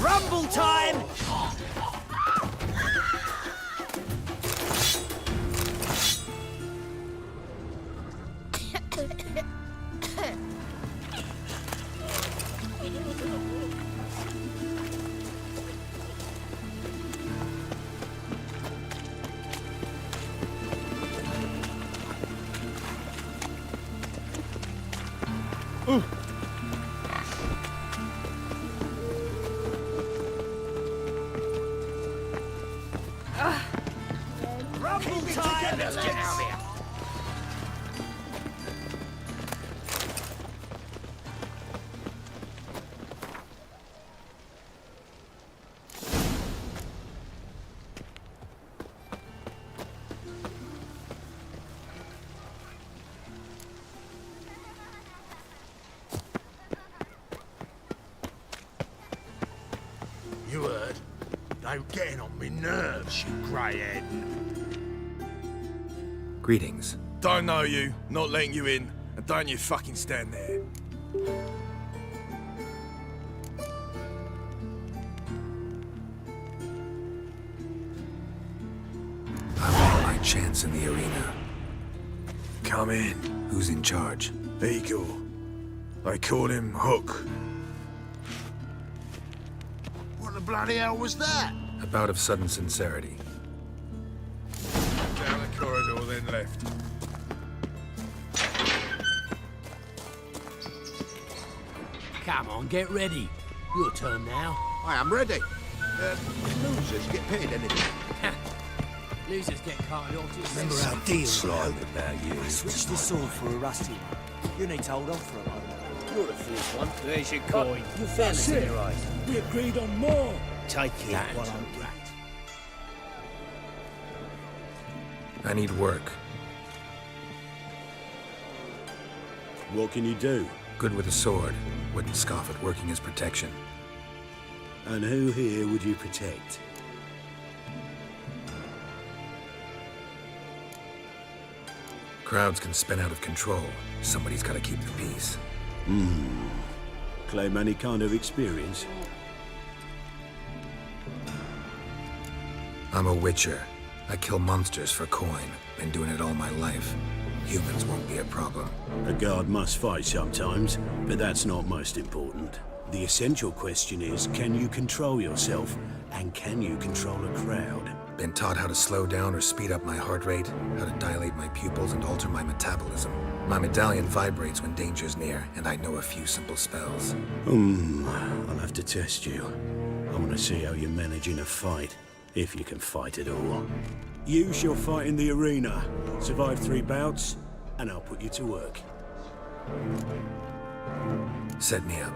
Rumble time! Rumble time! Let's get out of here. You heard? They were getting on me nerves, you grey-head. Greetings. Don't know you, not letting you in, and don't you fucking stand there. I want my chance in the arena. Come in. Who's in charge? Eagle. They call him Hook. What the bloody hell was that? A bout of sudden sincerity. Down the corridor, then left. Come on, get ready. Your turn now. I am ready. Losers get paid anything. Losers get carted off to Remember our deal? Slime about you. I switched this sword for a rusty one. You need to hold on for a moment. You're the first one. There's your coin. Your fairness in your eyes. We agreed on more. Take it while I'm I need work. What can you do? Good with a sword. Wouldn't scoff at working as protection. And who here would you protect? Crowds can spin out of control. Somebody's got to keep the peace. Claim any kind of experience? I'm a witcher. I kill monsters for coin. Been doing it all my life. Humans won't be a problem. A guard must fight sometimes, but that's not most important. The essential question is, can you control yourself? And can you control a crowd? Been taught how to slow down or speed up my heart rate, how to dilate my pupils and alter my metabolism. My medallion vibrates when danger's near, and I know a few simple spells. I'll have to test you. I want to see how you manage in a fight, if you can fight at all. You shall fight in the arena. Survive 3 bouts, and I'll put you to work. Set me up.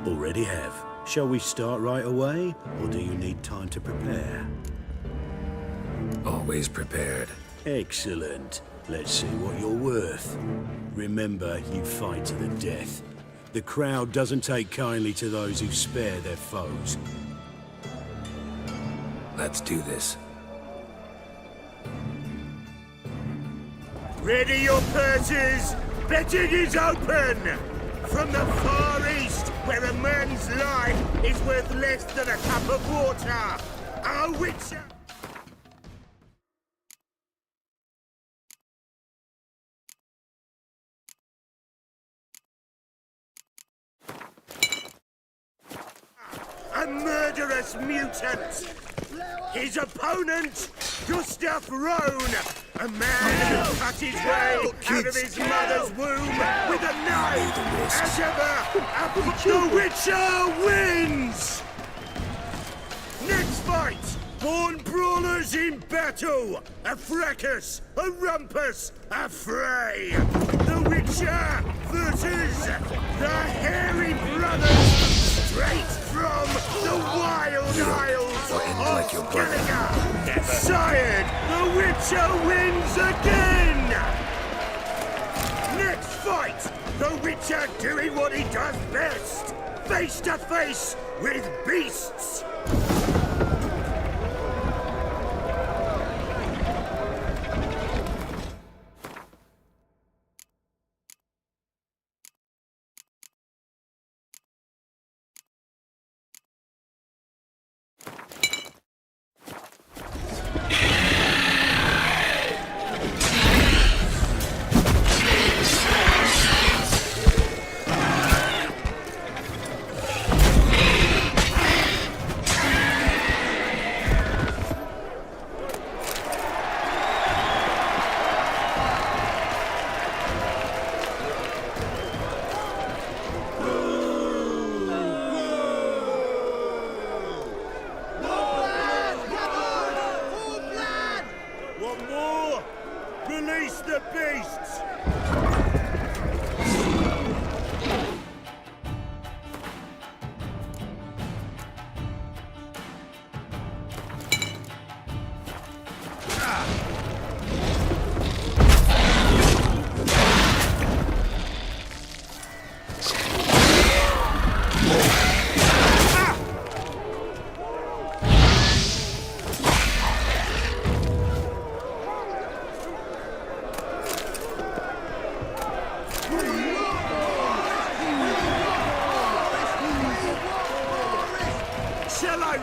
Already have. Shall we start right away, or do you need time to prepare? Always prepared. Excellent. Let's see what you're worth. Remember, you fight to the death. The crowd doesn't take kindly to those who spare their foes. Let's do this. Ready your purses! Betting is open! From the Far East, where a man's life is worth less than a cup of water, a witcher... A murderous mutant! His opponent, Gustav Rohn, a man who cut his way out of his mother's womb with a knife. As ever, the Witcher wins! Next fight, born brawlers in battle, a fracas, a rumpus, a fray. The Witcher versus the Hairy Brothers. Straight from the Wild Isles of Gallagher! Sired, the Witcher wins again! Next fight, the Witcher doing what he does best! Face to face with beasts!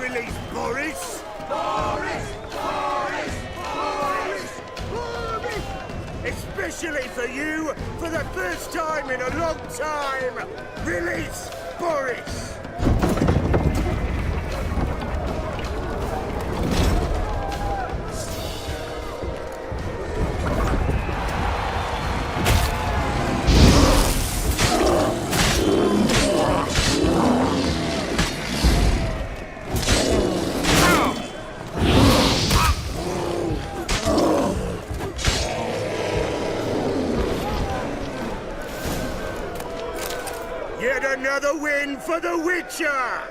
release Boris? Boris! Boris! Boris! Boris! Especially for you, for the first time in a long time! Release Boris! Yet another win for the Witcher!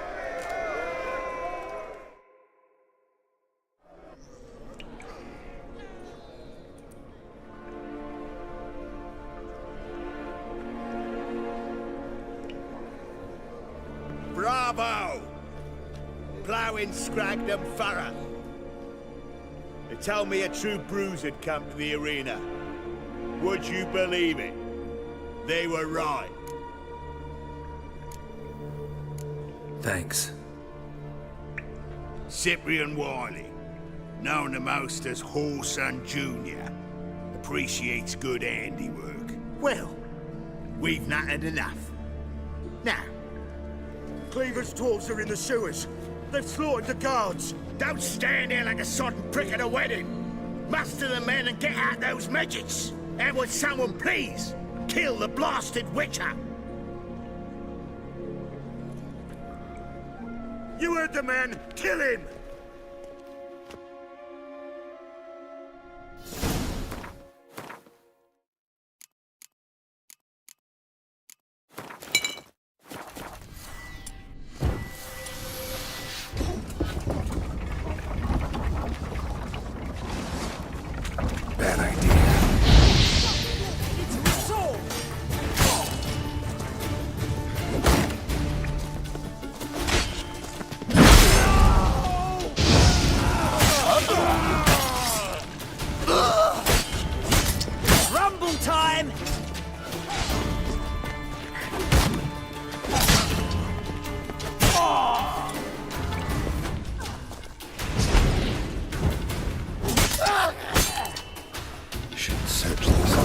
Bravo! Ploughing Scragdom Thorough. They tell me a true bruiser had come to the arena. Would you believe it? They were right. Thanks. Cyprian Wiley, known the most as Whoreson Jr., appreciates good handiwork. Well, we've not had enough. Now, Cleaver's dwarves are in the sewers. They've slaughtered the guards. Don't stand there like a sodden prick at a wedding. Muster the men and get out those midgets. And would someone please kill the blasted Witcher? You heard the man! Kill him! Bad idea. Rumble time! Should search this.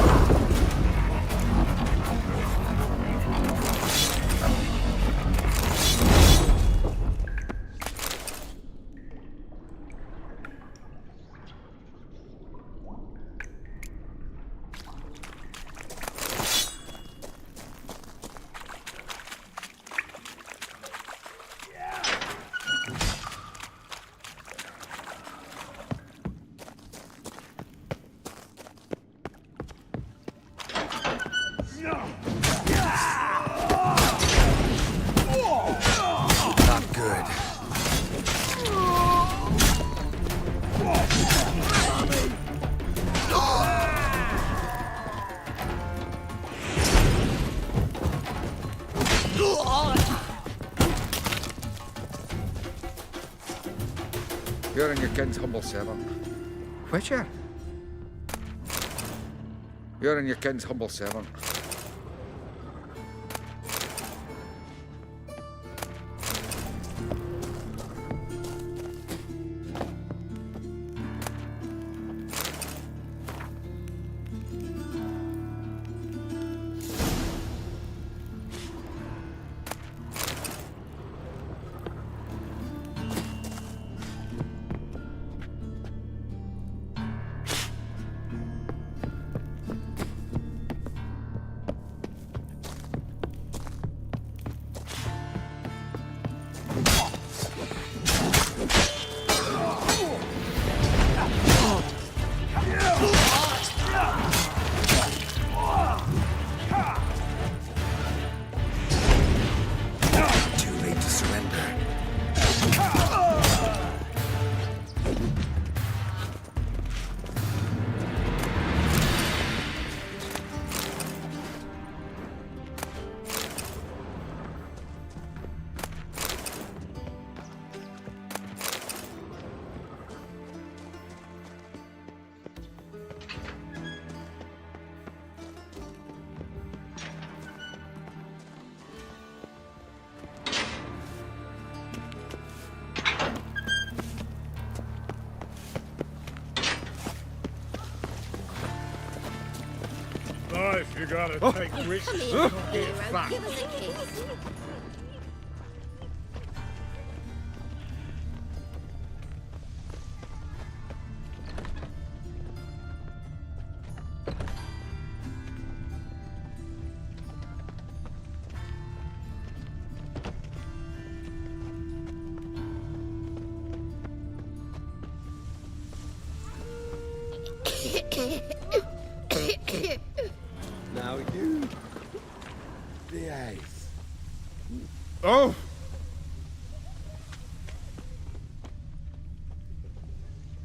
Not good. You're in your king's humble servant. Witcher? You're in your king's humble servant. You gotta take risks. Hero, give us a kiss. Now you behave. Oh!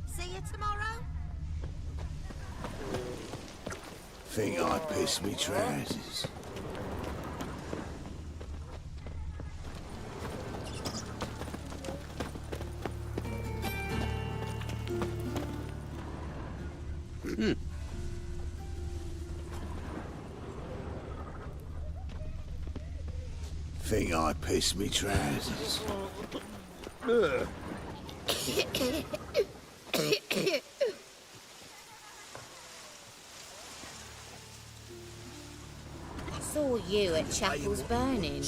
See you tomorrow? Think I pissed me trousers. Think I pissed me trousers. Saw you at Chapel's Burning.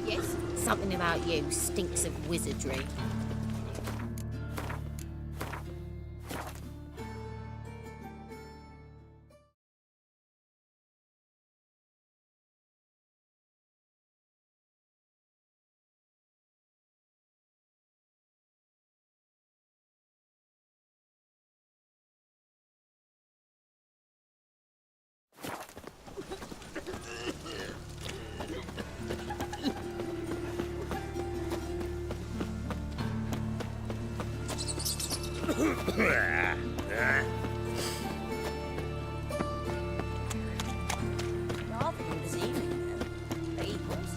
Yes? Something about you stinks of wizardry. Rather than this evening, though. The equals.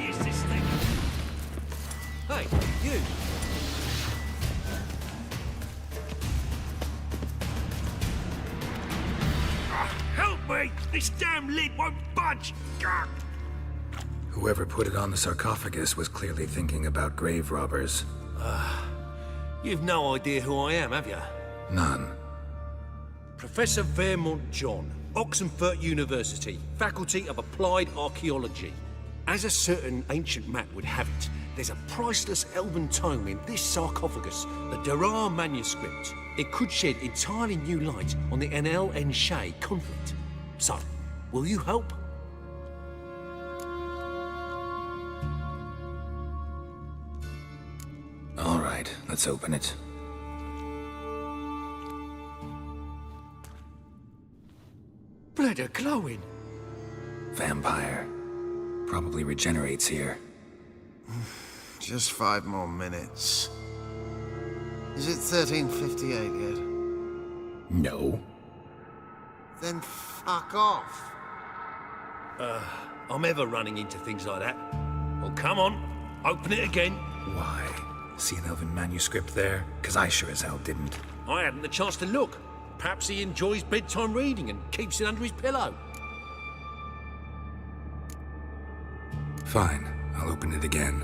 is this thing? Hey, you! Help me! This damn lid won't budge! Gah! Whoever put it on the sarcophagus was clearly thinking about grave robbers. You've no idea who I am, have you? None. Professor Vermont John, Oxenfurt University, Faculty of Applied Archaeology. As a certain ancient map would have it, there's a priceless elven tome in this sarcophagus, the Durar manuscript. It could shed entirely new light on the Enel and Shay conflict. So, will you help? All right, let's open it. Blood are glowing. Vampire. Probably regenerates here. Just 5 more minutes. Is it 1358 yet? No. Then fuck off. I'm ever running into things like that. Well, come on, open it again. Why? See an elven manuscript there? 'Cause I sure as hell didn't. I hadn't the chance to look. Perhaps he enjoys bedtime reading and keeps it under his pillow. Fine, I'll open it again.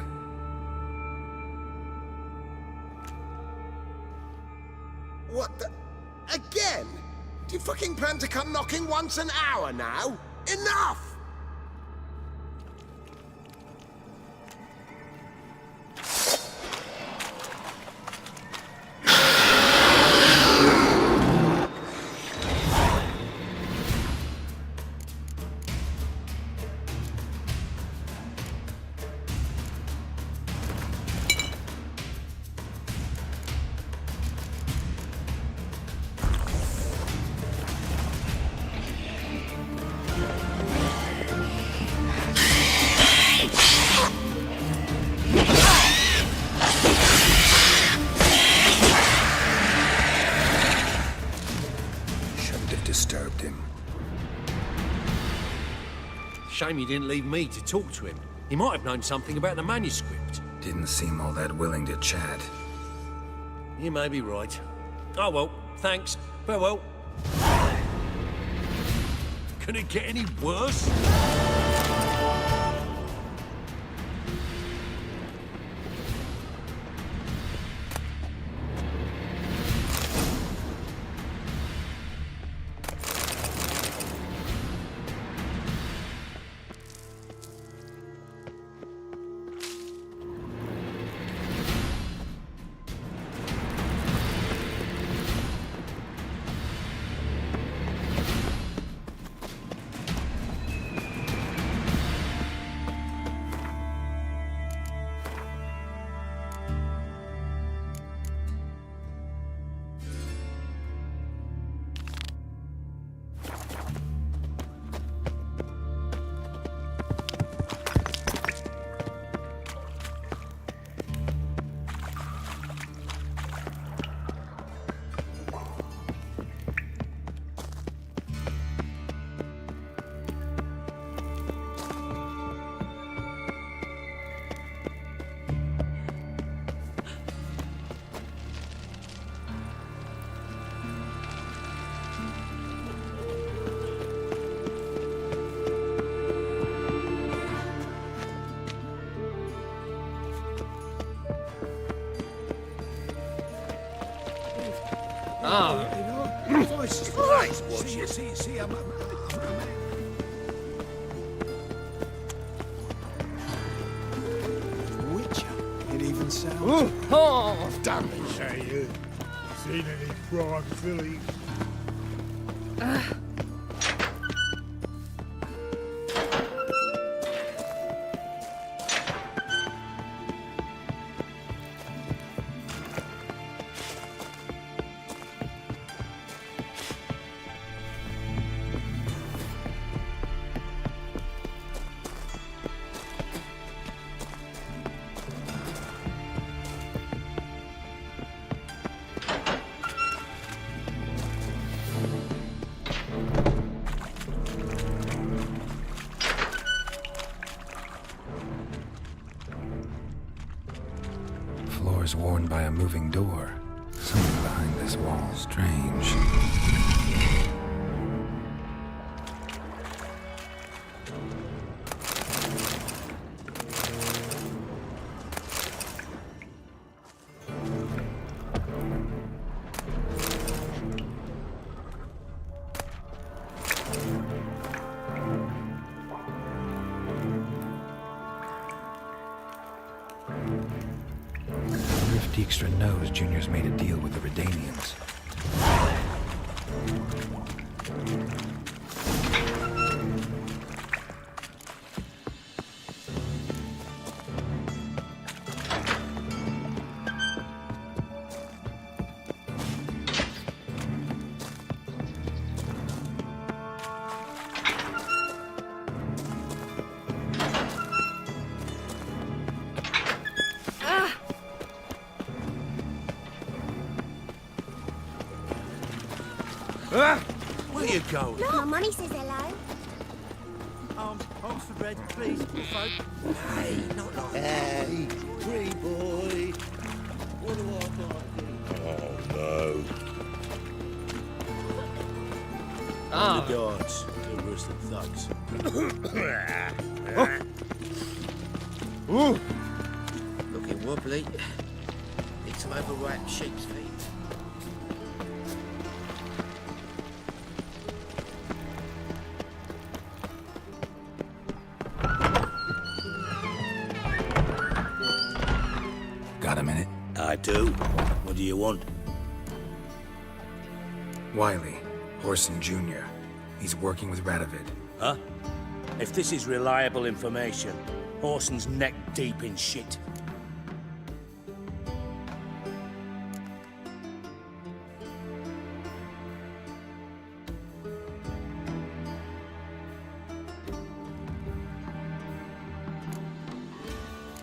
What the... Again? Do you fucking plan to come knocking once an hour now? Enough! Disturbed him. Shame you didn't leave me to talk to him. He might have known something about the manuscript. Didn't seem all that willing to chat. You may be right. Oh well, thanks. Farewell. Can it get any worse? See, I'm Witcher. It even sounds. Oh, damn it, say you. Seen any prime filly? Flowers worn by a moving door. Someone behind this wall. Strange. Dijkstra knows Junior's made a deal with the Redanians. Where you going? My mummy says hello. Oxford Red, please, folk. Hey, not like Hey, free boy. What do I got? Oh, no. Ah. The guards. They're worse than thugs. Ooh. Looking wobbly. Need some overripe sheep's feet. Got a minute? I do. What do you want? Wiley, Horson Jr. He's working with Radovid. Huh? If this is reliable information, Horson's neck deep in shit.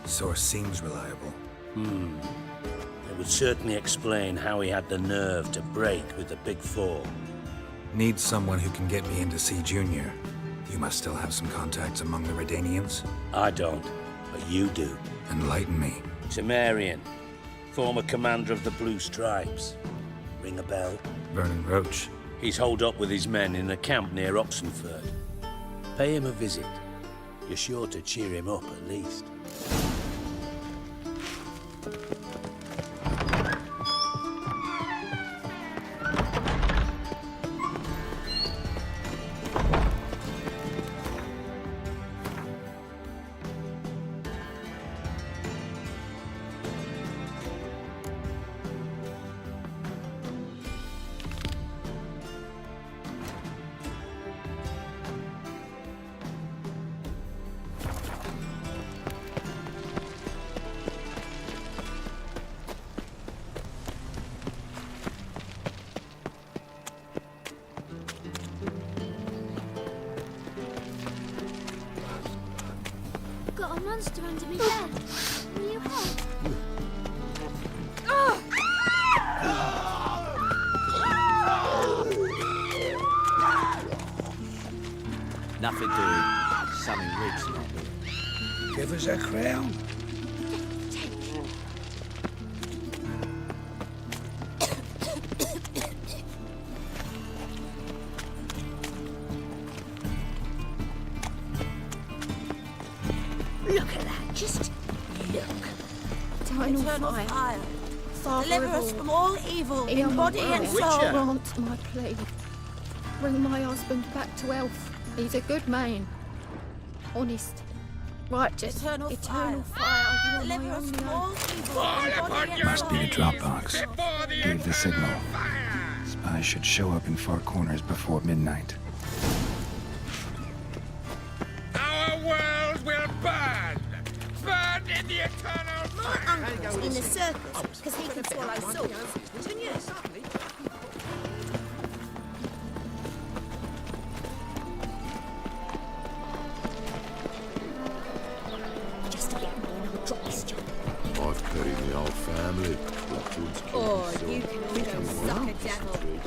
Source seems reliable. It would certainly explain how he had the nerve to break with the Big Four. Need someone who can get me in to see Junior. You must still have some contacts among the Redanians? I don't, but you do. Enlighten me. Temerian, former commander of the Blue Stripes. Ring a bell? Vernon Roach. He's holed up with his men in a camp near Oxenford. Pay him a visit. You're sure to cheer him up at least. Got a monster under me bed. Will you help? Nothing doing. Something Riggs not doing. Give us a crown. Look at that. Just look. Eternal fire. Deliver us from all evil in body and soul. Grant my plea. Bring my husband back to health. He's a good man. Honest. Righteous. Eternal fire. fire. Deliver us from all evil in body and Must be the soul. Dropbox. Gave the signal. Spies should show up in Four Corners before midnight. Our world will burn! Burn in the eternal fire! My uncle's in the circus because he can swallow swords. Can you? Just a bit more and I'll drop this job. I've buried the whole family. Blackwood's killed Oh, his son. you can also suck a devil.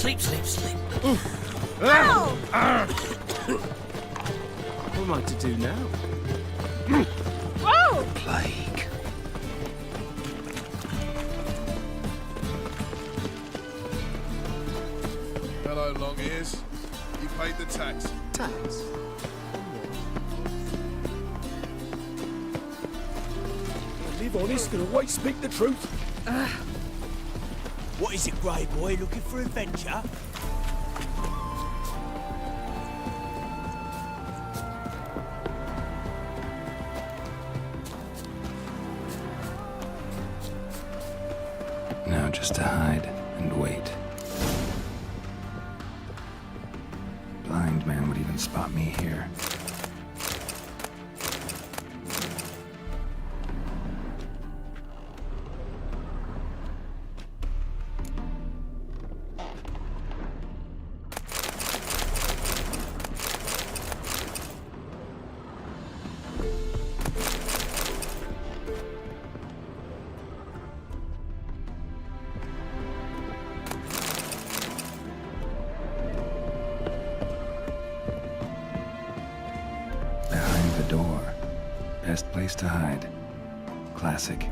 Sleep, sleep, sleep. Ow! What am I to do now? Whoa! Plague. Hello, long ears. You paid the tax. Tax? Live honest and always speak the truth. What is it, Grey Boy? Looking for adventure? Now just to hide and wait. Blind man would even spot me here. Behind the door. Best place to hide. Classic.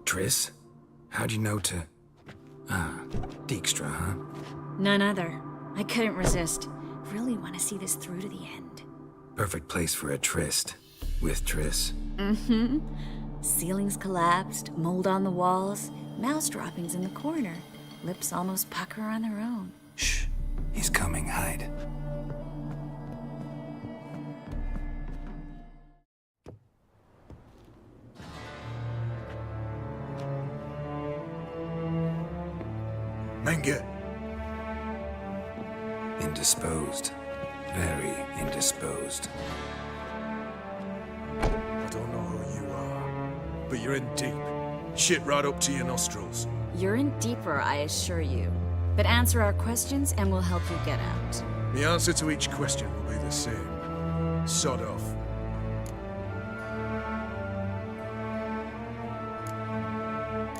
Triss? How'd you know to... Ah, Dijkstra, huh? None other. I couldn't resist. Really want to see this through to the end. Perfect place for a tryst. With Triss. Mm-hmm. Ceilings collapsed, mold on the walls, mouse droppings in the corner. Lips almost pucker on their own. Shh. He's coming, hide. Menge. Indisposed. Very indisposed. I don't know who you are, but you're in deep. Shit right up to your nostrils. You're in deeper, I assure you. But answer our questions and we'll help you get out. The answer to each question will be the same. Sod off.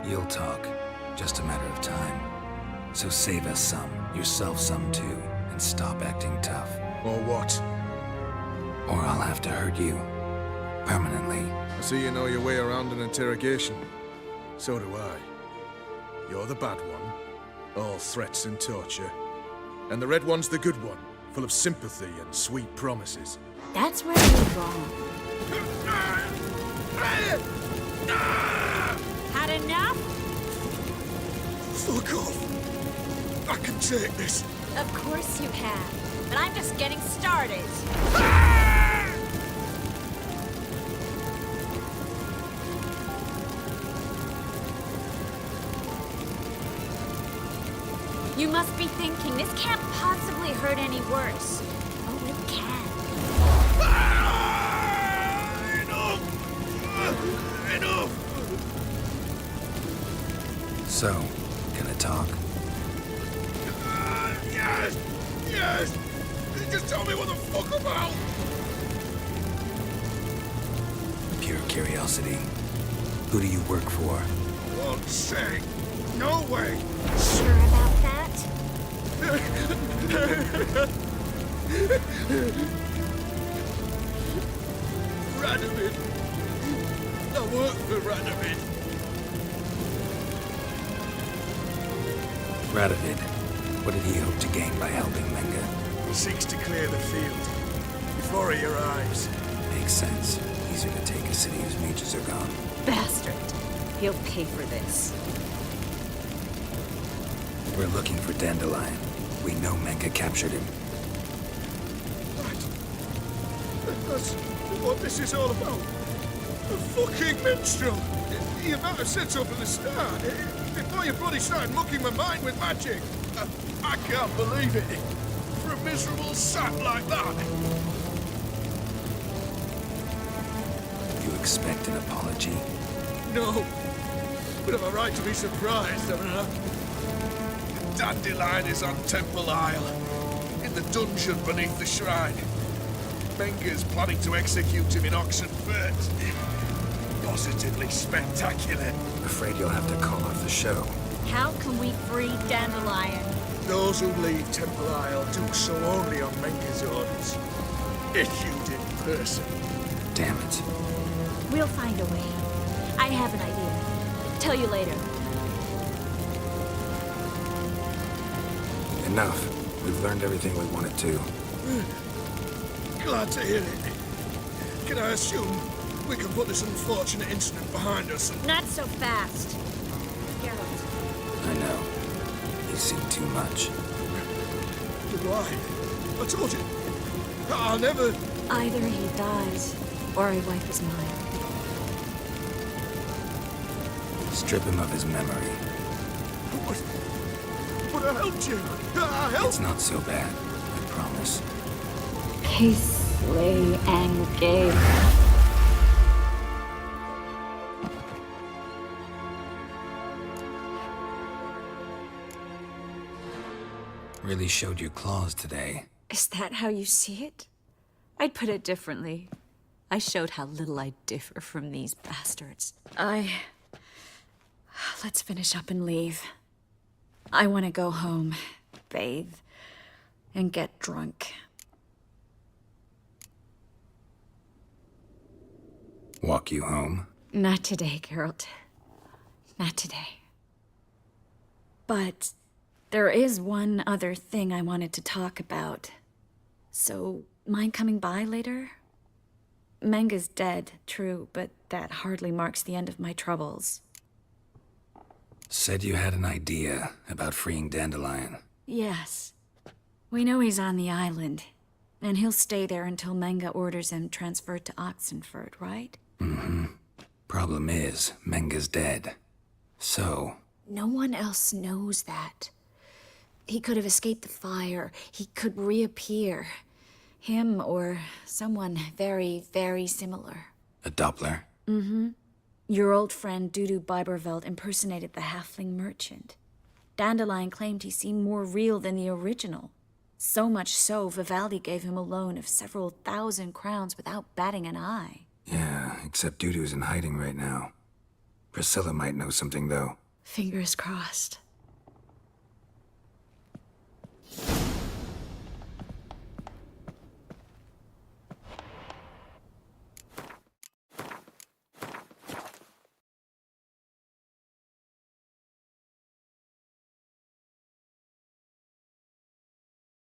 You'll talk. Just a matter of time. So save us some, yourself some too, and stop acting tough. Or what? Or I'll have to hurt you. Permanently. I see you know your way around an interrogation. So do I. You're the bad one. All threats and torture. And the red one's the good one, full of sympathy and sweet promises. That's where you're wrong. Had enough? Fuck off! I can take this. Of course you can. But I'm just getting started. You must be thinking, this can't possibly hurt any worse. Oh, it can. Enough! So, gonna talk? Yes! Yes! Just tell me what the fuck about! Pure curiosity. Who do you work for? I won't say. No way! Sure about that? Radovid! I work for Radovid! Radovid. What did he hope to gain by helping Menge? Seeks to clear the field. Before he arrives. Makes sense. Easier to take a city whose mages are gone. Bastard. He'll pay for this. We're looking for Dandelion. We know Menge captured him. That's what this is all about. A fucking minstrel! You might have said so from the start. Before you bloody started mucking my mind with magic. I can't believe it. miserable sap like that? You expect an apology? No. But have a right to be surprised, haven't I? Dandelion is on Temple Isle, in the dungeon beneath the shrine. Menger's planning to execute him in Oxenfurt. Positively spectacular. Afraid you'll have to call off the show. How can we free Dandelion? Those who leave Temple Isle do so only on Menger's orders. Issued in person. Damn it. We'll find a way. I have an idea. Tell you later. Enough. We've learned everything we wanted to. Glad to hear it. Can I assume we can put this unfortunate incident behind us and... Not so fast. Geralt. I know. You've seen too much. Why? I told you. I'll never... Either he dies, or I wipe his mind. Strip him of his memory. But I helped you. I helped... It's not so bad, I promise. Peacefully and gay. Really showed your claws today. Is that how you see it? I'd put it differently. I showed how little I differ from these bastards. Let's finish up and leave. I want to go home, bathe, and get drunk. Walk you home? Not today, Geralt. Not today. But there is one other thing I wanted to talk about. So, mind coming by later? Menga's dead, true, but that hardly marks the end of my troubles. Said you had an idea about freeing Dandelion. Yes. We know he's on the island, and he'll stay there until Menga orders him transferred to Oxenfurt, right? Mm-hmm. Problem is, Menga's dead. So... No one else knows that. He could have escaped the fire. He could reappear. Him or someone very, very similar. A Doppler? Mm-hmm. Your old friend Dudu Biberveld impersonated the halfling merchant. Dandelion claimed he seemed more real than the original. So much so, Vivaldi gave him a loan of several thousand crowns without batting an eye. Yeah, except Dudu's in hiding right now. Priscilla might know something, though. Fingers crossed.